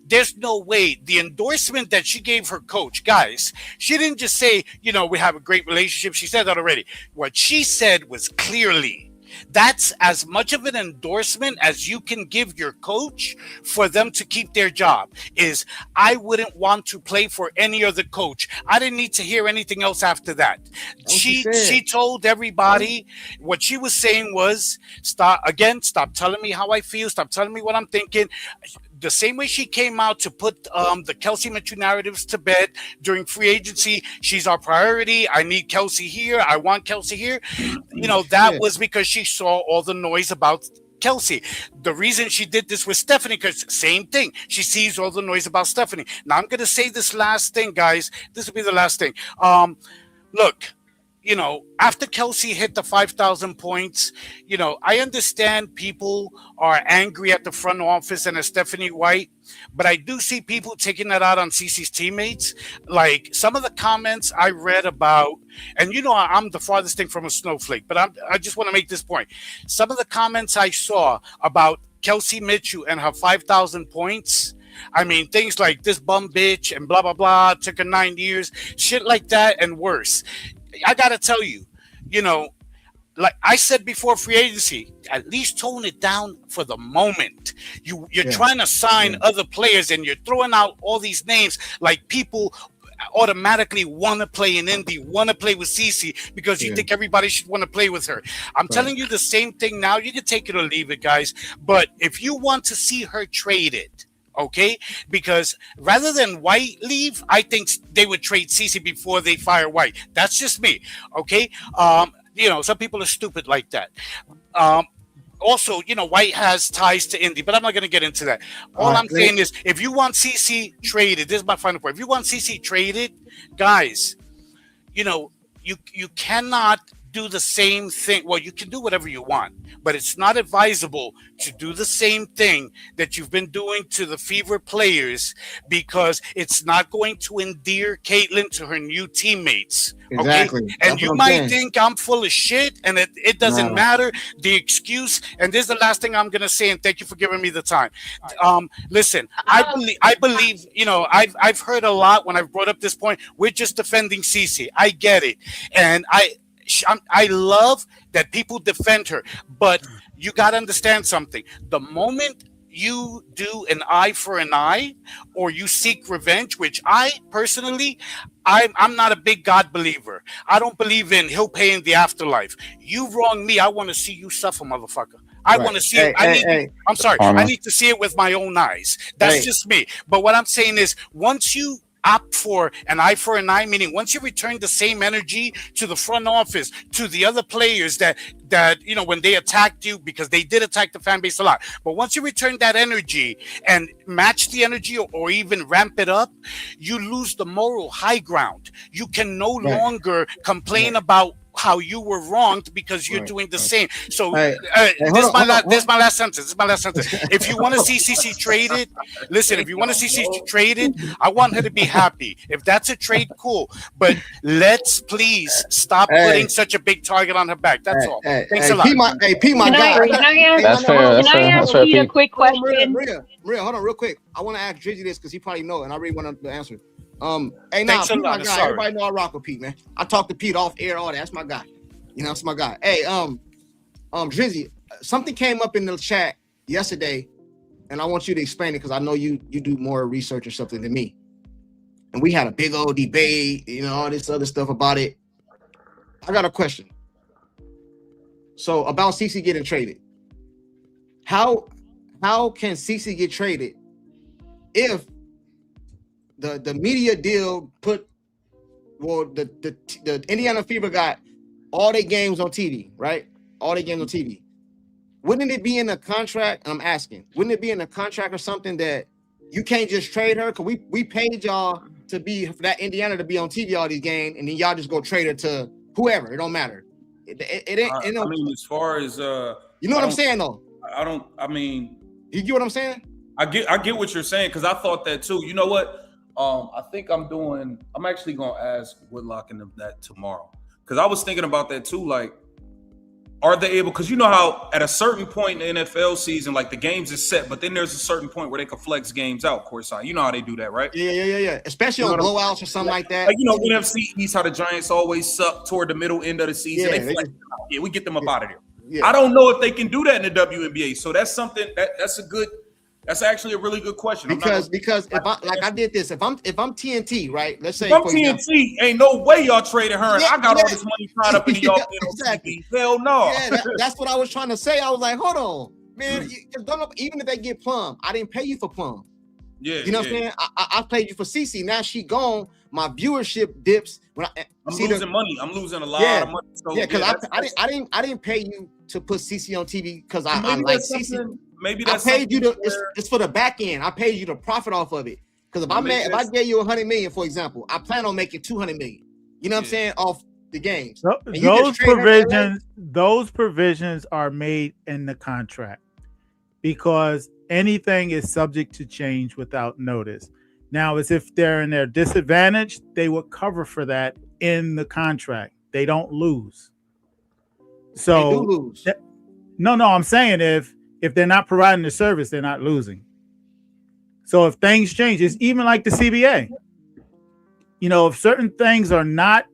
There's no way. The endorsement that she gave her coach, guys, she didn't just say, we have a great relationship. She said that already. What she said was clearly, that's as much of an endorsement as you can give your coach for them to keep their job. Is I wouldn't want to play for any other coach. I didn't need to hear anything else after that. She told everybody what she was saying was, stop telling me how I feel, stop telling me what I'm thinking. The same way she came out to put the Kelsey Mitchell narratives to bed during free agency. She's our priority. I need Kelsey here. I want Kelsey here. That was because she saw all the noise about Kelsey. The reason she did this with Stephanie, because same thing. She sees all the noise about Stephanie. Now I'm going to say this last thing, guys. This will be the last thing. Look, after Kelsey hit the 5,000 points, I understand people are angry at the front office and at Stephanie White, but I do see people taking that out on CeCe's teammates. Like some of the comments I read about, and I'm the farthest thing from a snowflake, but I just want to make this point. Some of the comments I saw about Kelsey Mitchell and her 5,000 points, I mean, things like this bum bitch and blah, blah, blah, took her 9 years, shit like that and worse. I got to tell you, like I said before free agency, at least tone it down for the moment. You're trying to sign other players and you're throwing out all these names like people automatically want to play in Indy, want to play with CeCe because you think everybody should want to play with her. I'm telling you the same thing now. You can take it or leave it, guys. But if you want to see her traded, okay, because rather than White leave, I think they would trade CeCe before they fire White. That's just me, okay? Some people are stupid like that. Also, White has ties to Indy, but I'm not going to get into that. All I'm saying is, if you want CeCe traded, this is my final point. If you want CeCe traded, guys, you cannot do the same thing. Well, you can do whatever you want, but it's not advisable to do the same thing that you've been doing to the Fever players because it's not going to endear Caitlin to her new teammates. Exactly. Okay? And you might think I'm full of shit and it doesn't matter. The excuse, and this is the last thing I'm going to say, and thank you for giving me the time. Listen, I believe, I've heard a lot when I've brought up this point. We're just defending CeCe. I get it. And I love that people defend her, but you got to understand something. The moment you do an eye for an eye or you seek revenge, which I personally, I'm not a big God believer. I don't believe in he'll pay in the afterlife. You wrong me, I want to see you suffer, motherfucker. I want to see it. I'm sorry. I need to see it with my own eyes. That's just me. But what I'm saying is once you opt for an eye for an eye, meaning once you return the same energy to the front office, to the other players that when they attacked you, because they did attack the fan base a lot, but once you return that energy and match the energy or even ramp it up, you lose the moral high ground. You can no longer complain about how you were wronged because you're doing the same. So this is my last sentence. If you want to see CeCe traded, listen, if you want to see CeCe traded, I want her to be happy. If that's a trade, cool. But let's please stop putting such a big target on her back. That's all. Thanks a lot. Can I ask Pete a quick question? Maria, hold on real quick. I want to ask Drizzy this because he probably know, and I really want to answer. Pete, my guy. Everybody know I rock with Pete, man. I talk to Pete off air, all that. That's my guy. That's my guy. Hey, Drizzy, something came up in the chat yesterday, and I want you to explain it because I know you do more research or something than me. And we had a big old debate, all this other stuff about it. I got a question. So about CeCe getting traded, how how can CC get traded if the media deal put the Indiana Fever got all their games on TV, right? All their games on TV. Wouldn't it be in the contract? I'm asking. Wouldn't it be in the contract or something that you can't just trade her? Because we paid y'all to be for that Indiana to be on TV all these games, and then y'all just go trade her to whoever. It don't matter. It ain't. I mean, as far as you know what I'm saying though. I mean, you get what I'm saying? I get what you're saying because I thought that too. You know what? I think I'm actually gonna ask Woodlock and them that tomorrow because I was thinking about that too. Like, are they able? Because you know how at a certain point in the NFL season, like the games is set, but then there's a certain point where they can flex games out. CourtSide, you know how they do that, right? Yeah. Especially on blowouts or something like that. Like, you know, NFC East, how the Giants always suck toward the middle end of the season. They flex them out. Yeah, we get them up out of there. Yeah. I don't know if they can do that in the WNBA. So that's something that's actually a really good question. Because if I did this, if I'm TNT, right? Let's say if I'm TNT, ain't no way y'all traded her. And I got all this money tied up in y'all. Exactly. Hell no. Yeah, that's what I was trying to say. I was like, hold on, man. Even if they get Plum, I didn't pay you for Plum. Yeah, you know what I'm saying? I paid you for CC. Now she gone. My viewership dips. When I'm losing money. I'm losing a lot of money. So, because I didn't pay you to put CC on TV because I like CC. Maybe that's I paid you it's for the back end. I paid you to profit off of it. Because if I gave you 100 million, for example, I plan on making 200 million. You know what I'm saying? Off the games. Those provisions are made in the contract because anything is subject to change without notice. Now, as if they're in their disadvantage, they would cover for that in the contract. They don't lose. So they do lose. No, I'm saying if they're not providing the service, they're not losing. So if things change, it's even like the CBA. You know, if certain things are not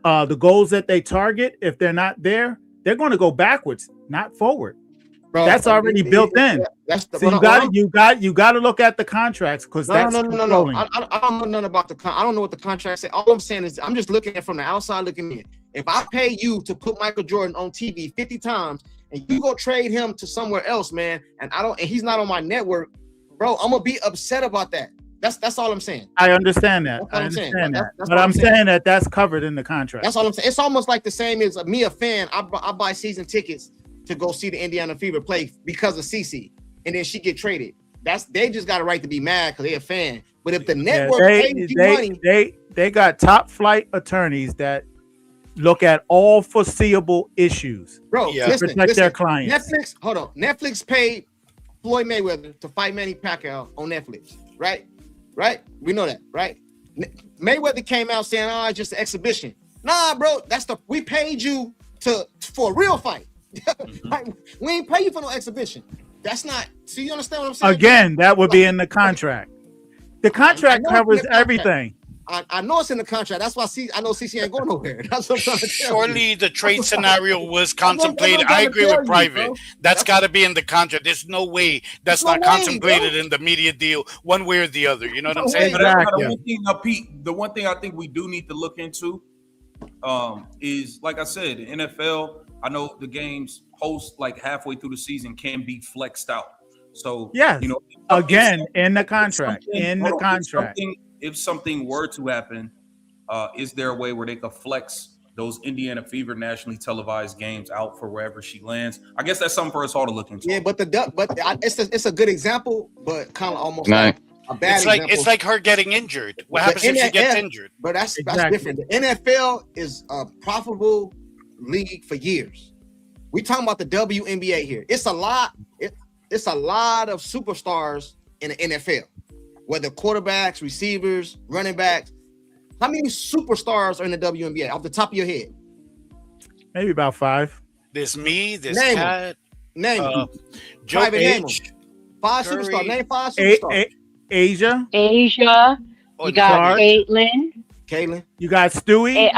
the goals that they target, if they're not there, they're going to go backwards, not forward. Bro, that's already built in. So you got to look at the contracts because no. I don't know nothing about I don't know what the contract say. All I'm saying is I'm just looking at from the outside looking in. If I pay you to put Michael Jordan on TV 50 times and you go trade him to somewhere else, man, and he's not on my network, bro, I'm gonna be upset about that. That's all I'm saying. I understand that. But I'm saying that that's covered in the contract. That's all I'm saying. It's almost like the same as me, a fan. I buy season tickets to go see the Indiana Fever play because of CC, and then she get traded. They just got a right to be mad because they're a fan. But if the network pays you money, they got top flight attorneys that look at all foreseeable issues, bro. To protect their clients. Netflix paid Floyd Mayweather to fight Manny Pacquiao on Netflix, right? We know that, right? Mayweather came out saying, "Oh, it's just an exhibition." Nah, bro, we paid you for a real fight. We ain't pay you for no exhibition. That's not. So you understand what I'm saying? Again, that would be in the contract. The contract covers everything. I know it's in the contract. That's why I know CC ain't going nowhere. That's what I'm trying to tell you. Surely the trade scenario was contemplated. I agree with Private. That's got to be in the contract. There's no way that's not contemplated in the media deal one way or the other. You know what I'm saying? Exactly. The one thing I think we do need to look into is, like I said, the NFL. I know the games post like halfway through the season can be flexed out. So yes, you know, again in the contract. If something were to happen, is there a way where they could flex those Indiana Fever nationally televised games out for wherever she lands? I guess that's something for us all to look into. Yeah, but it's a good example, but kind of almost like a bad example. It's like her getting injured. What happens if she gets injured? But that's different. The NFL is a profitable league for years. We talking about the WNBA here. It's a lot. It's a lot of superstars in the NFL. Whether quarterbacks, receivers, running backs. How many superstars are in the WNBA off the top of your head? Maybe about 5. There's me, there's Kat. Name Joe Page. 5 superstars. Name 5 superstars. Asia. You got Caitlin. You got Stewie.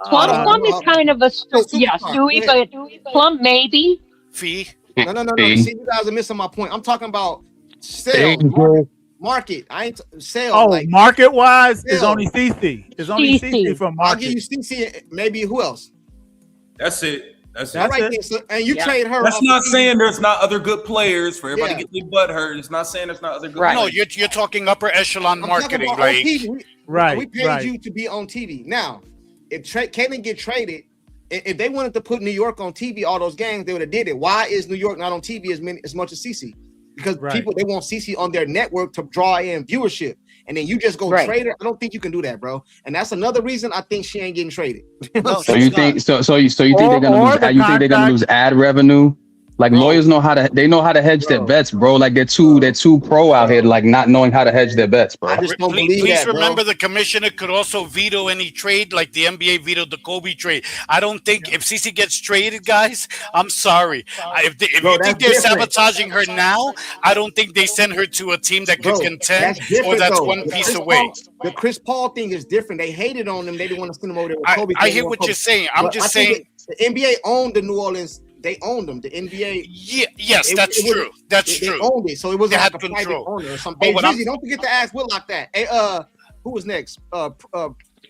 Plum is kind of a Stewie, but Plum maybe. Fee. No. See, you guys are missing my point. I'm talking about sales. Market. I ain't sales. Oh, like, market wise, is only CC. It's only CC for market. I'll give you CC. Maybe who else? That's it. That's All it. right, then, so, and you trade her. That's off not the team. saying there's not other good players for everybody Yeah. to get their butt hurt. It's not saying there's not other good Right. No, players. you're talking upper echelon I'm marketing. talking about on Like, TV. Right, We paid right. you to be on TV. Now, if Caitlyn get traded, if they wanted to put New York on TV all those games, they would have did it. Why is New York not on TV as much as CC? Because people, they want CC on their network to draw in viewership. And then you just go trade her. I don't think you can do that, bro. And that's another reason I think she ain't getting traded. So you think they're gonna lose? You think they're gonna lose ad revenue? Like lawyers know how to hedge their bets, bro. Like they're too pro out here, like not knowing how to hedge their bets, bro. I just don't believe please that, bro. remember the commissioner could also veto any trade, like the NBA vetoed the Kobe trade. I don't think if CC gets traded, guys, I'm sorry. If you think they're sabotaging her now, I don't think they send her to a team that could contend, or that's one piece away. The Chris Paul thing is different. They hated on them. They didn't want to send them over there with Kobe. I hear what you're saying. I'm just saying the NBA owned the New Orleans. They owned them. The NBA. Yes, that's true. That's true. They owned it, so it wasn't like a private control. owner or something. Hey, Drizzy, don't forget to ask Whitlock that. Hey, who was next? Hey,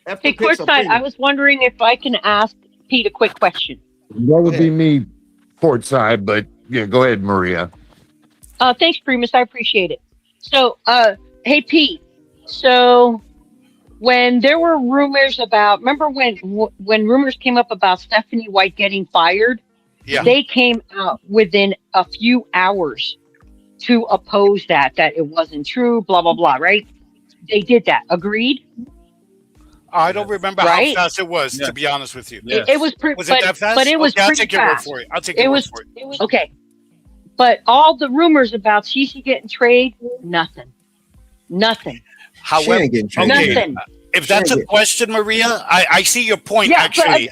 CourtSide, I was wondering if I can ask Pete a quick question. That would be me, CourtSide, but yeah, go ahead, Maria. Thanks, Primus. I appreciate it. So, hey, Pete. So, when there were rumors about, remember when rumors came up about Stephanie White getting fired? Yeah. They came out within a few hours to oppose that it wasn't true, blah, blah, blah, right? They did that. Agreed? I don't remember how fast it was, to be honest with you. It was pretty, was it that fast? But it was I'll pretty take your word fast. for it. I'll take your word for it. Okay. But all the rumors about Cece getting traded, nothing. However, nothing. If that's a question, Maria, I see your point, actually.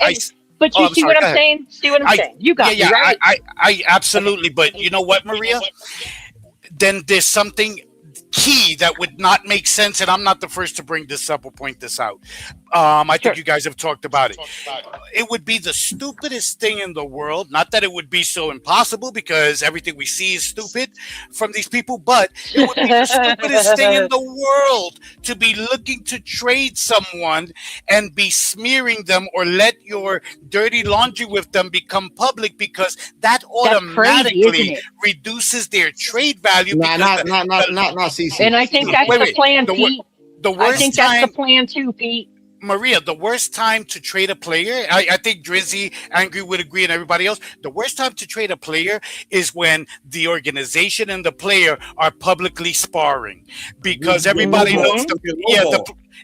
But you see what I'm saying? See what I'm saying? You got me, right? I absolutely. But you know what, Maria? Then there's something key that would not make sense, and I'm not the first to bring this up or point this out. I think you guys have talked about it. It would be the stupidest thing in the world. Not that it would be so impossible, because everything we see is stupid from these people, but it would be the stupidest thing in the world to be looking to trade someone and be smearing them or let your dirty laundry with them become public, because that automatically reduces their trade value. Not CC. And I think that's the plan, Pete. I think that's the plan too, Pete. Maria, the worst time to trade a player, I think Drizzy, Angry would agree, and everybody else, the worst time to trade a player is when the organization and the player are publicly sparring, because everybody knows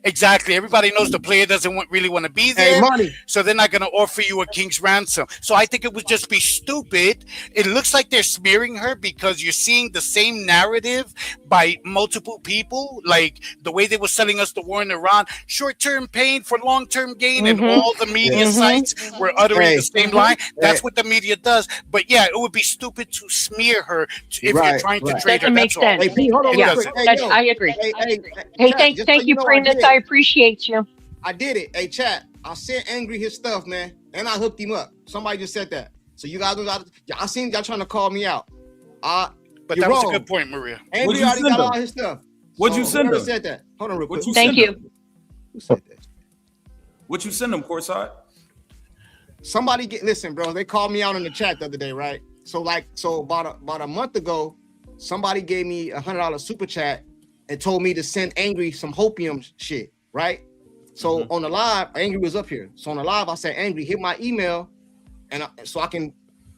exactly. Everybody knows the player doesn't really want to be there, so they're not going to offer you a king's ransom. So I think it would just be stupid. It looks like they're smearing her because you're seeing the same narrative by multiple people, like the way they were selling us the war in Iran, short-term pain for long-term gain, and all the media sites were uttering the same line. That's what the media does. But yeah, it would be stupid to smear her if you're trying to trade her. Makes sense. Hey, Pete, hold on. I agree. Hey, thank you, Primus. I appreciate you. I did it. Hey, chat. I sent Angry his stuff, man, and I hooked him up. Somebody just said that. So you guys, I seen y'all trying to call me out. But that was a good point, Maria. Angry already got all his stuff. What'd you send him? Said that. Hold on real quick. Thank you. Who said that? What you send him, CourtSide? Somebody listen, bro. They called me out in the chat the other day, right? So about a month ago, somebody gave me $100 super chat and told me to send Angry some hopium shit, right? So on the live, Angry was up here. So on the live, I said, Angry, hit my email, and so I can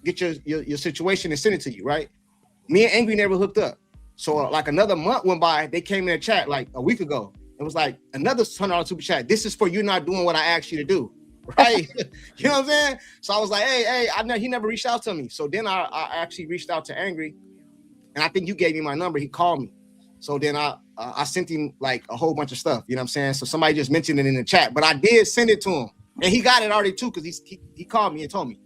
get your situation and send it to you, right? Me and Angry never hooked up. So like another month went by, they came in the chat like a week ago. It was like another $100 super chat. This is for you not doing what I asked you to do, right? You know what I'm saying? So I was like, hey, he never reached out to me. So then I actually reached out to Angry, and I think you gave me my number. He called me. So then I sent him like a whole bunch of stuff. You know what I'm saying? So somebody just mentioned it in the chat, but I did send it to him, and he got it already too, because he called me and told me.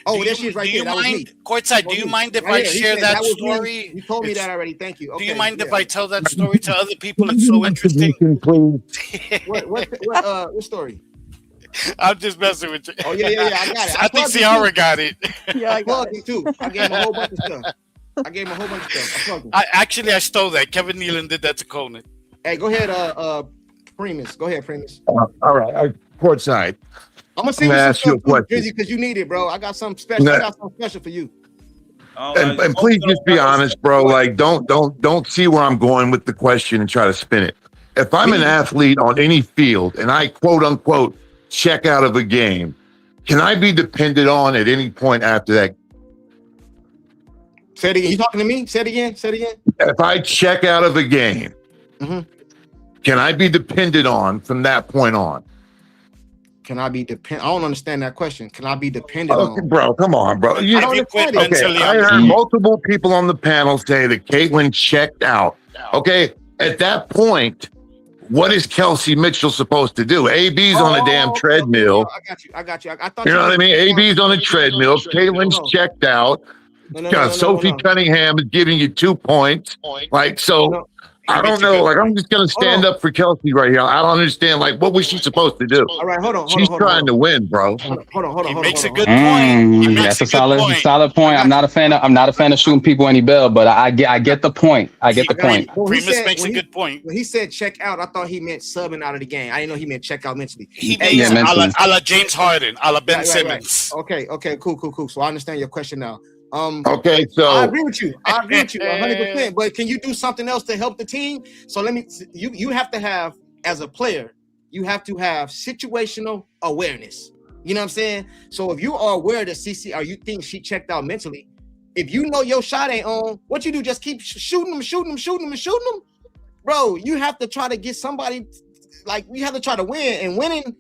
Oh, there she is right there. That was me. CourtSide, do you mind if I share that story? You told me that already. Thank you. Okay, do you mind if I tell that story to other people? It's so interesting. What story? I'm just messing with you. Oh, yeah. I got it. I think Ciara got it. Yeah, I got it too. I gave him a whole bunch of stuff. I stole that. Kevin Nealon did that to Conan. Hey, go ahead, Primus. Go ahead, Primus. All right, CourtSide. I'm gonna send you some ask you a stuff, question. Drizzy, because you need it, bro. I got something special. I got something special for you. And please just be honest, bro. Like, don't see where I'm going with the question and try to spin it. If I'm an athlete on any field and I quote unquote check out of a game, can I be depended on at any point after that? Say it again. You talking to me? Say it again. Say it again. If I check out of a game, can I be depended on from that point on? Can I be dependent? I don't understand that question. Can I be dependent on? Bro, come on, bro. I don't understand it. Okay, I heard multiple people on the panel say that Caitlin checked out. Okay, at that point, what is Kelsey Mitchell supposed to do? AB's on a damn treadmill. I got you. I thought you know what I mean? AB's on a treadmill. Caitlin's checked out. Sophie Cunningham is giving you 2 points. Like, so I don't know. Like, I'm just gonna stand up for Kelsey right here. I don't understand. Like, what was she supposed to do? All right, hold on. She's trying to win, bro. Hold on. He makes a good point. That's a solid point. I'm not a fan of shooting people any bail, but I get the point. I get the point. Primus makes a good point. When he said check out, I thought he meant subbing out of the game. I didn't know he meant check out mentally. He means a la James Harden, a la Ben Simmons. Okay, cool. So I understand your question now. Okay, so I agree with you 100%. But can you do something else to help the team? So you have to have, as a player, you have to have situational awareness. You know what I'm saying? So if you are aware that CC, or you think she checked out mentally, if you know your shot ain't on, what you do? Just keep shooting them, bro. You have to try to get somebody, like, you have to try to win, and winning,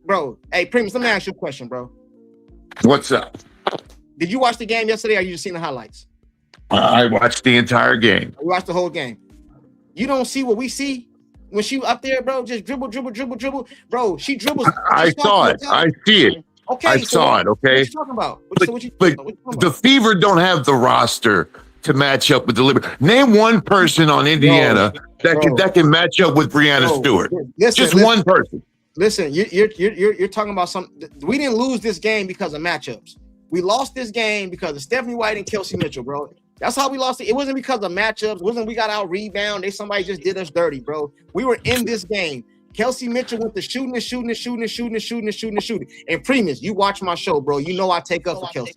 bro. Hey, Primus, let me ask you a question, bro. What's up? Did you watch the game yesterday, or you just seen the highlights? I watched the entire game. You watched the whole game. You don't see what we see when she up there, bro. Just dribble. Bro, she dribbles. I saw it. I see it. Okay, I saw it. Okay. What you talking about? But the Fever don't have the roster to match up with the Liberty. Name one person on Indiana that can match up with Breanna Stewart. Just one person. Listen, you're talking about something. We didn't lose this game because of matchups. We lost this game because of Stephanie White and Kelsey Mitchell, bro. That's how we lost it. It wasn't because of matchups. It wasn't we got out rebound. Somebody just did us dirty, bro. We were in this game. Kelsey Mitchell went to shooting. And Primus, you watch my show, bro. You know I take up for Kelsey.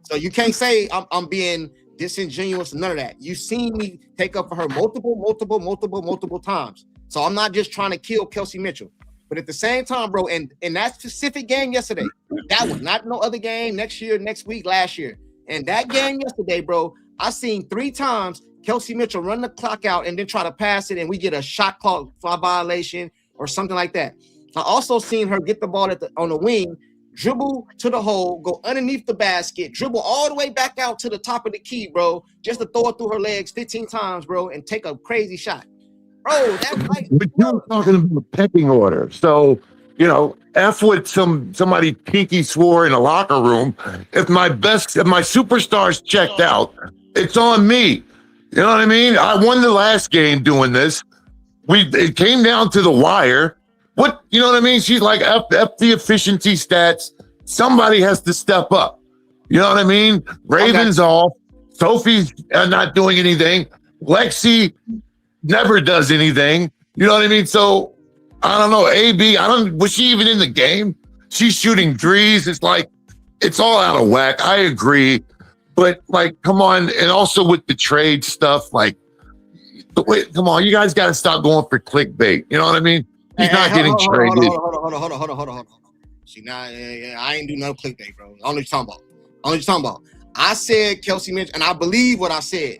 So you can't say I'm being disingenuous, none of that. You seen me take up for her multiple times. So I'm not just trying to kill Kelsey Mitchell. But at the same time, bro, and in that specific game yesterday, that was not no other game next year, next week, last year. And that game yesterday, bro, I seen 3 times Kelsey Mitchell run the clock out and then try to pass it, and we get a shot clock violation or something like that. I also seen her get the ball on the wing, dribble to the hole, go underneath the basket, dribble all the way back out to the top of the key, bro, just to throw it through her legs 15 times, bro, and take a crazy shot. Bro, that's like, but you're talking about pecking order. So, F what somebody pinky swore in a locker room. If my superstars checked out, it's on me. You know what I mean? I won the last game doing this. It came down to the wire. What, you know what I mean? She's like, F the efficiency stats. Somebody has to step up. You know what I mean? Raven's off. Sophie's not doing anything. Lexi never does anything. You know what I mean? So I don't know. AB, was she even in the game? She's shooting threes. It's like, it's all out of whack. I agree. But like, come on. And also with the trade stuff, like, wait, come on. You guys got to stop going for clickbait. You know what I mean? He's not getting traded. Hold on. See, now, I ain't do no clickbait, bro. I don't know what you're talking about. I said Kelsey Mitchell, and I believe what I said.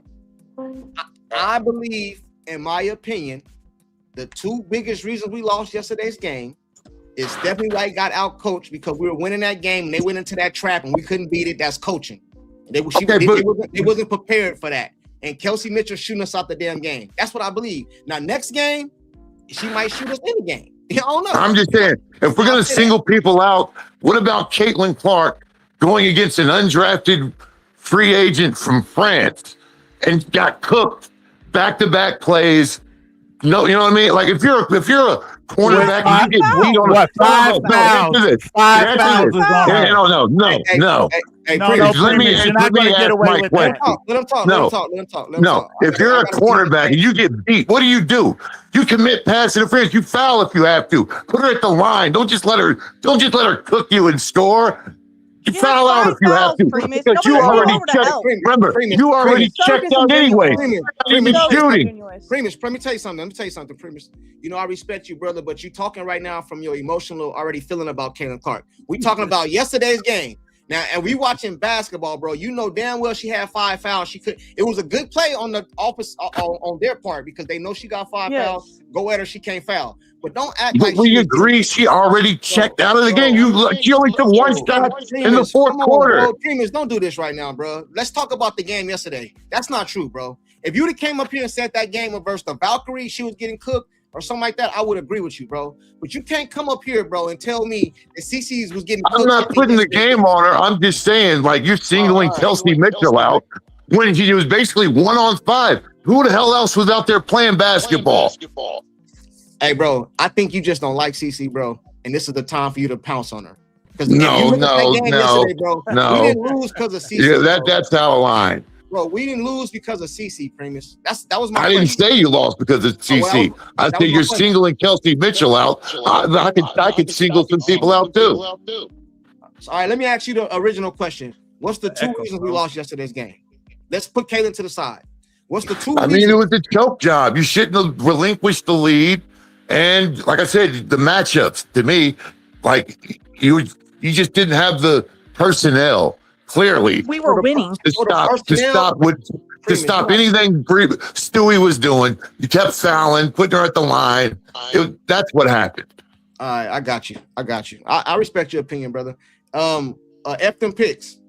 I believe, in my opinion, the 2 biggest reasons we lost yesterday's game is Stephanie White got out coached because we were winning that game and they went into that trap and we couldn't beat it. That's coaching. They wasn't prepared for that. And Kelsey Mitchell shooting us out the damn game. That's what I believe. Now, next game, she might shoot us in the game. I don't know. I'm just saying, if we're going to single people out, what about Caitlin Clark going against an undrafted free agent from France and got cooked back-to-back plays? No, you know what I mean? Like, if you're a cornerback, you get beat on what, 5 fouls. 5 fouls. No. Hey, No, Primus, no, Primus, you're not going to get away with that. Let him talk. No. Let him talk. No, if you're a cornerback and you get beat, what do? You commit pass interference. You foul if you have to. Put her at the line. Don't just let her cook you and score. You foul out if you have to. Because you already checked. Remember, you already checked out anyway. Shooting. Primus, let me tell you something. Primus, you know I respect you, brother, but you talking right now from your emotional already feeling about Caitlin Clark. We talking about yesterday's game. Now, and we watching basketball, bro. You know damn well she had 5 fouls. It was a good play on the office on their part because they know she got 5 fouls. Go at her, she can't foul. But don't act like we agree she already checked out of the game. She only took 1 shot in the fourth quarter. Primus, don't do this right now, bro. Let's talk about the game yesterday. That's not true, bro. If you'd have came up here and said that game versus the Valkyrie, she was getting cooked or something like that, I would agree with you, bro. But you can't come up here, bro, and tell me that CC's was getting cooked. I'm not putting the game on her. I'm just saying, like, you're singling Kelsey Mitchell out when she was basically 1-on-5. Who the hell else was out there playing basketball? Hey, bro, I think you just don't like CC, bro, and this is the time for you to pounce on her. No. We didn't lose because of CC. Yeah, that's out of line. Bro, we didn't lose because of CC, Primus. That was my I didn't say you lost because of CC. I think you're singling Kelsey Mitchell out. I could single some people out too. All right, let me ask you the original question. What's the 2 reasons we lost yesterday's game? Let's put Caitlin to the side. What's the 2 reasons? I mean, it was a choke job. You shouldn't have relinquished the lead. And like I said, the matchups to me, like you just didn't have the personnel. Clearly, we were winning to stop anything Stewie was doing. You kept fouling, putting her at the line. That's what happened. All right, I got you. I respect your opinion, brother. F them picks.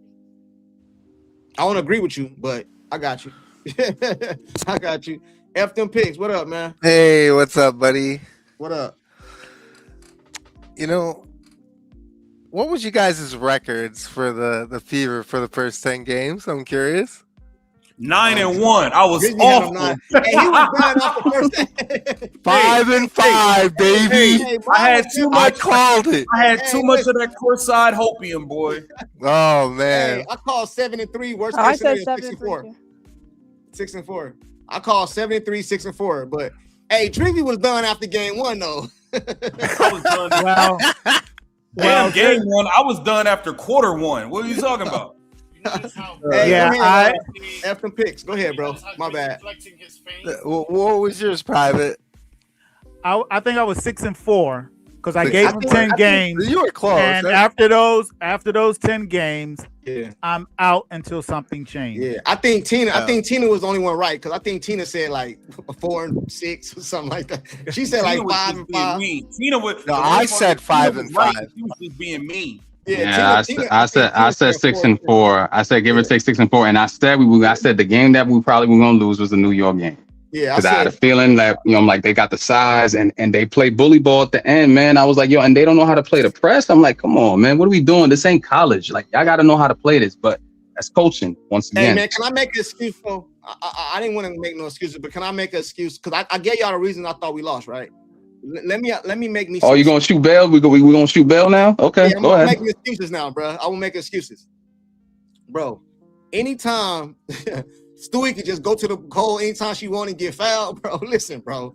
I won't agree with you, but I got you. I got you. F them picks. What up, man? Hey, what's up, buddy? What up? You know, what was you guys' records for the Fever for the first 10 games? I'm curious. 9-1. I was awful. Hey, he was bad off the first 5-5, baby. Hey, I had too much. I called it. I had too much of that CourtSide hopium, boy. Oh man. Hey, I called 7-3. Worst I case said scenario, 7-4. 6-4. I called 7-3, 6-4. But hey, Trivy was done after game 1, though. I was done. Well, game 1. I was done after quarter 1. What are you talking about? Hey, F them picks. Go ahead, bro. My bad. What was yours, Private? I think I was 6-4 because I gave him 10 games. You were close. And after those 10 games, I'm out until something changed. Yeah, I think Tina was the only one right because I think Tina said like 4-6 or something like that. She said like 5-5. Tina was. No, I said 5-5. She was just being mean. Yeah, I said 6-4. I said give or take 6-4, and I said the game that we probably were gonna lose was the New York game. Yeah, because I had a feeling that I'm like they got the size and they play bully ball at the end, man. I was like, and they don't know how to play the press. I'm like, come on, man, what are we doing? This ain't college. Like, y'all got to know how to play this. But that's coaching once again. Hey man, can I make an excuse? Bro? I didn't want to make no excuses, but can I make an excuse? Because I gave y'all the reason I thought we lost, right? Let me make me. Oh, you gonna shoot bail? We gonna shoot bail now? Okay, I'm go ahead. Making excuses now, bro. I will make excuses, bro. Anytime Stewie could just go to the goal anytime she want and get fouled, bro. Listen, bro.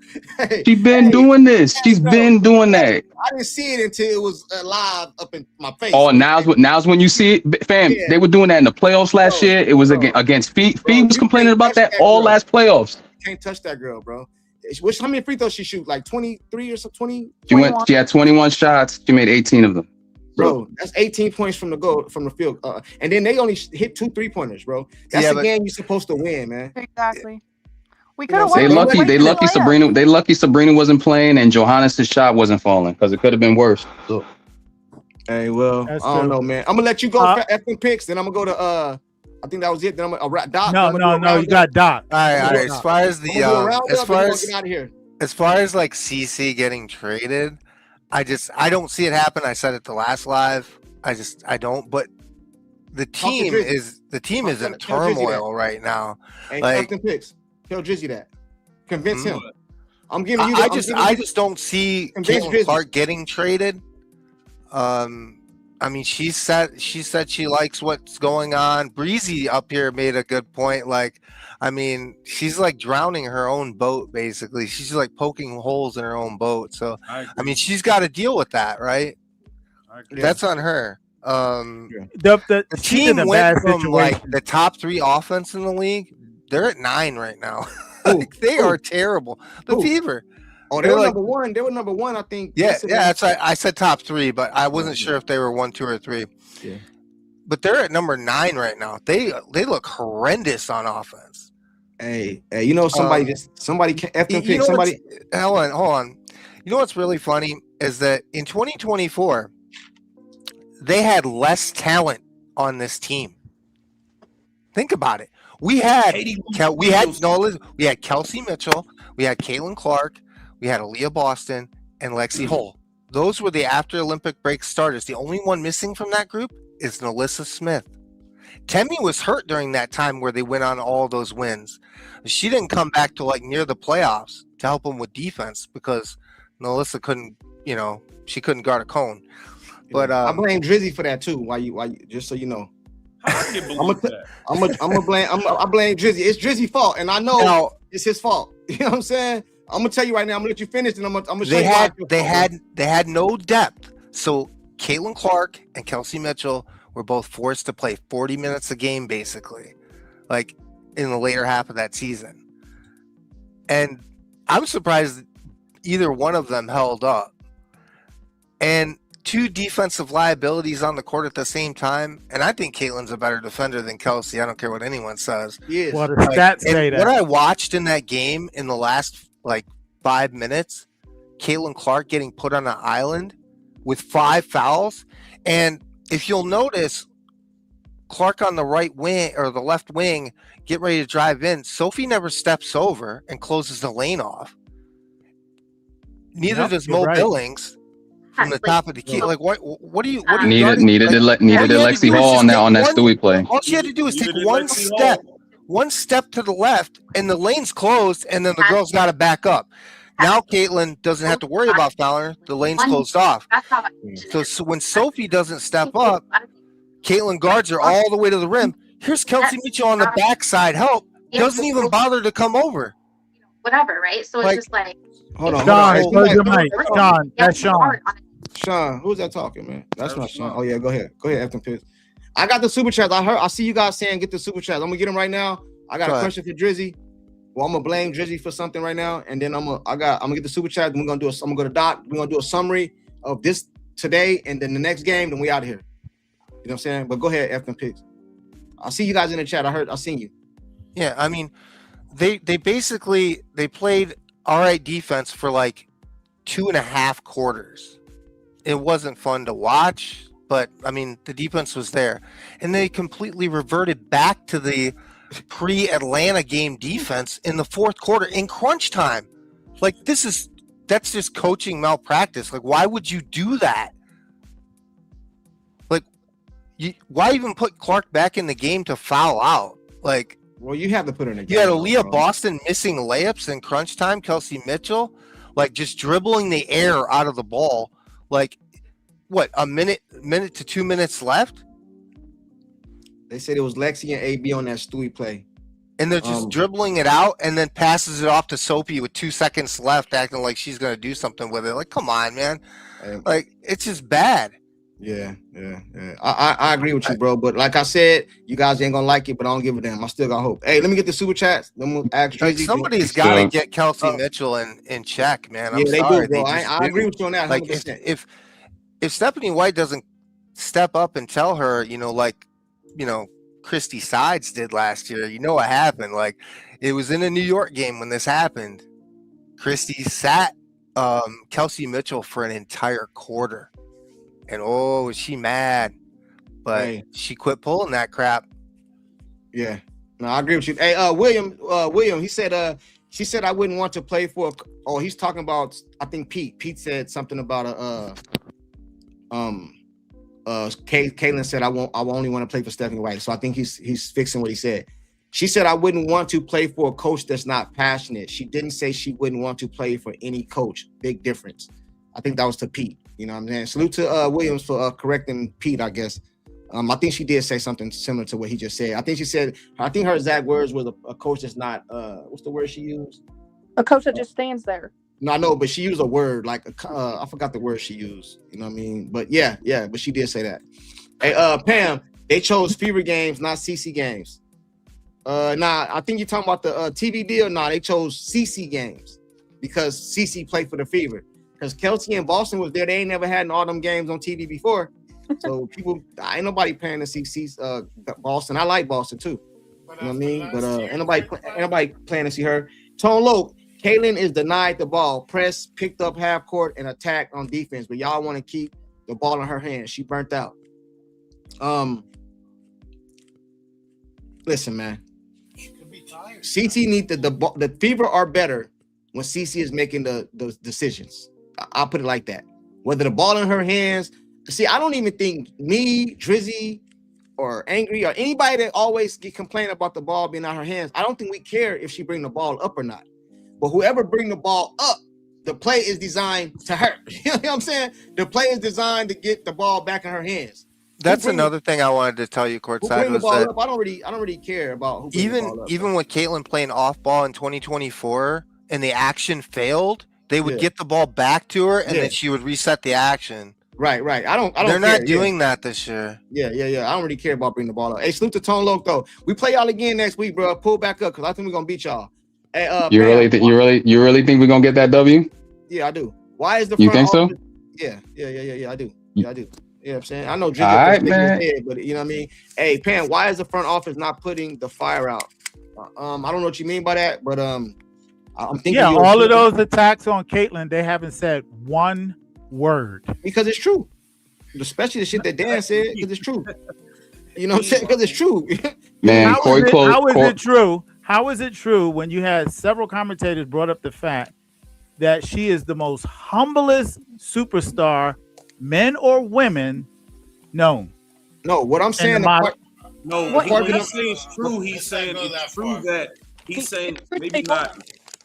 She's been doing this. She's been doing that. I didn't see it until it was live up in my face. Oh, now's when you see it, fam. Yeah. They were doing that in the playoffs last year. It was against Fee. Fee was complaining about that all last playoffs. You can't touch that girl, bro. How many free throws she shoot? Like 23 or so? 20? She had 21 shots. She made 18 of them. Bro, that's 18 points from the goal, from the field. And then they only hit 2 3-pointers, bro. That's the game you're supposed to win, man. Exactly. We could have won. They lucky Sabrina. They lucky Sabrina wasn't playing and Johannes' shot wasn't falling because it could have been worse. So. Hey, well, that's I don't know, man. I'm gonna let you go for effing picks. Then I'm gonna go to I think that was it. Then I'm gonna Doc. No, you got Doc. All right. As far as the get out of here. As far as like CC getting traded, I don't see it happen. I said it the last live. I don't. But the team is in turmoil right now. Hey, like picks. Tell Drizzy that. Convince him. I'm giving you. I just don't see Caitlin Clark getting traded. I mean, she said she likes what's going on. Breezy up here made a good point. Like, I mean, she's like drowning her own boat, basically. She's like poking holes in her own boat. So, I mean, she's got to deal with that, right? That's on her. The team went from like the top 3 offense in the league. They're at 9 right now. Like, they are terrible. The Fever. Oh, they were number 1. They were number 1, I think. Yeah, that's right. I said top 3, but I wasn't sure if they were 1, 2, or 3. Yeah. But they're at number 9 right now. They look horrendous on offense. Hey, you know, somebody F them pick somebody. Hold on. You know what's really funny is that in 2024, they had less talent on this team. Think about it. We had Kelsey Mitchell, we had Caitlin Clark, we had Aliyah Boston, and Lexi Hull. Those were the after Olympic break starters. The only one missing from that group is Nalissa Smith. Temi was hurt during that time where they went on all those wins. She didn't come back to like near the playoffs to help them with defense because Nalissa couldn't guard a cone. But I blame Drizzy for that too. Why you just so you know. I blame Drizzy. It's Drizzy's fault, and I know it's his fault. You know what I'm saying? I'm gonna tell you right now. I'm gonna let you finish, and I'm gonna show you. They had no depth. So Caitlin Clark and Kelsey Mitchell were both forced to play 40 minutes a game, basically, like in the later half of that season. And I'm surprised either one of them held up. And 2 defensive liabilities on the court at the same time. And I think Caitlin's a better defender than Kelsey. I don't care what anyone says. Yes. Well, the stats say that. What I watched in that game in the last 5 minutes, Caitlin Clark getting put on an island with 5 fouls. And if you'll notice, Clark on the right wing or the left wing, get ready to drive in. Sophie never steps over and closes the lane off. Neither does Mo Billings. From the top of the key, like what do you needed Lexi Hall on that Stewie play. All she had to do was take one step to the left, and the lane's closed, and then the girl's got to back up. Now Caitlin doesn't have to worry about fouling her; the lane's closed off. So when Sophie doesn't step up, Caitlin guards her all the way to the rim. Here's Kelsey Mitchell on the backside, doesn't even bother to come over. Whatever, right? So it's just like. Hold on. Sean, close your mic. Sean, that's Sean. Sean, who's that talking, man? That's not Sean. Oh yeah, go ahead, Afton Pitts. I got the super chats. I see you guys saying get the super chats. I'm gonna get them right now. I got a question for Drizzy. Well, I'm gonna blame Drizzy for something right now, and then I'm gonna get the super chat. I'm gonna go to Doc. We're gonna do a summary of this today, and then the next game. Then we out of here. You know what I'm saying? But go ahead, Afton Pitts. I see you guys in the chat. I seen you. Yeah, I mean, they basically played all right defense for like 2.5 quarters. It wasn't fun to watch, but I mean, the defense was there, and they completely reverted back to the pre-Atlanta game defense in the 4th quarter in crunch time. Like that's just coaching malpractice. Like, why would you do that? Like, why even put Clark back in the game to foul out? Like, well, you have to put her in the game. You had Aliyah Boston missing layups in crunch time. Kelsey Mitchell, like, just dribbling the air out of the ball. Like, what, a minute to 2 minutes left? They said it was Lexi and AB on that Stewie play. And they're just dribbling it out and then passes it off to Sophie with 2 seconds left, acting like she's going to do something with it. Like, come on, man. Like, it's just bad. Yeah. I agree with you, bro. But like I said, you guys ain't gonna like it, but I don't give a damn. I still got hope. Hey, let me get the super chats. Then we'll ask like, somebody's got to get Kelsey Mitchell in check, man. I'm they sorry. do, bro. I agree with you on that. 100%. Like, if Stephanie White doesn't step up and tell her, Christy Sides did last year, you know what happened? Like, it was in a New York game when this happened. Christy sat Kelsey Mitchell for an entire quarter. And was she mad? But she quit pulling that crap. Yeah. No, I agree with you. Hey, William, he said she said I wouldn't want to play for he's talking about, I think Pete said something about Caitlin said I only want to play for Stephanie White. So I think he's fixing what he said. She said I wouldn't want to play for a coach that's not passionate. She didn't say she wouldn't want to play for any coach. Big difference. I think that was to Pete. You know what I'm saying? Salute to Williams for correcting Pete, I guess. I think she did say something similar to what he just said. I think her exact words was a coach that's not, what's the word she used? A coach that just stands there. No, I know, but she used a word like, I forgot the word she used. You know what I mean? But yeah, but she did say that. Hey, Pam, they chose Fever games, not CC games. Nah, I think you're talking about the TV deal. Nah, they chose CC games because CC played for the Fever. Because Kelsey and Boston was there. They ain't never had all them games on TV before. So ain't nobody paying to see Boston. I like Boston too. You know what I mean? But ain't nobody playing to see her. Tone Loc, Caitlin is denied the ball. Press, picked up half court, and attacked on defense. But y'all want to keep the ball in her hands. She burnt out. Listen, man. She could be tired. CC need the Fever are better when CC is making the decisions. I'll put it like that. Whether the ball in her hands. See, I don't even think me, Drizzy, or Angry, or anybody that always complain about the ball being out her hands, I don't think we care if she bring the ball up or not. But whoever bring the ball up, the play is designed to her. You know what I'm saying? The play is designed to get the ball back in her hands. That's another thing I wanted to tell you, Courtside, was that I don't really care about who brings the ball up. Even with Caitlin playing off ball in 2024 and the action failed, they would get the ball back to her and then she would reset the action. Right. They're not doing that this year. Yeah. I don't really care about bringing the ball up. Hey, salute to Tone Loc though. We play y'all again next week, bro. Pull back up because I think we're gonna beat y'all. Hey, you really think we're gonna get that W? Yeah, I do. Why is the you think office? So? Yeah, I do. Yeah, I do. You know what I'm saying? I know Drizzy right, man. head, but you know what I mean? Hey, Pam, why is the front office not putting the fire out? I don't know what you mean by that, but I'm thinking all of those attacks on Caitlin, they haven't said one word. Because it's true. Especially the shit that Dan said, because it's true. You know what I'm saying? Because it's true. Man, how is it true? How is it true when you had several commentators brought up the fact that she is the most humblest superstar, men or women, known? No, what I'm saying. What he's saying is true. He's saying it's true that he's saying maybe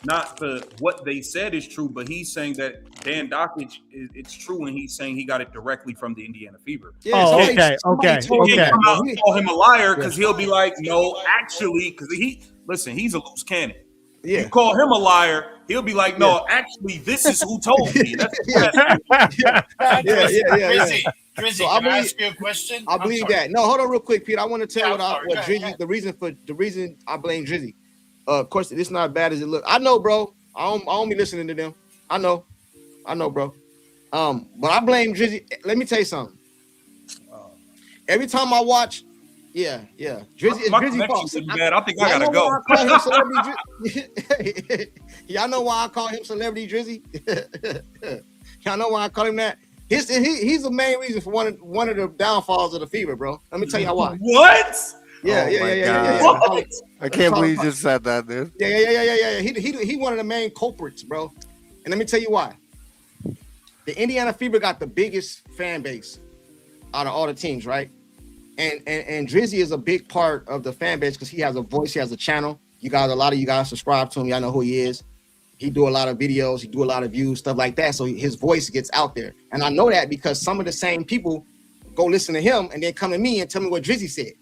not what they said is true, but he's saying that Dan Dockage it's true when he's saying he got it directly from the Indiana Fever. Yeah, okay. You can't come out and call him a liar because he'll be like, no, actually, because he's a loose cannon. Yeah. You call him a liar, he'll be like, no, actually, this is who told me. That's Drizzy, can I ask you a question? I believe that. No, hold on real quick, Pete. I want to tell what Drizzy, the reason I blame Drizzy. Of course, it's not as bad as it looks. I know, bro. I don't be listening to them. I know, bro. But I blame Drizzy. Let me tell you something. Every time I watch, Drizzy, my Drizzy connection's bad. I think I gotta go. Y'all know why I call him Celebrity Drizzy? Y'all know why I call him that? He's the main reason for one of the downfalls of the Fever, bro. Let me tell y'all why. What? Yeah. I can't believe you just said that, dude. Yeah. He one of the main culprits, bro. And let me tell you why. The Indiana Fever got the biggest fan base out of all the teams, right? And Drizzy is a big part of the fan base because he has a voice, he has a channel. A lot of you guys subscribe to him. Y'all know who he is. He do a lot of videos, he do a lot of views, stuff like that. So his voice gets out there. And I know that because some of the same people go listen to him and then come to me and tell me what Drizzy said.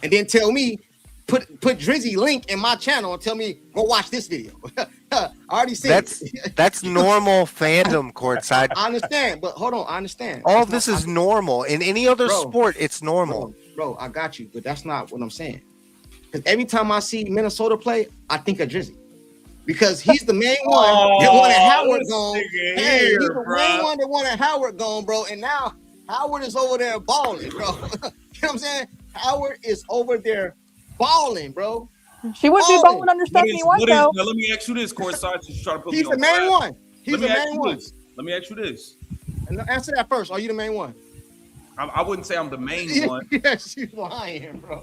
And then tell me, put Drizzy link in my channel and tell me, go watch this video. I already said that's normal fandom, Courtside. I understand, but hold on, I understand. All of this is normal. In any other sport, it's normal. Bro, I got you, but that's not what I'm saying. Because every time I see Minnesota play, I think of Drizzy. Because he's the main one that wanted Howard gone. Hey, he's the main one that wanted Howard gone, bro. And now Howard is over there balling, bro. You know what I'm saying? Howard is over there balling, bro. She wouldn't be balling under Stephanie White, though. Now, let me ask you this, Courtside. Since you try to put He's me the on main blast. one. He's the main one. Let me ask you this. And answer that first. Are you the main one? I wouldn't say I'm the main one. Yeah, she's lying, bro.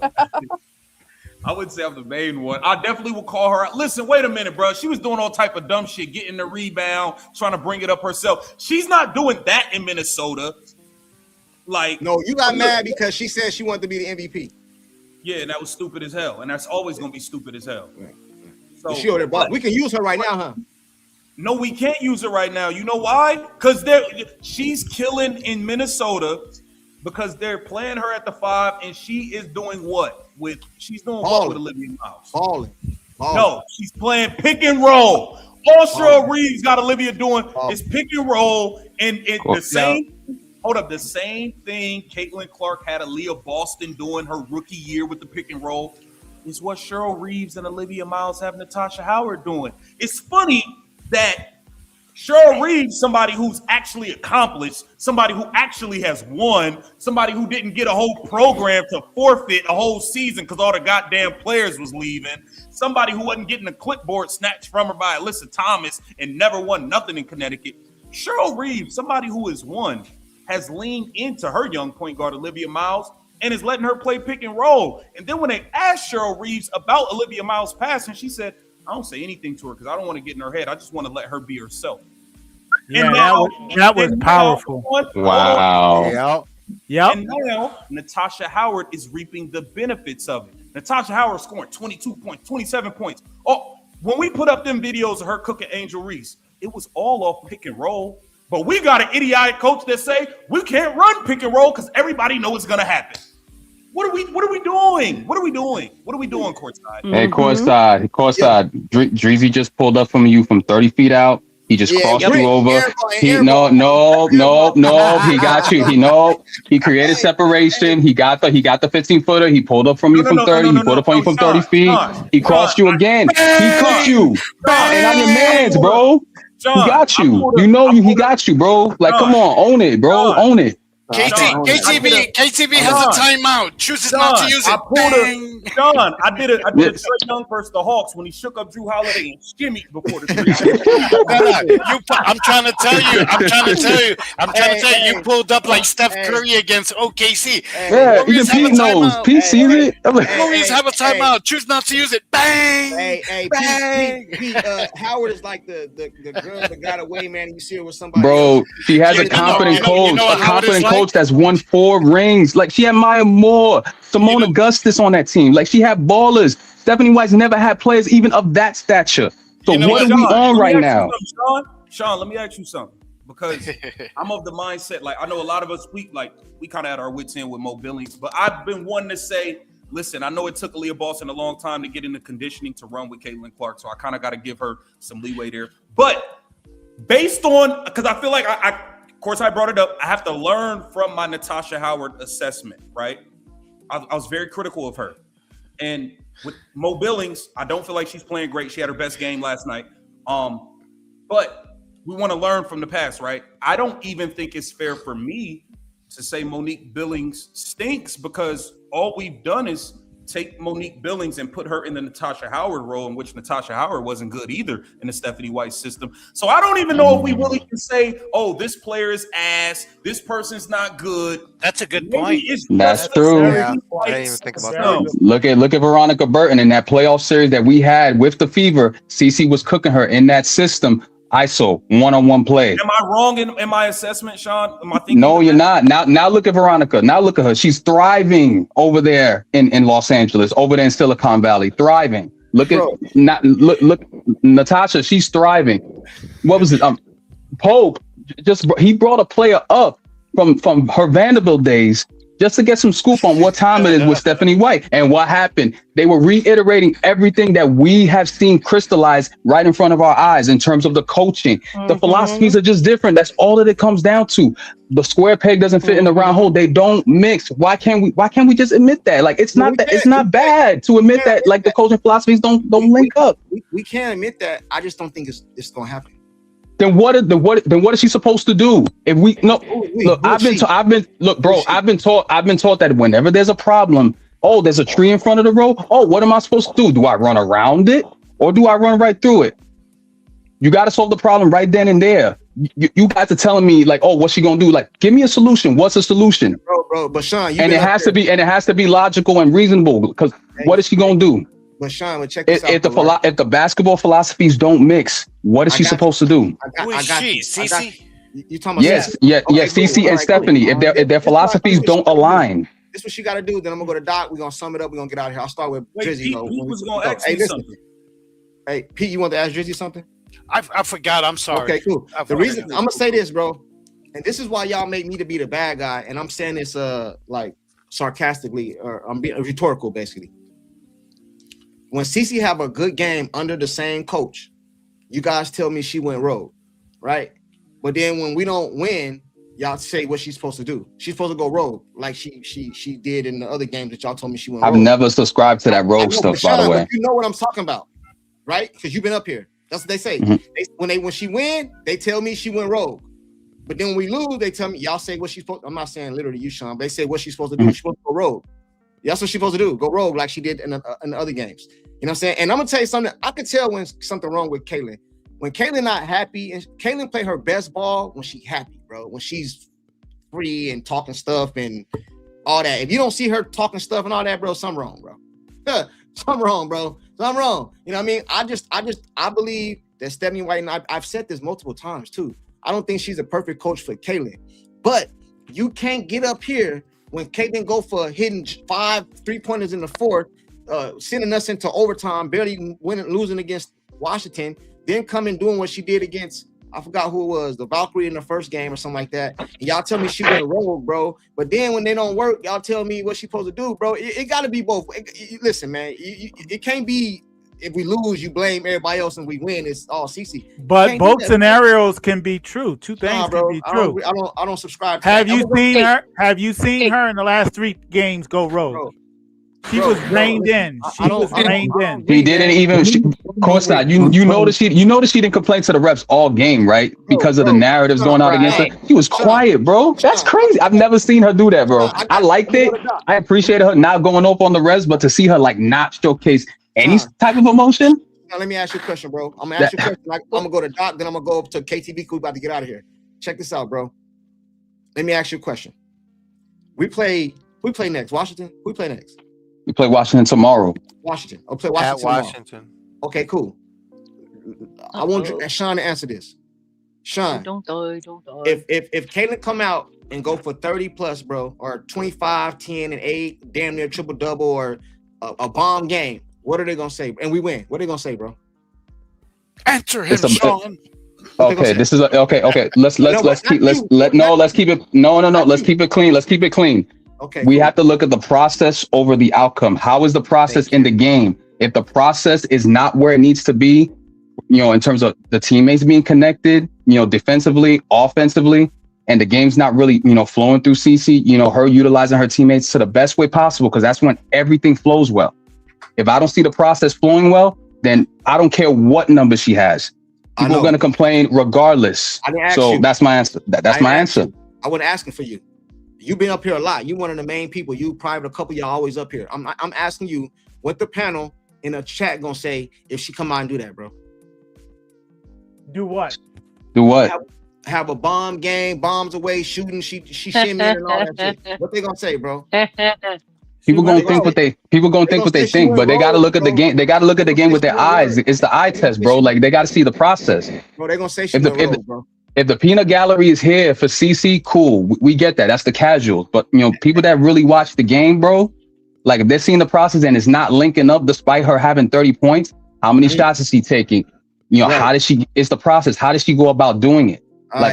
I wouldn't say I'm the main one. I definitely would call her out. Listen, wait a minute, bro. She was doing all type of dumb shit, getting the rebound, trying to bring it up herself. She's not doing that in Minnesota. Like, no, you got mad because she said she wanted to be the MVP. Yeah, and that was stupid as hell, and that's always gonna be stupid as hell. Right. So we can use her right now, huh? No, we can't use her right now. You know why? Because she's killing in Minnesota because they're playing her at the 5, and she is doing what? She's doing what with Olivia Miles? Balling. No, she's playing pick and roll. All Cheryl Reeves got Olivia doing is pick and roll, and the same. Hold up, the same thing Caitlin Clark had Aliyah Boston doing her rookie year with the pick and roll is what Cheryl Reeves and Olivia Miles have Natasha Howard doing. It's funny that Cheryl Reeves, somebody who's actually accomplished, somebody who actually has won, somebody who didn't get a whole program to forfeit a whole season because all the goddamn players was leaving, somebody who wasn't getting a clipboard snatched from her by Alyssa Thomas and never won nothing in Connecticut. Cheryl Reeves, somebody who has won, has leaned into her young point guard, Olivia Miles, and is letting her play pick and roll. And then when they asked Cheryl Reeves about Olivia Miles' passing, she said, I don't say anything to her because I don't want to get in her head. I just want to let her be herself. Yeah, that was powerful. Wow. Yep. And now Natasha Howard is reaping the benefits of it. Natasha Howard scoring 22 points, 27 points. Oh, when we put up them videos of her cooking Angel Reese, it was all off pick and roll. But we got an idiotic coach that say we can't run pick and roll because everybody knows it's gonna happen. What are we doing? What are we doing, courtside? Hey, courtside. Dreezy just pulled up from you from 30 feet out. He just crossed you over. No. He got you. He created separation. He got the 15-footer. He pulled up from you from 30. He pulled up on you from 30 feet. He crossed you again. He cooked you. And I'm your man's, bro. He got you. He got you, bro. Like, come on, own it, bro. Own it. KTB has a timeout. Chooses not to use it. I did a Trae Young versus the Hawks when he shook up Drew Holiday and shimmied before the three. I'm trying to tell you. You pulled up like Steph Curry against OKC. Yeah, even Pete knows. Pete sees it. Warriors have a timeout. Choose not to use it. Bang. Bang. Pete, Howard is like the girl that got away, man. You see her with somebody. Bro, she has a confident coach. Coach that's won 4 rings. Like, she had Maya Moore, Simone Augustus on that team. Like, she had ballers. Stephanie White's never had players even of that stature. So what are we on right now? Sean, let me ask you something. Because I'm of the mindset, like, I know a lot of us, we kind of had our wits in with Mo Billings, but I've been wanting to say, listen, I know it took Aliyah Boston a long time to get into conditioning to run with Caitlin Clark, so I kind of got to give her some leeway there. But based on, because I feel like of course, I brought it up. I have to learn from my Natasha Howard assessment, right? I was very critical of her. And with Mo Billings, I don't feel like she's playing great. She had her best game last night. But we want to learn from the past, right? I don't even think it's fair for me to say Monique Billings stinks because all we've done is take Monique Billings and put her in the Natasha Howard role, in which Natasha Howard wasn't good either in the Stephanie White system. So I don't even know if we really can say, oh, this player is ass, this person's not good. That's a good point. That's true. Yeah, I didn't even think about that. Look at Veronica Burton in that playoff series that we had with the Fever. CC was cooking her in that system. ISO, one-on-one play. Am I wrong in my assessment, Sean? Am I thinking no, you're not. Now look at Veronica. Now look at her. She's thriving over there in Los Angeles, over there in Silicon Valley, thriving. Look Natasha, she's thriving. What was it? Pope he brought a player up from her Vanderbilt days just to get some scoop on what time it is with Stephanie White. And what happened? They were reiterating everything that we have seen crystallize right in front of our eyes in terms of the coaching. The philosophies are just different. That's all that it comes down to. The square peg doesn't fit in the round hole. They don't mix. Why can't we just admit that? Like, it's not bad to admit that, like, the coaching philosophies don't link up. We can't admit that. I just don't think it's gonna happen. Then what is she supposed to do? If we I've been taught that whenever there's a problem, there's a tree in front of the road. What am I supposed to do? Do I run around it or do I run right through it? You got to solve the problem right then and there. You guys are telling me, like, what's she gonna do? Like, give me a solution. What's a solution? Bro, but Sean, it has to be logical and reasonable, because what is she gonna do? But Sean, check this out. If the basketball philosophies don't mix, what is she supposed to do? Who is she? Cece? You talking about? Yes, Cece and Stephanie. If their philosophies don't align, this is what she got to do. Then I'm gonna go to Doc. We're gonna sum it up. We're gonna get out of here. I'll start with Drizzy. Pete was gonna ask me something. Hey, Pete, you want to ask Drizzy something? I forgot. I'm sorry. Okay, cool. The reason I'm gonna say this, bro, and this is why y'all make me to be the bad guy, and I'm saying this like sarcastically, or I'm being rhetorical, basically. When CeCe have a good game under the same coach, you guys tell me she went rogue, right? But then when we don't win, y'all say what she's supposed to do. She's supposed to go rogue, like she did in the other games that y'all told me she went rogue. I've never subscribed to that rogue stuff, by the way. You know what I'm talking about, right? Because you've been up here. That's what they say. When she win, they tell me she went rogue. But then when we lose, they tell me y'all say what she's supposed. I'm not saying literally you, Sean. They say what she's supposed to do. She's supposed to go rogue. That's what she's supposed to do. Go rogue like she did in the other games. You know what I'm saying? And I'm gonna tell you something. I could tell when something wrong with Kaylin. When Kaylin not happy, and Kaylin play her best ball when she happy, bro. When she's free and talking stuff and all that. If you don't see her talking stuff and all that, bro, something wrong, bro. Something wrong, bro. Something wrong. You know what I mean? I believe that Stephanie White, and I've said this multiple times too. I don't think she's a perfect coach for Kaylin, but you can't get up here when Kaylin go for hitting 5 3-pointers in the fourth, sending us into overtime, barely losing against Washington, then coming doing what she did against, I forgot who it was, the Valkyrie in the first game or something like that. And y'all tell me she went rogue, bro. But then when they don't work, y'all tell me what she's supposed to do, bro. It got to be both. Listen, man, it can't be if we lose, you blame everybody else, and we win, it's all CeCe. But both scenarios can be true. Two things can be true. I don't subscribe to Have you seen her? Have you seen her in the last 3 games go rogue? She was reined in. She was reined in. He didn't even. CourtSide, you notice she didn't complain to the refs all game, right? Because of the narratives going out against her. She was quiet, bro. That's crazy. I've never seen her do that, bro. I liked it. I appreciated her not going up on the refs, but to see her like not showcase any type of emotion. Now let me ask you a question, bro. I'm gonna ask you a question. I'm gonna go to Doc, then I'm gonna go up to KTV. We're about to get out of here. Check this out, bro. Let me ask you a question. We play next. Washington. We play next. We play Washington tomorrow. Washington. I'll play Washington. At Washington. Tomorrow. Okay, cool. I want Sean to answer this. Sean, don't die. If Kaylin come out and go for 30 plus, bro, or 25, 10, and 8, damn near triple double, or a bomb game, what are they gonna say? And we win. What are they gonna say, bro? Answer him, Sean. Okay, this is okay. Let's keep it clean. Let's keep it clean. Okay. We have to look at the process over the outcome. How is the process in the game? If the process is not where it needs to be, in terms of the teammates being connected, defensively, offensively, and the game's not really, flowing through CeCe, her utilizing her teammates to the best way possible, because that's when everything flows well. If I don't see the process flowing well, then I don't care what number she has. People are going to complain regardless. So that's my answer. That's my answer. I wasn't asking for you. You've been up here a lot. You one of the main people. You probably a couple y'all always up here. I'm asking you what the panel in the chat gonna say if she come out and do that, bro. Do what? Do what? Have a bomb game, bombs away, shooting. She shimmy and all that shit. What they gonna say, bro? People gonna think what they think, but they gotta look at the game. They gotta look at the game with their eyes. It's the eye test, bro. Like they gotta see the process. Bro, they gonna say she went rogue, bro. If the peanut gallery is here for CeCe, cool. We get that. That's the casuals. But people that really watch the game, bro, like if they're seeing the process and it's not linking up despite her having 30 points, how many shots is she taking? How does she? It's the process. How does she go about doing it?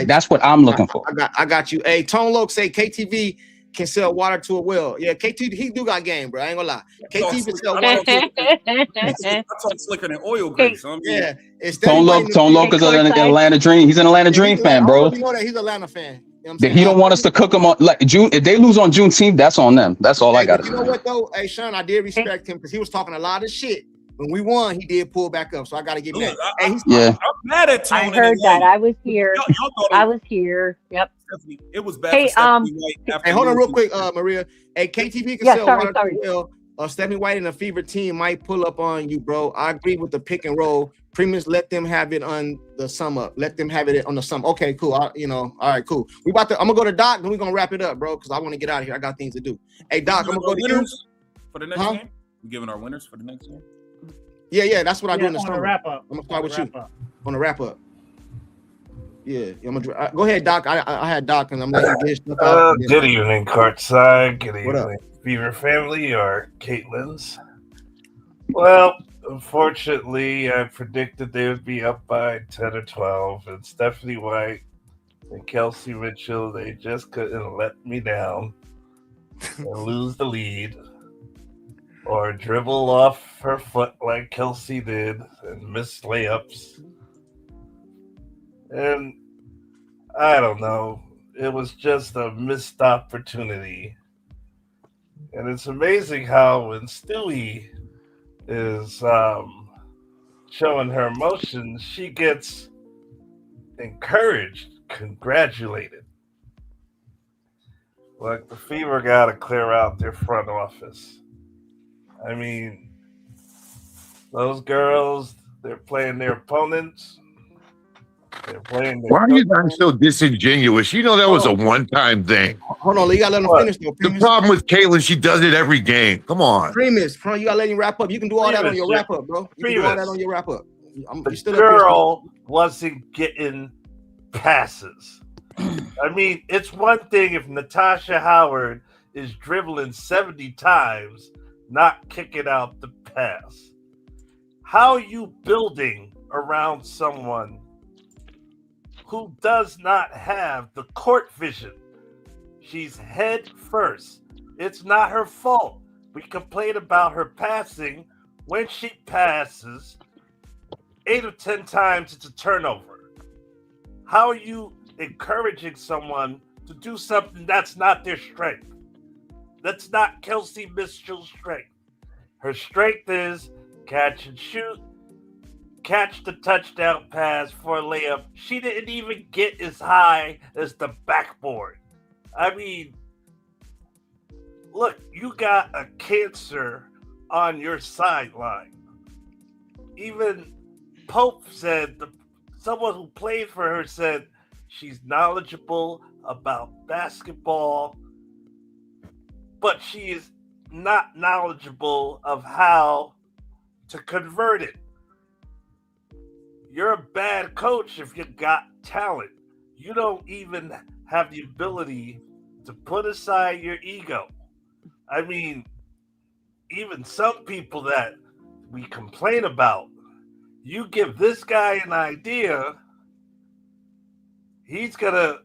That's what I'm looking for. I got you. Hey, Tone Loke say KTV can sell water to a well. Yeah, KTV, he do got game, bro. I ain't gonna lie. KTV can sell water to a well. I talk slicker than oil grease. Yeah. Tone Loke is an Atlanta Dream. He's an Atlanta Dream fan, bro. You know that he's an Atlanta fan. He don't want us to cook him on like June. If they lose on Juneteenth, that's on them. That's all I got to say. You know what though? Hey, Sean, I did respect him because he was talking a lot of shit. When we won, he did pull back up, so I got to give him that. I'm mad at Tone. I heard that. I was here. I was here. Yep. It was bad. Hey, hey, hold on real quick, Maria. Hey, KTV can sell water to well. Stephanie White and the Fever team might pull up on you, bro. I agree with the pick and roll. Premiums, let them have it on the sum up. Let them have it on the sum. Okay, cool. All right, cool. I'm gonna go to Doc, then we're gonna wrap it up, bro, because I want to get out of here. I got things to do. Hey, Doc, I'm gonna go to you for the next game. We giving our winners for the next game. Yeah, that's what I do in the summer. Wrap up. I'm gonna start with you on the wrap up. Yeah, I'm gonna go ahead, Doc. I had Doc, and I'm letting you get stuff out. Good evening, CourtSide. Good evening, Fever family or Caitlin's. Well, Unfortunately, I predicted they would be up by 10 or 12, and Stephanie White and Kelsey Mitchell, they just couldn't let me down and lose the lead or dribble off her foot like Kelsey did and miss layups. And I don't know. It was just a missed opportunity. And it's amazing how when Stewie is showing her emotions, she gets encouraged, congratulated. Like the Fever got to clear out their front office. I mean, those girls, they're playing their opponents. They're playing their Why are you guys so disingenuous? You know that was a one-time thing. Hold on, you gotta let him finish though. The problem with Caitlin, she does it every game. Come on. Primus, you gotta let him wrap up. You can do all that on your wrap up, bro. You can do all that on your wrap up. The girl wasn't getting passes. I mean, it's one thing if Natasha Howard is dribbling 70 times, not kicking out the pass. How are you building around someone who does not have the court vision? She's head first. It's not her fault. We complain about her passing. When she passes, 8 or 10 times it's a turnover. How are you encouraging someone to do something that's not their strength? That's not Kelsey Mitchell's strength. Her strength is catch and shoot, catch the touchdown pass for a layup. She didn't even get as high as the backboard. I mean, look, you got a cancer on your sideline. Even Pope said, someone who played for her said, she's knowledgeable about basketball, but she is not knowledgeable of how to convert it. You're a bad coach if you got talent. You don't even have the ability to put aside your ego. I mean, even some people that we complain about, you give this guy an idea, he's gonna,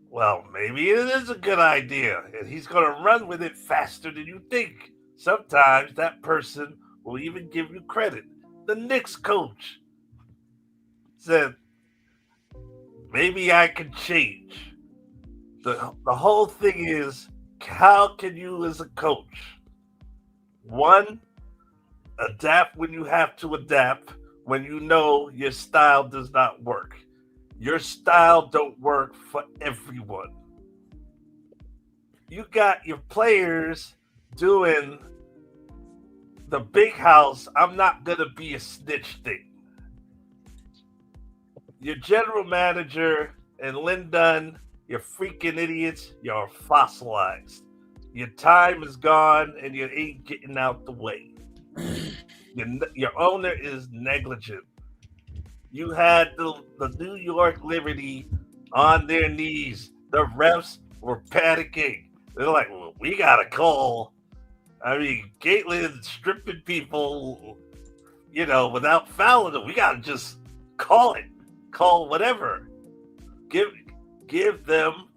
well, maybe it is a good idea, and he's gonna run with it faster than you think. Sometimes that person will even give you credit. The Knicks coach said, maybe I can change. The whole thing is, how can you as a coach, one, adapt when you have to adapt, when you know your style does not work. Your style don't work for everyone. You got your players doing the big house, I'm not going to be a snitch thing. Your general manager and Lynn Dunn, you're freaking idiots. You're fossilized. Your time is gone and you ain't getting out the way. Your owner is negligent. You had the New York Liberty on their knees. The refs were panicking. They're like, well, we got a call. I mean, Caitlin stripping people, without fouling them. We got to just call it. Call whatever. Give them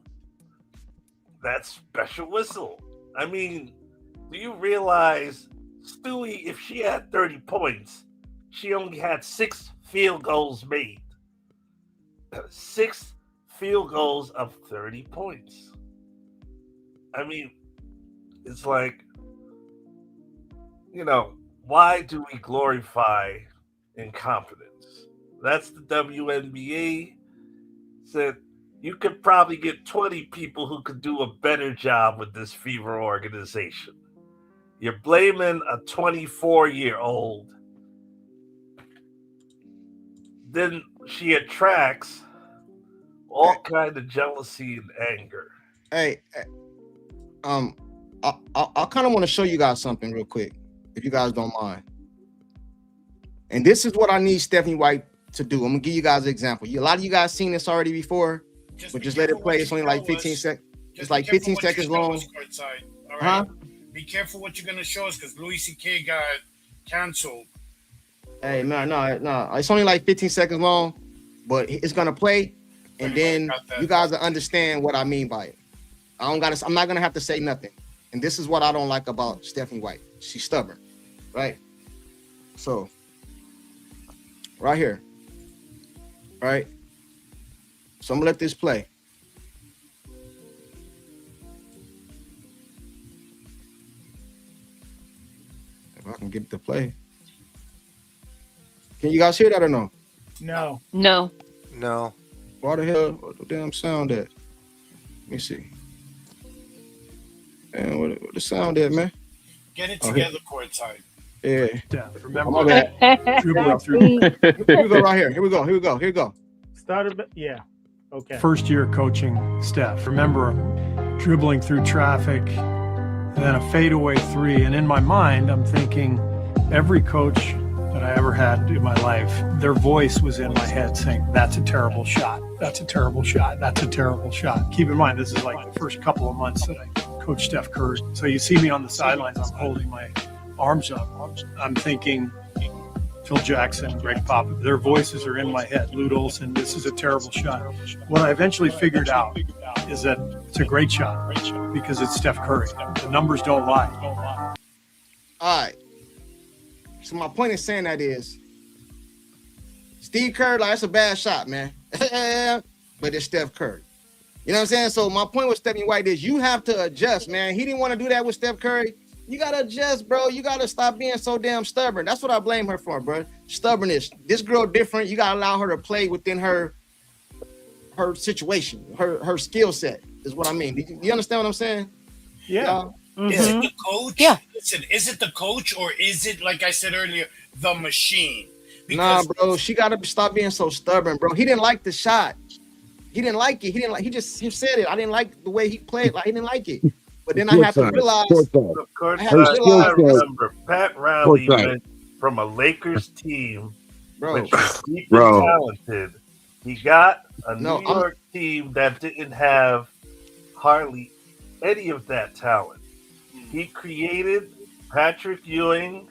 that special whistle. I mean, do you realize Stewie, if she had 30 points, she only had 6 field goals made. 6 field goals of 30 points. I mean, it's like, why do we glorify incompetence? That's the WNBA said, you could probably get 20 people who could do a better job with this Fever organization. You're blaming a 24-year-old. Then she attracts all kind of jealousy and anger. Hey, I kind of want to show you guys something real quick, if you guys don't mind. And this is what I need Stephanie White to do. I'm gonna give you guys an example. A lot of you guys seen this already before, but just let it play. It's only like 15 seconds. It's like 15 seconds long. All right? Be careful what you're gonna show us, because Louis C.K. got canceled Hey, no. It's only like 15 seconds long, but it's gonna play, and then you guys will understand what I mean by it. I'm not gonna have to say nothing. And this is what I don't like about Stephanie White. She's stubborn, right? So, right here, right? So I'm gonna let this play. If I can get it to play. Can you guys hear that or no? No. No. No. Why the hell? What the damn sound at? Let me see. Man, what the sound at, man? Get it together, CourtSide. Yeah. Remember that dribbling through. Here we go right here. Here we go. Started, yeah. Okay. First year coaching Steph. Remember dribbling through traffic, and then a fadeaway three. And in my mind, I'm thinking every coach that I ever had in my life, their voice was in my head saying, "That's a terrible shot. That's a terrible shot. That's a terrible shot." Keep in mind, this is like the first couple of months that I coached Steph Curry. So you see me on the sidelines, I'm holding my arms up. I'm thinking Phil Jackson, Greg Popovich, their voices are in my head. Lute Olson, this is a terrible shot. What I eventually figured out is that it's a great shot because it's Steph Curry. The numbers don't lie. All right. So my point in saying that is Steve Kerr, like, that's a bad shot, man. But it's Steph Curry. You know what I'm saying? So my point with Stephanie White is you have to adjust, man. He didn't want to do that with Steph Curry. You got to adjust, bro. You got to stop being so damn stubborn. That's what I blame her for, bro. Stubbornness. This girl different. You got to allow her to play within her situation, her skill set is what I mean. Do you understand what I'm saying? Yeah. Is it the coach? Yeah. Listen, is it the coach or is it, like I said earlier, the machine? Nah, bro, she got to stop being so stubborn, bro. He didn't like the shot. He didn't like it. He said it. I didn't like the way he played. Like, he didn't like it. But then I have to realize. I remember Pat Riley went from a Lakers team, which was deeply talented. He got a New York team that didn't have hardly any of that talent. He created Patrick Ewing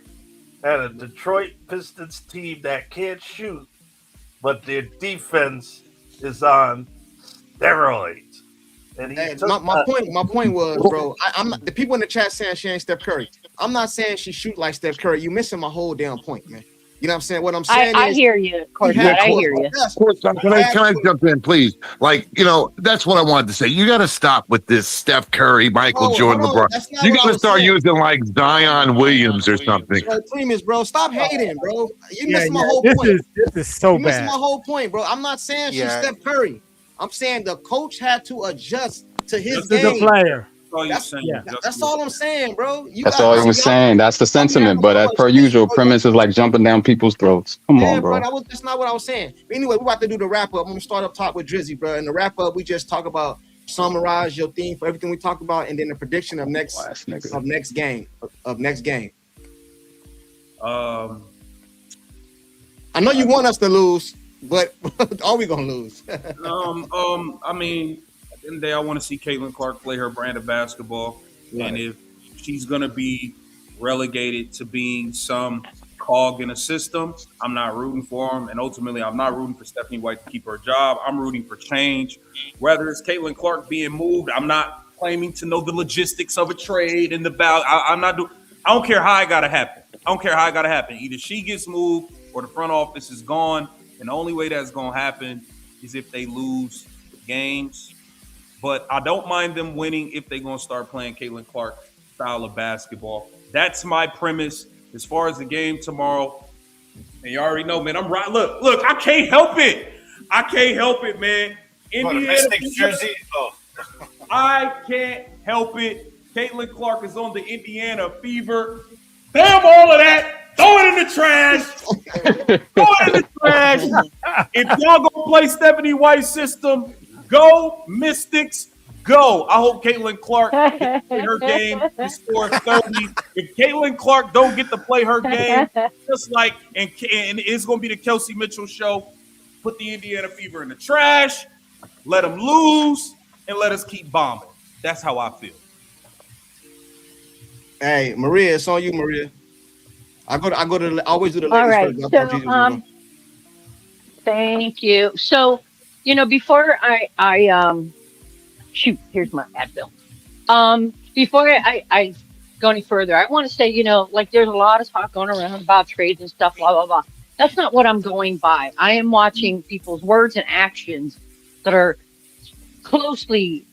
and a Detroit Pistons team that can't shoot, but their defense is on steroids. And my point was, bro, I'm not, the people in the chat saying she ain't Steph Curry. I'm not saying she shoot like Steph Curry. You missing my whole damn point, man. You know what I'm saying? What I'm saying I is, hear you, CourtSide. I hear you. Can I jump in, please? Like, that's what I wanted to say. You got to stop with this Steph Curry, Michael Jordan, LeBron. You got to start using like Zion Williams or something. Bro, stop hating, bro. You missing my whole point. This is so you bad. missing my whole point, bro. I'm not saying she's Steph Curry. I'm saying the coach had to adjust to his game. This is a player. That's all I'm saying, bro. That's all he was saying. That's the sentiment. But as per usual, premise is like jumping down people's throats. Come on, bro. That's not what I was saying. But anyway, we're about to do the wrap up. I'm gonna start up top with Drizzy, bro. And the wrap up, we just talk about, summarize your theme for everything we talked about, and then the prediction of next game. I know you want us to lose, but are we gonna lose? I mean, at the end of the day, I want to see Caitlin Clark play her brand of basketball. Right. And if she's going to be relegated to being some cog in a system, I'm not rooting for them. And ultimately, I'm not rooting for Stephanie White to keep her job. I'm rooting for change. Whether it's Caitlin Clark being moved, I'm not claiming to know the logistics of a trade and the ballot. I don't care how it got to happen. Either she gets moved or the front office is gone. And the only way that's going to happen is if they lose games. But I don't mind them winning if they're going to start playing Caitlin Clark style of basketball. That's my premise as far as the game tomorrow. And you already know, man, I'm right. Look, I can't help it, man. Indiana jersey. I can't help it. Caitlin Clark is on the Indiana Fever. Damn all of that. Throw it in the trash. If y'all gonna play Stephanie White's system, go Mystics, go. I hope Caitlin Clark gets to play her game and score 30. If Caitlin Clark don't get to play her game, just like and it's gonna be the Kelsey Mitchell show. Put the Indiana Fever in the trash, let them lose, and let us keep bombing. That's how I feel. Hey, Maria, it's on you, Maria. I always do the All ladies right. first. So, thank you. So, before I shoot, here's my Advil. Before I go any further, I want to say, like there's a lot of talk going around about trades and stuff, blah, blah, blah. That's not what I'm going by. I am watching people's words and actions that are closely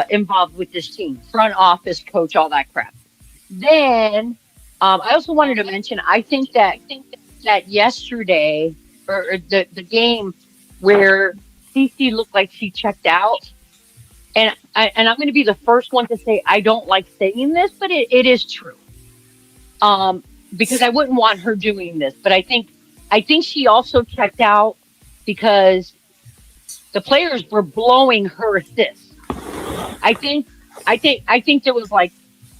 involved with this team, front office, coach, all that crap. Then, I also wanted to mention, I think that yesterday or the game where CC looked like she checked out, and I'm going to be the first one to say I don't like saying this, but it is true. Because I wouldn't want her doing this, but I think she also checked out because the players were blowing her assists. I think there was like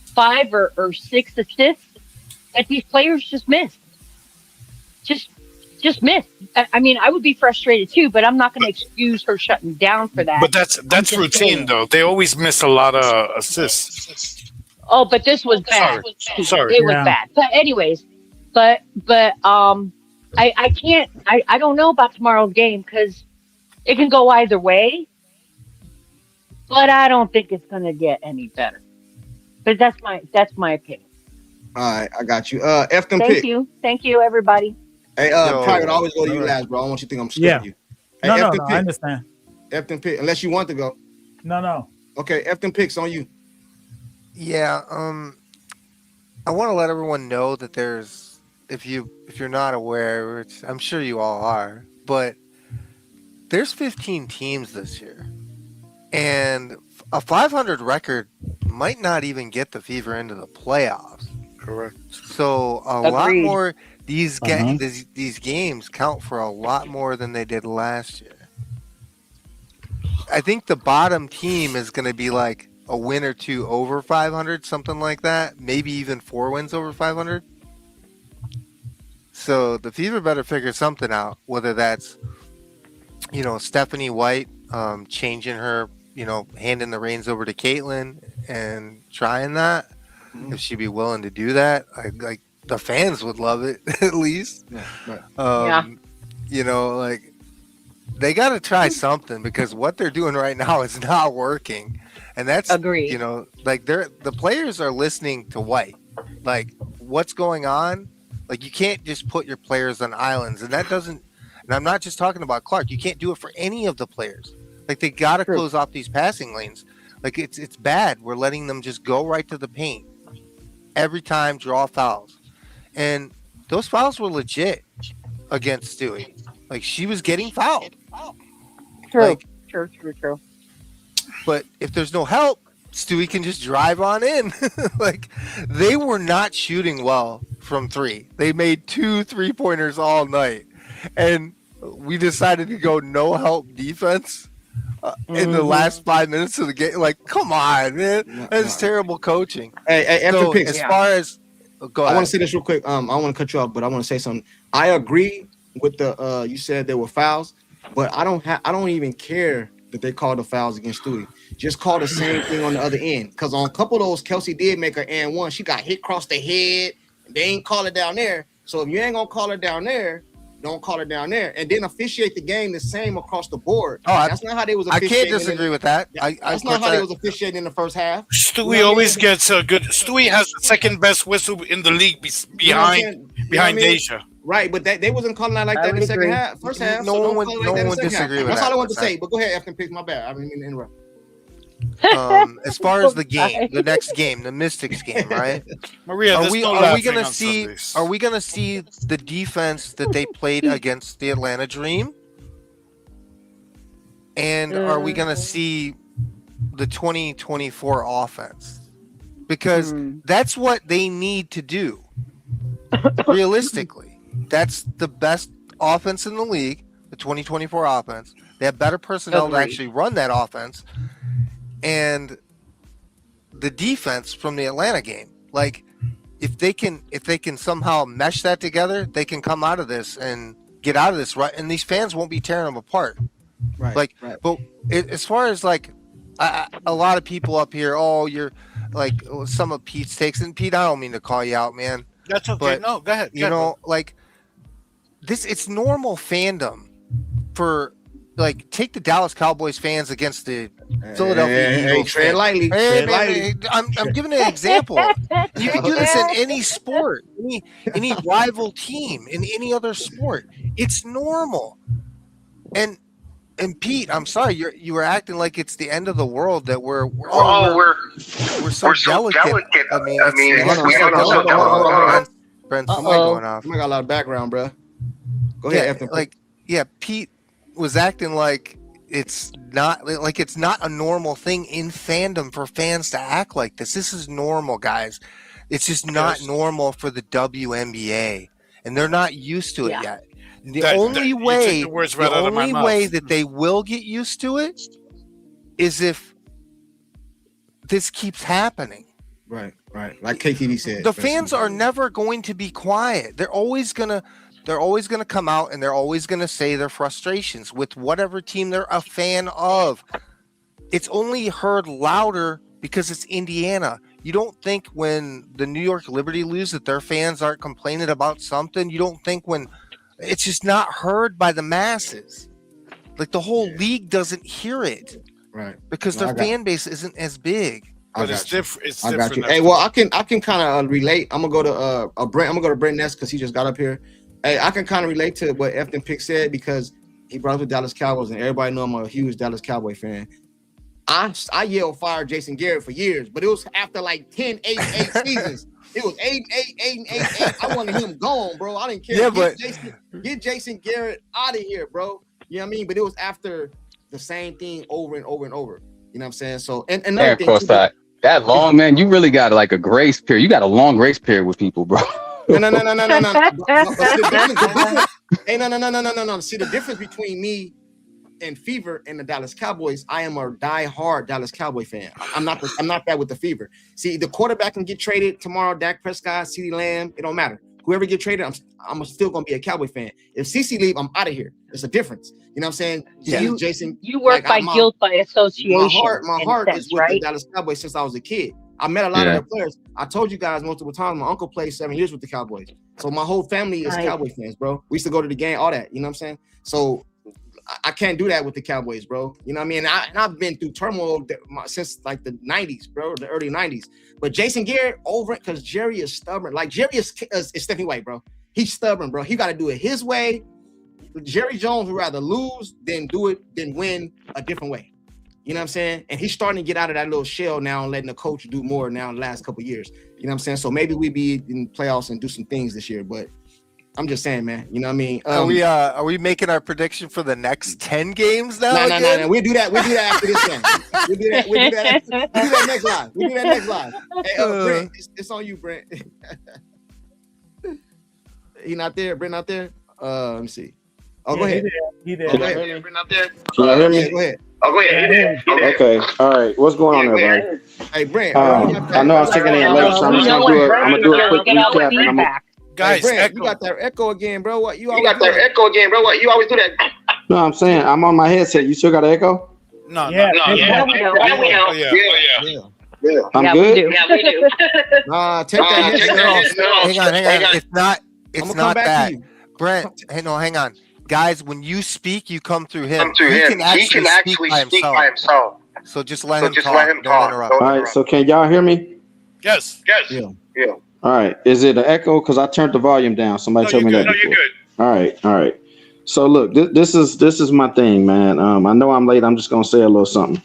5 or 6 assists that these players just missed. Just missed. I mean, I would be frustrated too, but I'm not going to excuse her shutting down for that. But that's routine, though. They always miss a lot of assists. Oh, but this was bad. Sorry. It was bad. But anyways, I can't. I don't know about tomorrow's game because it can go either way. But I don't think it's going to get any better. But that's my opinion. All right, I got you. Efton Pick. Thank you, everybody. Hey, Private, I always go to you last, bro. I don't want you to think I'm skipping you. Hey, No, I understand. Efton Pick, unless you want to go. No. Okay, Efton Pick's on you. Yeah, I want to let everyone know that there's, if you're not aware, which I'm sure you all are, but there's 15 teams this year, and a 500 record might not even get the Fever into the playoffs. Correct. So a lot more these games count for a lot more than they did last year. I think the bottom team is going to be like a win or 2 over 500, something like that. Maybe even 4 wins over 500. So the Fever better figure something out, whether that's, Stephanie White changing her, handing the reins over to Caitlin and trying that. If she'd be willing to do that, the fans would love it at least. They got to try something because what they're doing right now is not working, and that's agreed. The players are listening to White, like what's going on. Like you can't just put your players on islands, and that doesn't. And I'm not just talking about Clark. You can't do it for any of the players. Like they got to close off these passing lanes. Like it's bad. We're letting them just go right to the paint every time, draw fouls, and those fouls were legit against Stewie. Like she was getting fouled. True. But if there's no help, Stewie can just drive on in. Like they were not shooting well from 3. They made 2 3-pointers all night, and we decided to go no help defense in the last 5 minutes of the game. Like, come on, man, that's terrible coaching. Hey, so as far as go ahead. I want to say this real quick. I want to cut you off, but I want to say something. I agree with the you said there were fouls, but I don't even care that they called the fouls against Stewie. Just call the same thing on the other end. Because on a couple of those, Kelsey did make her and one. She got hit across the head. They ain't call it down there. So if you ain't gonna call it down there, don't call it down there. And then officiate the game the same across the board. That's not how they was officiating. I can't disagree with that. That's not how they was officiating in the first half. Stewie always gets a good. Stewie has the second best whistle in the league behind Deja. Right, but they wasn't calling out like that in the second half. First half, no one would disagree with that. That's all I want to say. But go ahead, Efton Pick. My bad. I didn't mean to interrupt. As far as the game, the next game, the Mystics game, right? Maria, are we gonna see the defense that they played against the Atlanta Dream? And are we gonna see the 2024 offense? Because that's what they need to do. Realistically, that's the best offense in the league, the 2024 offense. They have better personnel to actually run that offense. And the defense from the Atlanta game, like if they can somehow mesh that together, they can come out of this and get out of this right, and these fans won't be tearing them apart. Right. But as far as like a lot of people up here, you're like some of Pete's takes, and Pete, I don't mean to call you out, man. That's okay. But, No, go ahead. You know, like this, it's normal fandom for like take the Dallas Cowboys fans against the Philadelphia Eagles. Tread lightly. Hey, Tread man, lightly. I'm giving an example. You can do this in any sport, any rival team, in any other sport. It's normal. And Pete, I'm sorry, you were acting like it's the end of the world that we're so delicate. I mean, hold on. Brent, somebody going off. I got a lot of background, bro. Go ahead. Pete was acting like it's not a normal thing in fandom for fans to act like this. This is normal, guys. It's just not normal for the WNBA, and they're not used to it yet. The only way that they will get used to it is if this keeps happening. Right. Like KTV said, the fans are never going to be quiet. They're always gonna come out and they're always gonna say their frustrations with whatever team they're a fan of. It's only heard louder because it's Indiana. You don't think when the New York Liberty lose that their fans aren't complaining about something? You don't think when it's just not heard by the masses. Like the whole league doesn't hear it. Right. Because their fan base isn't as big. But it's different. It's I different. got you. Hey, well, I can kind of relate. I'm gonna go to Brent. I'm gonna go to Brent Ness because he just got up here. Hey, I can kind of relate to what Efton Pick said because he brought up the Dallas Cowboys, and everybody know I'm a huge Dallas Cowboy fan. I yelled fire Jason Garrett for years, but it was after like 10, 8 seasons. It was 8. I wanted him gone, bro. I didn't care. Yeah, get Jason Garrett out of here, bro. You know what I mean? But it was after the same thing over and over and over. You know what I'm saying? So and another thing, CourtSide. That long, man, you really got like a grace period. You got a long grace period with people, bro. No. See, the difference between me and Fever and the Dallas Cowboys, I am a die-hard Dallas Cowboy fan. I'm not that with the Fever. See, the quarterback can get traded tomorrow, Dak Prescott, CeeDee Lamb, it don't matter. Whoever get traded, I'm still gonna be a Cowboy fan. If CeCe leave, I'm out of here. There's a difference. You know what I'm saying? Yeah. Jason. You work by guilt by association. My heart is with the Dallas Cowboys since I was a kid. I met a lot of their players. I told you guys multiple times, my uncle played 7 years with the Cowboys. So my whole family is Cowboy fans, bro. We used to go to the game, all that. You know what I'm saying? So I can't do that with the Cowboys, bro. You know what I mean? I've been through turmoil since like the 90s, bro, the early 90s. But Jason Garrett over it because Jerry is stubborn. Like Jerry is Stephanie White, bro. He's stubborn, bro. He got to do it his way. Jerry Jones would rather lose than win a different way. You know what I'm saying? And he's starting to get out of that little shell now and letting the coach do more now in the last couple of years. You know what I'm saying? So maybe we be in playoffs and do some things this year, but I'm just saying, man. You know what I mean? Are we making our prediction for the next 10 games now? No. We do that after this game. We do that next live. Hey, Brent, it's on you, Brent. He not there? Brent not there? Let me see. Oh, go ahead. He there. Go ahead. Brent not there? Can you hear me? Go ahead. Oh, go ahead. Okay. All right. What's going on there, buddy? Hey, Brent. I know I was taking it late, so I'm just gonna do a quick recap. And Guys, hey, Brent, you got that echo again, bro. What you always got that echo again, bro? What you always do that? No, I'm saying I'm on my headset. You still got an echo? No. Yeah. I'm good. We do. Take that. Hang on. It's not that. Brent, hang on. Guys, when you speak, you come through him. He can actually speak by himself. So just let him talk. Don't interrupt. All right. So can y'all hear me? Yes. Yeah. All right. Is it an echo? Because I turned the volume down. Somebody told me that. No, you're good. All right. So look, this is my thing, man. I know I'm late. I'm just gonna say a little something.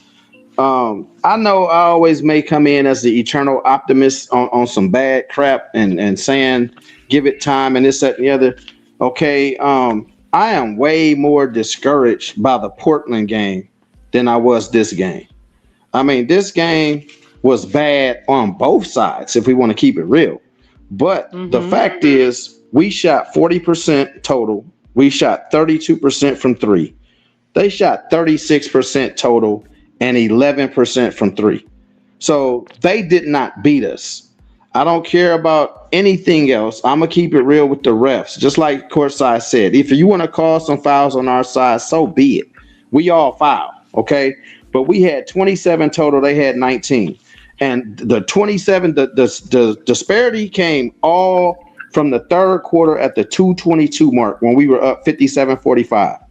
I know I always may come in as the eternal optimist on some bad crap and saying give it time and this, that, and the other. Okay. I am way more discouraged by the Portland game than I was this game. I mean, this game was bad on both sides, if we want to keep it real. But the fact is, we shot 40% total. We shot 32% from three. They shot 36% total and 11% from three. So they did not beat us. I don't care about anything else. I'm going to keep it real with the refs. Just like CourtSide said, if you want to call some fouls on our side, so be it. We all foul, okay? But we had 27 total. They had 19. And the 27, the disparity came all from the third quarter at the 2:22 mark when we were up 57-45.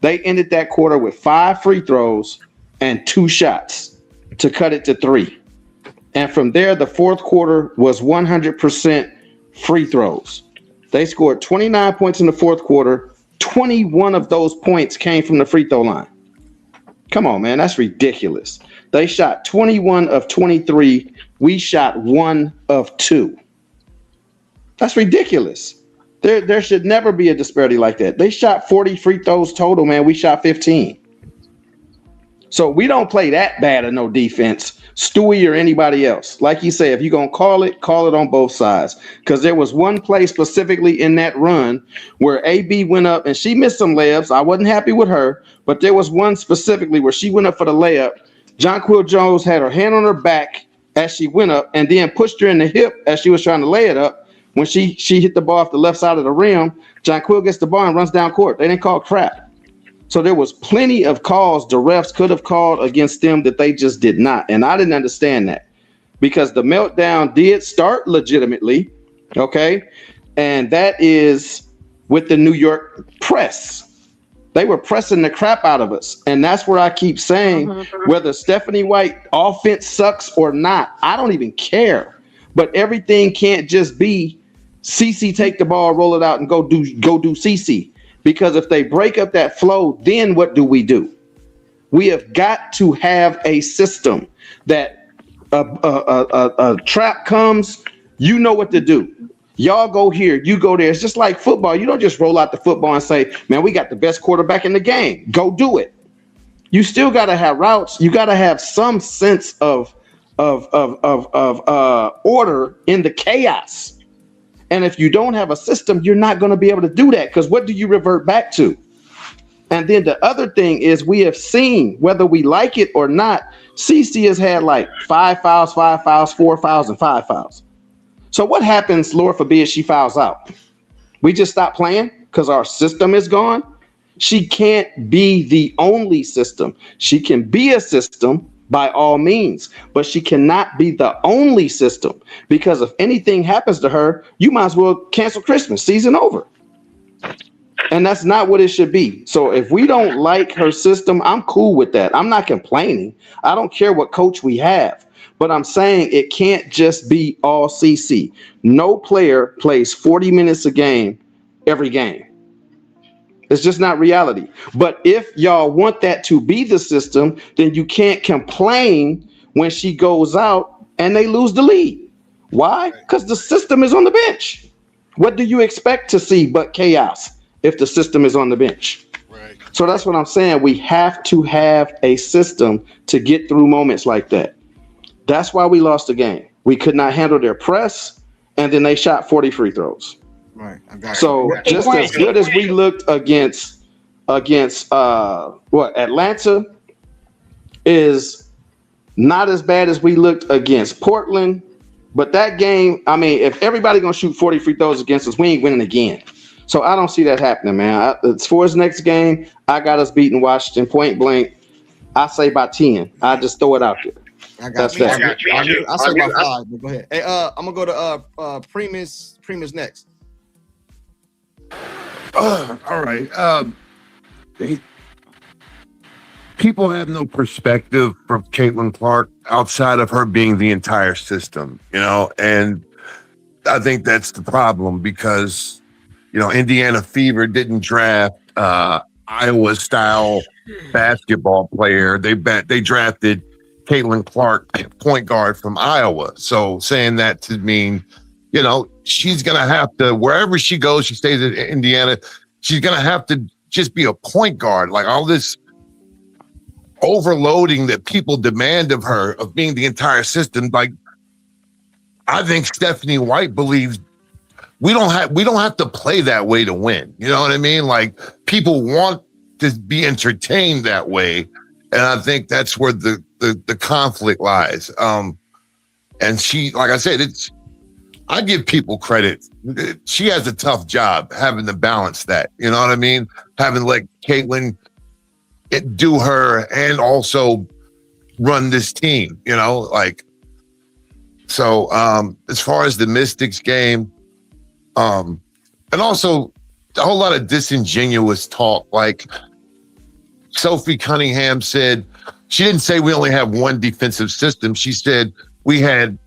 They ended that quarter with 5 free throws and 2 shots to cut it to 3. And from there, the fourth quarter was 100% free throws. They scored 29 points in the fourth quarter. 21 of those points came from the free throw line. Come on, man. That's ridiculous. They shot 21 of 23. We shot 1 of 2. That's ridiculous. There should never be a disparity like that. They shot 40 free throws total, man. We shot 15. So we don't play that bad of no defense, Stewie or anybody else. Like you say, if you're going to call it on both sides. Because there was one play specifically in that run where AB went up and she missed some layups. I wasn't happy with her, but there was one specifically where she went up for the layup. Jonquil Jones had her hand on her back as she went up and then pushed her in the hip as she was trying to lay it up. When she hit the ball off the left side of the rim, Jonquil gets the ball and runs down court. They didn't call crap. So there was plenty of calls the refs could have called against them that they just did not. And I didn't understand that because the meltdown did start legitimately, okay? And that is with the New York press. They were pressing the crap out of us. And that's where I keep saying whether Stephanie White offense sucks or not, I don't even care. But everything can't just be CC take the ball, roll it out, and go do CC. Because if they break up that flow, then what do? We have got to have a system that a trap comes, you know what to do. Y'all go here, you go there. It's just like football. You don't just roll out the football and say, man, we got the best quarterback in the game. Go do it. You still got to have routes. You got to have some sense of order in the chaos. And if you don't have a system, you're not going to be able to do that because what do you revert back to? And then the other thing is we have seen, whether we like it or not, CC has had like 5 fouls, 4 fouls, and 5 fouls. So what happens, Lord forbid, she fouls out? We just stop playing because our system is gone? She can't be the only system. She can be a system by all means, but she cannot be the only system because if anything happens to her, you might as well cancel Christmas, season over. And that's not what it should be. So if we don't like her system, I'm cool with that. I'm not complaining. I don't care what coach we have, but I'm saying it can't just be all CC. No player plays 40 minutes a game every game. It's just not reality. But if y'all want that to be the system, then you can't complain when she goes out and they lose the lead. Why? Because the system is on the bench. What do you expect to see but chaos if the system is on the bench? Right. So that's what I'm saying. We have to have a system to get through moments like that. That's why we lost the game. We could not handle their press, and then they shot 40 free throws. Right. I got so it. just as good as we looked against Atlanta is not as bad as we looked against Portland. But that game, I mean, if everybody gonna shoot 40 free throws against us, we ain't winning again. So I don't see that happening, man. As far as next game, I got us beating Washington point blank. I say by 10. I just throw it out there. That's that. I say by 5. But go ahead. Hey, I'm gonna go to Primus next. All right. People have no perspective from Caitlin Clark outside of her being the entire system, and I think that's the problem because, Indiana Fever didn't draft Iowa style basketball player. They drafted Caitlin Clark, point guard from Iowa. So saying that to mean, she's going to have to, wherever she goes, she stays at Indiana, she's going to have to just be a point guard. Like all this overloading that people demand of her, of being the entire system. Like, I think Stephanie White believes we don't have to play that way to win. You know what I mean? Like, people want to be entertained that way. And I think that's where the conflict lies. And she, like I said, I give people credit. She has a tough job having to balance that. You know what I mean? Having let Caitlin do her and also run this team, So as far as the Mystics game, And also a whole lot of disingenuous talk. Like Sophie Cunningham said, she didn't say we only have one defensive system. She said we had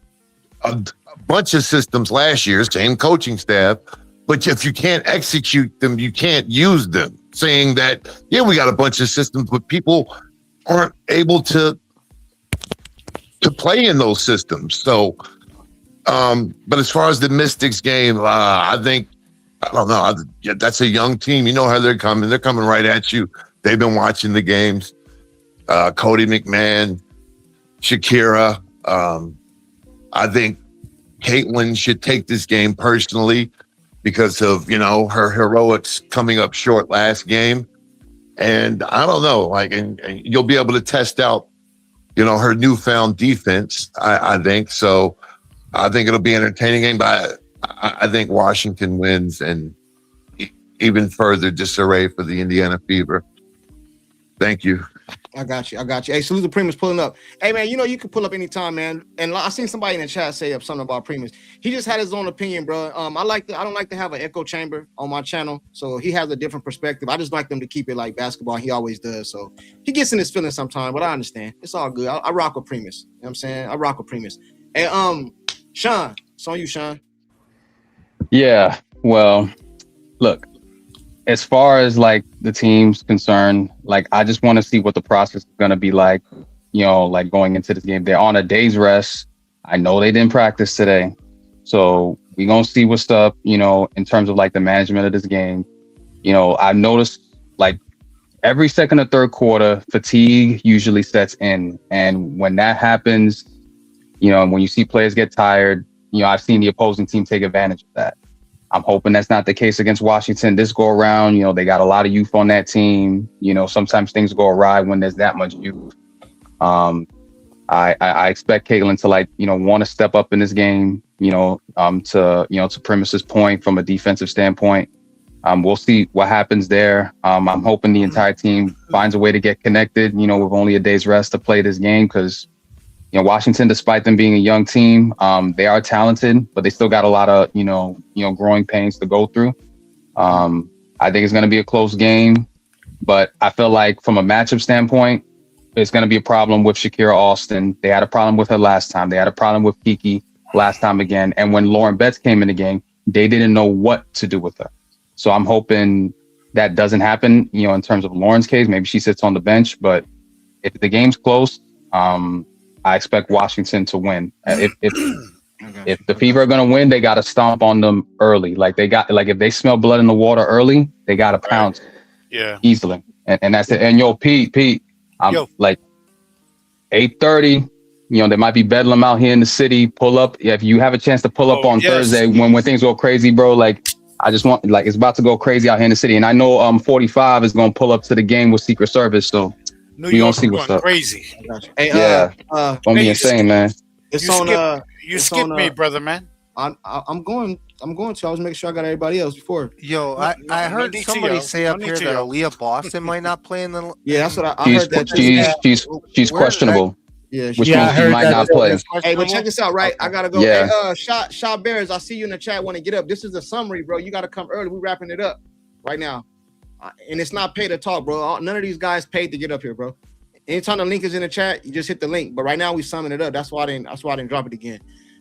a bunch of systems last year, same coaching staff, but if you can't execute them, you can't use them. Saying that, yeah, we got a bunch of systems, but people aren't able to play in those systems. So, but as far as the Mystics game, I don't know. That's a young team. You know how they're coming. They're coming right at you. They've been watching the games. Cody McMahon, Shakira. I think Caitlin should take this game personally because of, her heroics coming up short last game. And I don't know, and you'll be able to test out, her newfound defense, I think. So I think it'll be an entertaining game, but I think Washington wins and even further disarray for the Indiana Fever. Thank you. I got you. Hey, salute to Primus pulling up. Hey, man, you can pull up anytime, man. And I seen somebody in the chat say something about Primus. He just had his own opinion, bro. I don't like to have an echo chamber on my channel, so he has a different perspective. I just like them to keep it like basketball. He always does. So he gets in his feelings sometimes, but I understand. It's all good. I rock with Primus. You know what I'm saying? I rock with Primus. Hey, Sean, it's on you, Sean. Yeah, well, look, as far as the team's concerned, I just want to see what the process is going to be like, going into this game. They're on a day's rest. I know they didn't practice today. So we're going to see what's up, in terms of the management of this game. I've noticed every second or third quarter, fatigue usually sets in. And when that happens, when you see players get tired, I've seen the opposing team take advantage of that. I'm hoping that's not the case against Washington this go around. They got a lot of youth on that team. Sometimes things go awry when there's that much youth. I expect Caitlin to want to step up in this game, to Primus's point from a defensive standpoint. We'll see what happens there. I'm hoping the entire team finds a way to get connected, with only a day's rest to play this game because Washington, despite them being a young team, they are talented, but they still got a lot of, growing pains to go through. I think it's going to be a close game, but I feel like from a matchup standpoint, it's going to be a problem with Shakira Austin. They had a problem with her last time. They had a problem with Kiki last time again. And when Lauren Betts came in the game, they didn't know what to do with her. So I'm hoping that doesn't happen, in terms of Lauren's case. Maybe she sits on the bench, but if the game's close, I expect Washington to win. If the Fever are gonna win, they gotta stomp on them early. If they smell blood in the water early, they gotta pounce easily. And that's it. And Pete, I'm 8:30. There might be bedlam out here in the city. Pull up if you have a chance to pull up on Thursday when things go crazy, bro. I just want it's about to go crazy out here in the city, and I know 45 is gonna pull up to the game with Secret Service, so. New York see what's up. Crazy. Hey, gonna be insane, man. You skipped me, brother, man. I'm going to. I was making sure I got everybody else before. Yo, I heard somebody say up here that Aliyah Boston might not play in the. Yeah, that's what I heard. That she's questionable. Yeah, which means she might not play. Hey, but check this out, right? I gotta go. Yeah. Hey, Shaw Bears, I see you in the chat. Want to get up? This is the summary, bro. You gotta come early. We're wrapping it up right now. And it's not paid to talk, bro. None of these guys paid to get up here, bro. Anytime the link is in the chat, you just hit the link. But right now we summing it up. That's why I didn't drop it again.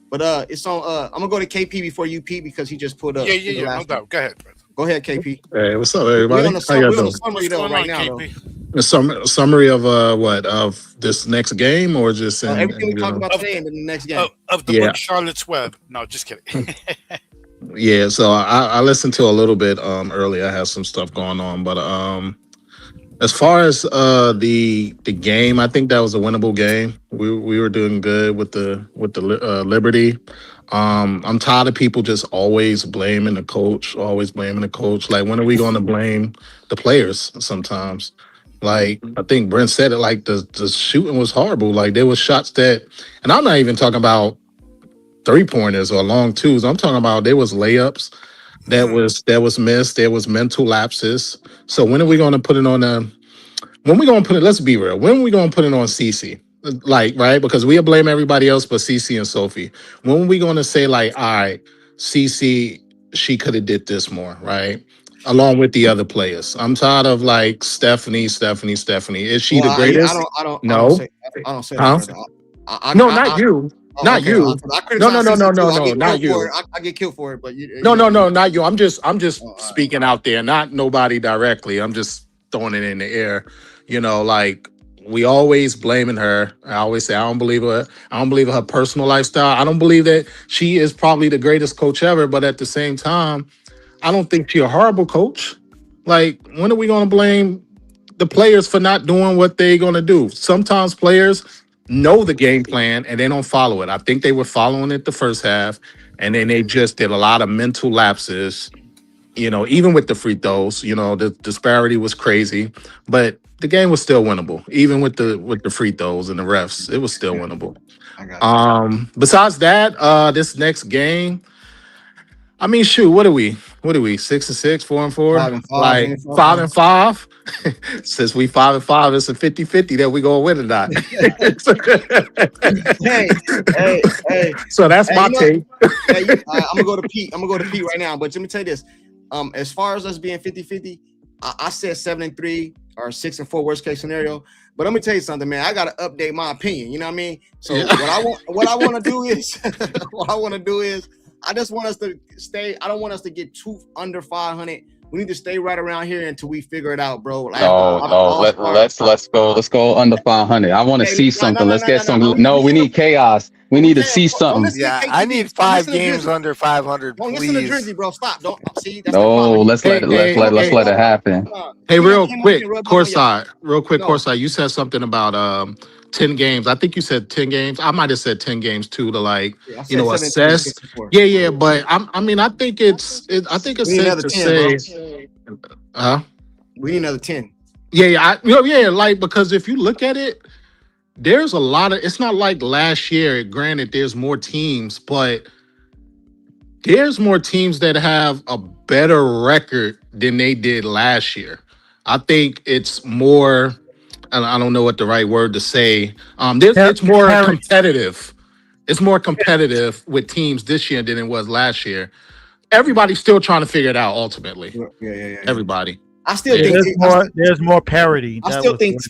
But it's on. I'm gonna go to KP before you, P, because he just pulled up. Yeah. No doubt. Go ahead, brother. Go ahead, KP. Hey, what's up, everybody? We're on the summary though right now. A summary of what of this next game or just everything we talked about today and then the next game of the book Charlotte's Web. No, just kidding. Yeah, so I listened to a little bit earlier. I had some stuff going on, but as far as the game, I think that was a winnable game. We were doing good with the Liberty. I'm tired of people just always blaming the coach. Like, when are we going to blame the players? Sometimes, like I think Brent said it. Like the shooting was horrible. Like there was shots that, and I'm not even talking about 3-pointers or long twos. I'm talking about there was layups that was missed. There was mental lapses. So when are we going to put it on let's be real. When are we going to put it on CC? Like, right? Because we'll blame everybody else but CC and Sophie. When are we going to say like, all right, CC she could have did this more, right? Along with the other players. I'm tired of like Stephanie. Is she the Well, greatest? I don't No. say that, Huh? brother. No, not you. Oh, Not okay. you. I No, no, criticize no, no, season two. no, I no, get not killed for you. it. I get killed for it, but you No, know. no, no, not you. I'm just speaking out there, not nobody directly. I'm just throwing it in the air. Like we always blaming her. I always say I don't believe her. I don't believe her personal lifestyle. I don't believe that she is probably the greatest coach ever. But at the same time, I don't think she's a horrible coach. Like when are we going to blame the players for not doing what they're going to do? Sometimes players know the game plan and they don't follow it. I think they were following it the first half, and then they just did a lot of mental lapses. Even with the free throws, the disparity was crazy, but the game was still winnable. Even with the free throws and the refs, it was still winnable. I got you. Besides that, this next game, I mean, shoot, what are we? 6-6, 4-4, 5-5, like ain't it? 5-5. Since we 5-5, it's a 50-50 that we gonna win or not. Hey. So that's my take. I'm gonna go to Pete. Right now. But let me tell you this. As far as us being 50-50, I said 7-3 or 6-4 worst case scenario. But let me tell you something, man. I gotta update my opinion. You know what I mean? So what I want to do is I just want us to stay. I don't want us to get too under 500. We need to stay right around here until we figure it out, bro. Let's go under 500. I want to see something. Let's get some. No, we need chaos. We need to see something. Yeah, I need 5 games under 500. Don't please. listen to Drizzy, bro. Stop. Don't see. That's No, let's let it happen. Hey, real quick, CourtSide. You said something about 10 games. I think you said 10 games. I might have said 10 games too to assess. Yeah. But I think it's safe to say. We need another 10. Yeah. Like, because if you look at it, there's a lot of. It's not like last year. Granted, there's more teams, but there's more teams that have a better record than they did last year. I think it's more. I don't know what the right word to say. It's more competitive. It's more competitive with teams this year than it was last year. Everybody's still trying to figure it out. Ultimately, yeah. Everybody. I still think there's more parity. I still think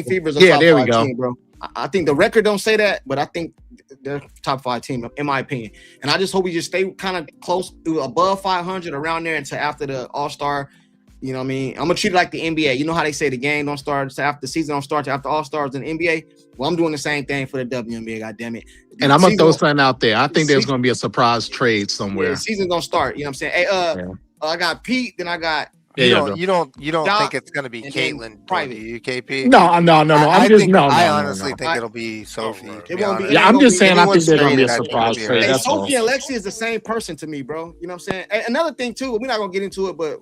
Fever's a top 5 team, bro. I think the record don't say that, but I think they're top 5 team in my opinion. And I just hope we just stay kind of close to above 500 around there until after the All-Star. You know what I mean? I'm gonna treat it like the NBA. You know how they say the game don't start after the season don't start after All-Stars in the NBA? Well, I'm doing the same thing for the WNBA, goddammit. And I'm gonna throw something out there. I think there's gonna be a surprise trade somewhere. Yeah, the season's gonna start. You know what I'm saying? Hey, I got Pete, then I got You don't think it's gonna be Caitlin private? You KP? No. I honestly think it'll be Sophie. It won't be. I'm just saying. I think there's gonna be a surprise trade. Hey, Sophie and Lexi is the same person to me, bro. You know what I'm saying? And another thing too, we're not gonna get into it, but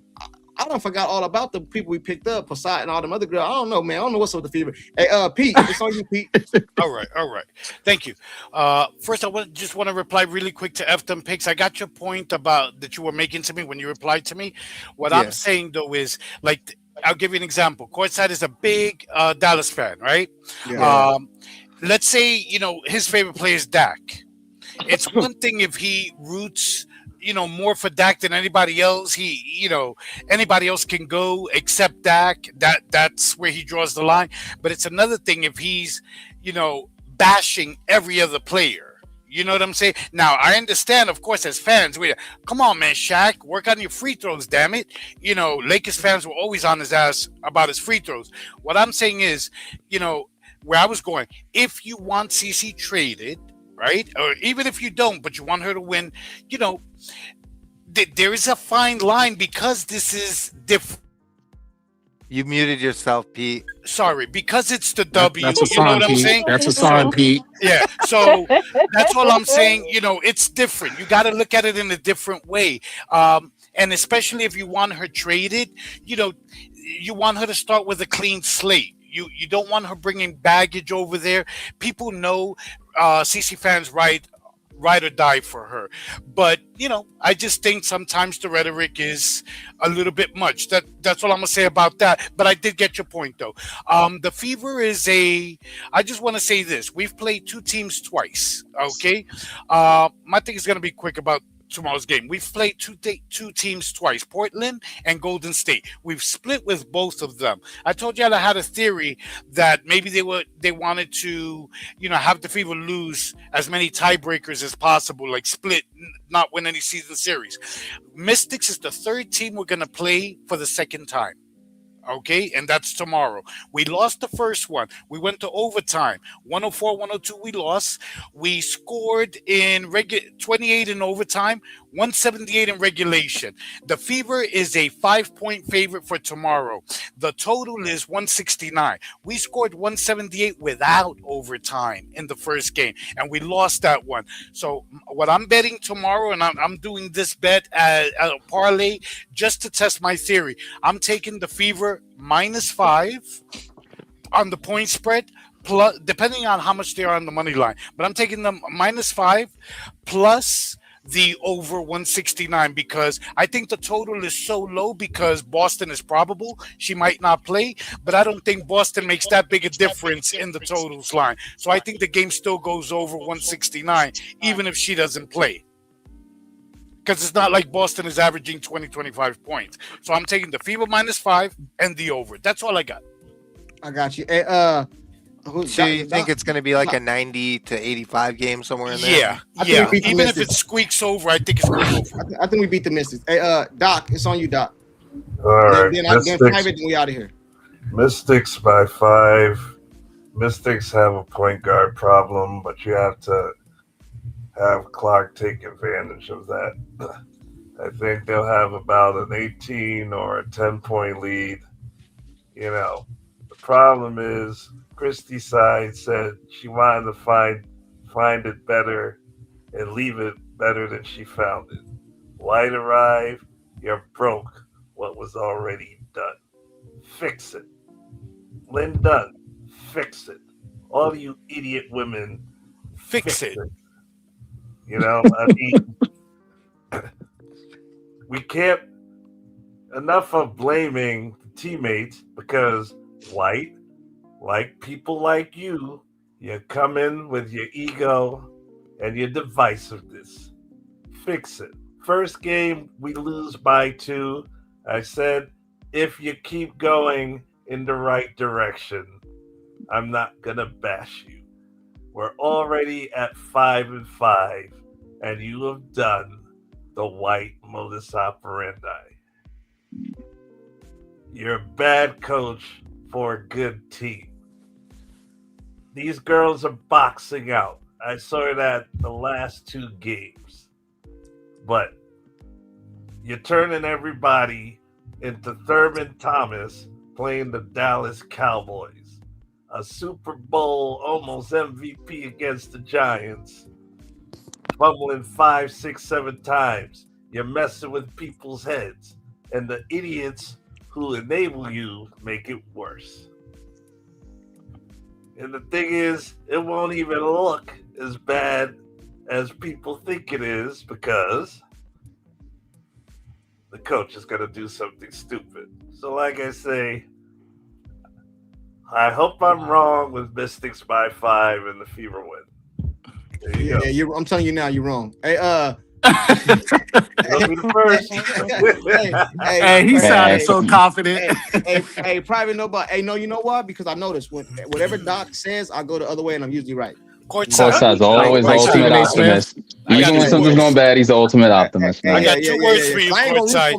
I don't forgot all about the people we picked up, Poseidon and all them other girls. I don't know, man. I don't know what's up with the Fever. Hey, Pete, it's on you, Pete. All right. Thank you. First, I just want to reply really quick to Efton Picks. I got your point about that you were making to me when you replied to me. What I'm saying though is, like, I'll give you an example. CourtSide is a big Dallas fan, right? Yeah. Let's say his favorite player is Dak. It's one thing if he roots more for Dak than anybody else. Anybody else can go except Dak. That's where he draws the line. But it's another thing if he's, bashing every other player. You know what I'm saying? Now, I understand, of course, as fans, come on, man, Shaq, work on your free throws, damn it. Lakers fans were always on his ass about his free throws. What I'm saying is, where I was going, if you want CC traded, right? Or even if you don't, but you want her to win, there is a fine line because this is different. You muted yourself, Pete. Sorry, because it's the W. That's a sign, Pete. Saying? That's a sign, Pete. Yeah, so that's all I'm saying. It's different. You got to look at it in a different way. And especially if you want her traded, you want her to start with a clean slate. You don't want her bringing baggage over there. People know CC fans ride or die for her. But, I just think sometimes the rhetoric is a little bit much. That's all I'm going to say about that. But I did get your point, though. The Fever is I just want to say this. We've played 2 teams twice, okay? My thing is going to be quick about tomorrow's game. We've played two teams twice, Portland and Golden State. We've split with both of them. I told y'all I had a theory that maybe they wanted to, have the Fever lose as many tiebreakers as possible, like split, not win any season series. Mystics is the third team we're going to play for the second time. Okay, and that's tomorrow. We lost the first one. We went to overtime. 104-102 we lost. We scored in 28 in overtime, 178 in regulation. The Fever is a 5-point favorite for tomorrow. The total is 169. We scored 178 without overtime in the first game, and we lost that one. So what I'm betting tomorrow, and I'm doing this bet at a parlay just to test my theory. I'm taking the Fever -5 on the point spread, plus depending on how much they are on the money line. But I'm taking them -5 plus the over 169 because I think the total is so low because Boston is probable she might not play, but I don't think Boston makes that big a difference in the totals line. So I think the game still goes over 169 even if she doesn't play. Because it's not like Boston is averaging 20-25 points. So I'm taking the Fever -5 and the over. That's all I got. I got you. So you think it's going to be like a 90 to 85 game somewhere in there? Yeah, yeah. Even if it squeaks over, I think it's going over. I think we beat the Mystics. Hey, Doc, it's on you, Doc. All right. Then private, then we out of here. Mystics by 5. Mystics have a point guard problem, but you have to have Clark take advantage of that. I think they'll have about an 18 or a 10-point lead. The problem is Christy's side said she wanted to find it better and leave it better than she found it. White arrived, you broke what was already done. Fix it. Lynn Dunn, fix it. All you idiot women, fix it. We can't enough of blaming the teammates because White, like people like you come in with your ego and your divisiveness. Fix it. First game, we lose by 2. I said, if you keep going in the right direction, I'm not going to bash you. We're already at 5-5, and you have done the White modus operandi. You're a bad coach for a good team. These girls are boxing out. I saw that the last 2 games. But you're turning everybody into Thurman Thomas playing the Dallas Cowboys. A Super Bowl almost MVP against the Giants. Fumbling 5, 6, 7 times. You're messing with people's heads. And the idiots who enable you make it worse. And the thing is, it won't even look as bad as people think it is because the coach is going to do something stupid. So like I say, I hope I'm wrong with Mystics by 5 and the Fever win. There you go. I'm telling you now, you're wrong. Hey, he sounded so confident. Hey, private nobody. Hey, no, you know what? Because I noticed whatever Doc says, I go the other way and I'm usually right. CourtSide's always the ultimate optimist. Even when something's going bad, he's the ultimate optimist. Man. I got 2 words for you, I ain't CourtSide.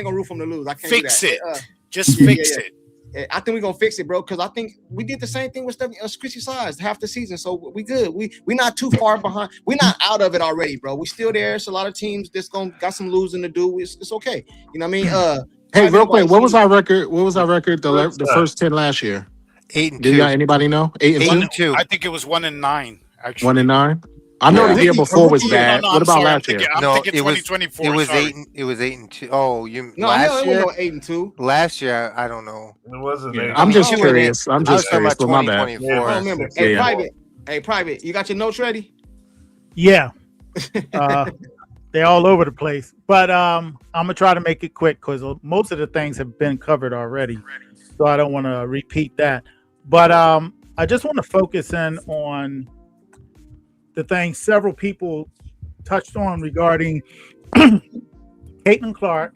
gonna root for him to lose. I can't fix do that. it. Just fix it. I think we're gonna fix it, bro. Because I think we did the same thing with Chrissy Size half the season, so we good. We're not too far behind. We're not out of it already, bro. We still there. It's a lot of teams that's got some losing to do. It's okay. You know what I mean? Hey, real quick, what was our record? What was our record the first 10 last year? 8-2. Did anybody know? 8-2. I think it was 1-9. Actually, 1-9. I know the year before was bad. What about last year? I'm thinking 2024. It was 8-2. Oh, you last year? 8-2. Last year, I don't know. It wasn't. I'm just curious. I'm just curious. But my bad. I don't remember. Hey, private. You got your notes ready? Yeah. They're all over the place, but I'm gonna try to make it quick because most of the things have been covered already, so I don't want to repeat that. But I just want to focus in on the thing several people touched on regarding Caitlin Clark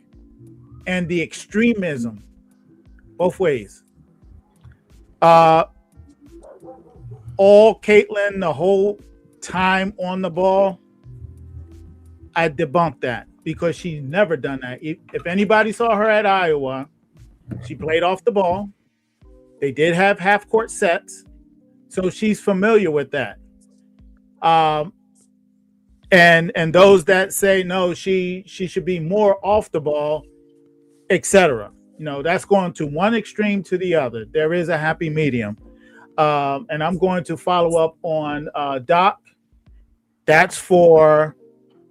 and the extremism, both ways. All Caitlin the whole time on the ball, I debunked that because she's never done that. If anybody saw her at Iowa, she played off the ball. They did have half-court sets, so she's familiar with that. And those that say no, she should be more off the ball, etc. That's going to one extreme to the other. There is a happy medium. And I'm going to follow up on Doc. That's for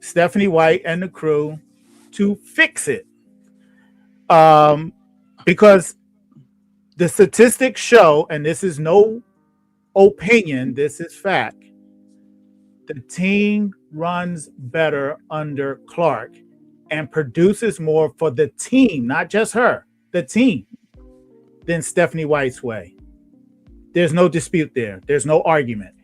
Stephanie White and the crew to fix it. Because the statistics show, and this is no opinion, this is fact, the team runs better under Clark and produces more for the team, not just her, the team, than Stephanie White's way. There's no dispute there. There's no argument.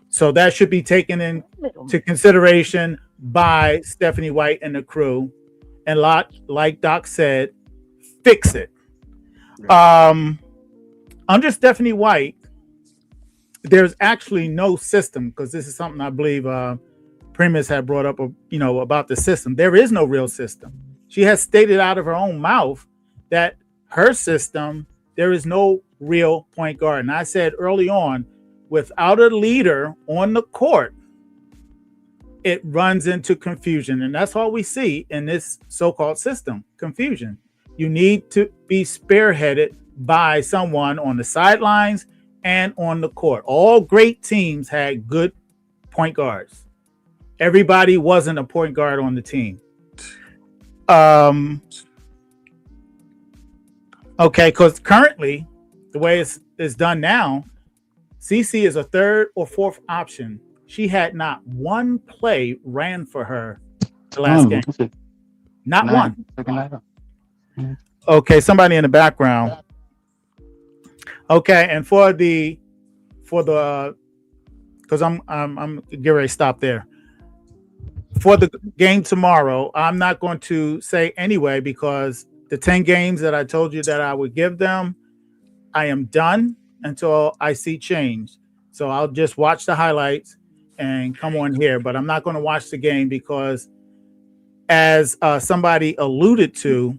So that should be taken into consideration by Stephanie White and the crew. And like Doc said, fix it. Under Stephanie White, there's actually no system, because this is something I believe Primus had brought up, about the system. There is no real system. She has stated out of her own mouth that her system, there is no real point guard. And I said early on, without a leader on the court, it runs into confusion. And that's all we see in this so-called system, confusion. You need to be spearheaded by someone on the sidelines and on the court. All great teams had good point guards. Everybody wasn't a point guard on the team. Okay, because currently, the way it's done now, CC is a third or fourth option. She had not one play ran for her the last game. Not one. Okay, somebody in the background. Okay, and for the because I'm getting ready to stop there. For the game tomorrow, I'm not going to say anyway, because the 10 games that I told you that I would give them, I am done until I see change. So I'll just watch the highlights and come on here, but I'm not going to watch the game because, as somebody alluded to,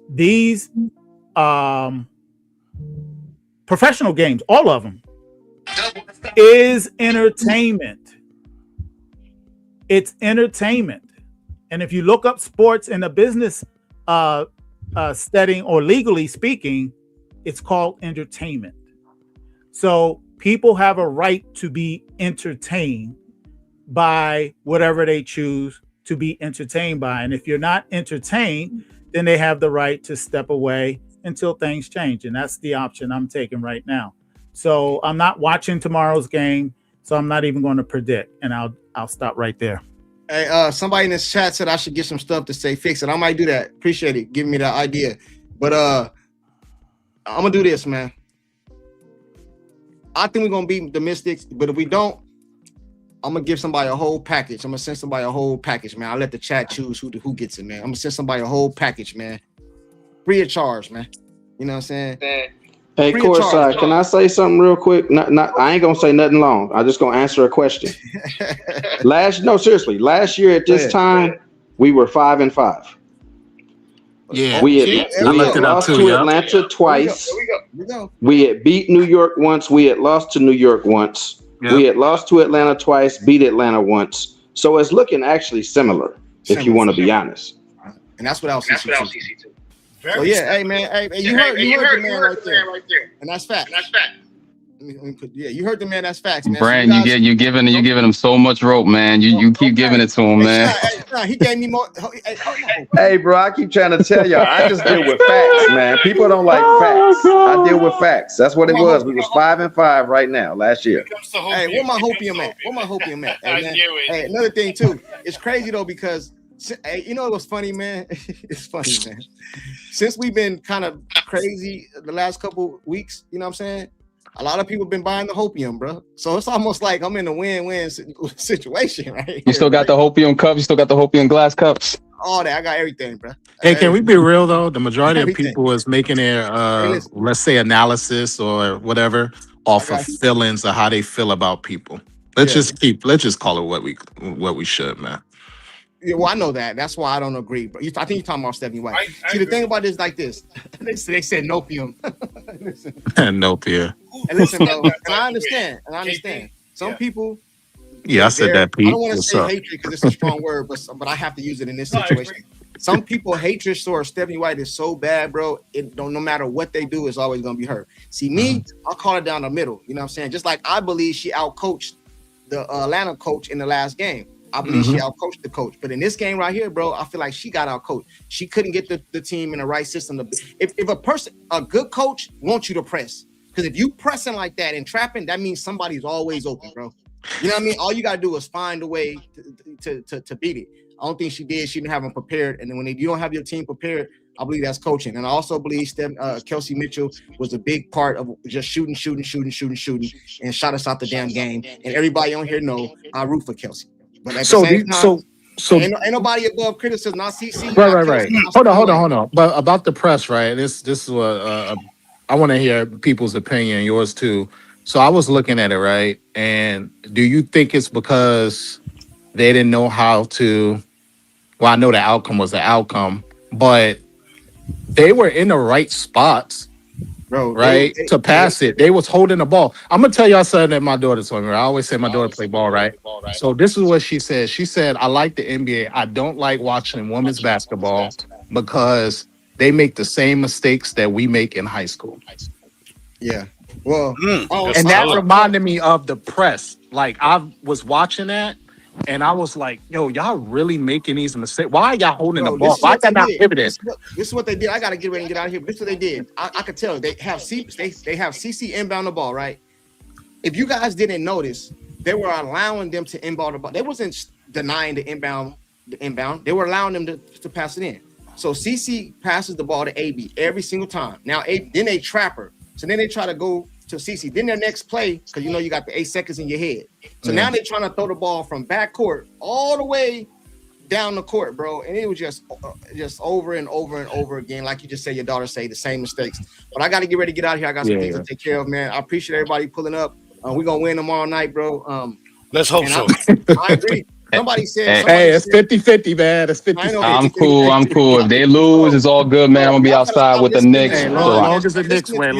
these professional games, all of them, is entertainment. It's entertainment. And if you look up sports in a business setting, or legally speaking, it's called entertainment. So people have a right to be entertained by whatever they choose to be entertained by. And if you're not entertained, then they have the right to step away until things change. And that's the option I'm taking right now. So I'm not watching tomorrow's game, so I'm not even going to predict. And I'll stop right there. Hey, somebody in this chat said I should get some stuff to say fix it. I might do that. Appreciate it. Giving me that idea. But I'm gonna do this, man. I think we're gonna beat the Mystics, but if we don't, I'm gonna give somebody a whole package. I'm gonna send somebody a whole package, man. I'll let the chat choose who gets it, man. I'm gonna send somebody a whole package, man. Free of charge, man. You know what I'm saying? Hey, CourtSide, can I say something real quick? I ain't gonna say nothing long. I'm just gonna answer a question. Seriously. Last year at this time, we were 5-5. Yeah, we had lost to Atlanta twice. We had beat New York once. We had lost to New York once. Yep. We had lost to Atlanta twice. Beat Atlanta once. So it's looking actually similar, if you want to be honest. And that's what else. So yeah, hey man, you heard the man right there, and that's fact. You heard the man. That's facts, man. Brand, so you giving him so much rope, man. You keep giving it to him, man. He gave me more. Hey, bro, I keep trying to tell y'all, I just deal with facts, man. People don't like facts. I deal with facts. That's what it was. We was 5-5 right now last year. Hey, where my hopium at? Where my hopium at? Hey, another thing too. It's crazy though, because hey, you know it was funny, man. It's funny, man. Since we've been kind of crazy the last couple weeks, you know what I'm saying? A lot of people been buying the hopium, bro. So it's almost like I'm in a win-win situation, right? You still got the hopium cups? You still got the hopium glass cups? All that. I got everything, bro. Hey, can we be real though? The majority of Everything. people is making their let's say analysis or whatever off of feelings of how they feel about people. Let's just call it what we should, man. Yeah, well, I know that. That's why I don't agree. But I think you're talking about Stephanie White. See, the thing about it is like this. They said nopium. Nopia. And listen, bro, and I understand. Some people. Yeah, I said that, Pete. I don't want to What's say up? hatred because it's a strong word, but I have to use it in this situation. Some people hatred towards Stephanie White is so bad, bro. No matter what they do, it's always gonna be her. See, me, I'll call it down the middle. You know what I'm saying? Just like I believe she outcoached the Atlanta coach in the last game. I believe she outcoached the coach. But in this game right here, bro, I feel like she got outcoached. She couldn't get the team in the right system. If a good coach wants you to press, because if you pressing like that and trapping, that means somebody's always open, bro. You know what I mean? All you gotta do is find a way to beat it. I don't think she did. She didn't have them prepared. And then when you don't have your team prepared, I believe that's coaching. And I also believe Kelsey Mitchell was a big part of just shooting, and shot us out the damn game. And everybody on here know I root for Kelsey. But at the same time, ain't nobody above criticism. Not CC. Right. Hold on. But about the press, right? This is what I want to hear people's opinion, yours too. So I was looking at it, right? And do you think it's because they didn't know how to? Well, I know the outcome was the outcome, but they were in the right spots, bro, right? To pass it. They was holding the ball. I'm gonna tell y'all something that my daughter told me. I always say my daughter play ball, right? So this is what she said. She said, I like the NBA. I don't like watching women's basketball because they make the same mistakes that we make in high school. Yeah. Well, and that reminded me of the press. Like I was watching that and I was like, yo, y'all really making these mistakes? Why are y'all holding the ball? Why y'all not pivoting? This is what they did. I gotta get ready and get out of here. But this is what they did. I could tell they have CC inbound the ball, right? If you guys didn't notice, they were allowing them to inbound the ball. They wasn't denying the inbound. They were allowing them to pass it in. So CC passes the ball to AB every single time. Now then they trap her. So then they try to go to CC. Then their next play, because you know you got the 8 seconds in your head. So now they're trying to throw the ball from back court all the way down the court, bro. And it was just over and over and over again. Like you just said, your daughter say the same mistakes. But I got to get ready to get out of here. I got some things to take care of, man. I appreciate everybody pulling up. We're going to win tomorrow night, bro. Let's hope so. I agree. Somebody said. Hey, it's 50-50, man. It's 50-50. I'm cool. If they lose, it's all good, man. I'm gonna be outside with the Knicks. Hey, long as the Knicks win.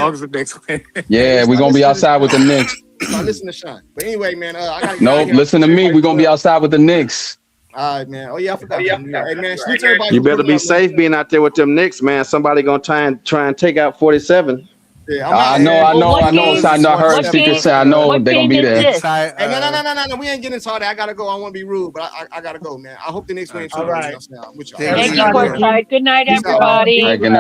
Yeah, we're gonna be outside with the Knicks. I listen to Sean. But anyway, man, I gotta nope, listen to me. We're gonna be outside with the Knicks. All right, man. Oh yeah, I forgot. Hey, man, salute to everybody. You better be safe being out there with them Knicks, man. Somebody gonna try and take out 47. Yeah, I know. So I heard secret say I know they're gonna be there. Hey, no. We ain't getting into all that. I gotta go. I want to be rude, but I gotta go, man. I hope the Knicks win. All right. With y'all. Thank you, CourtSide. Good night, everybody. Good night.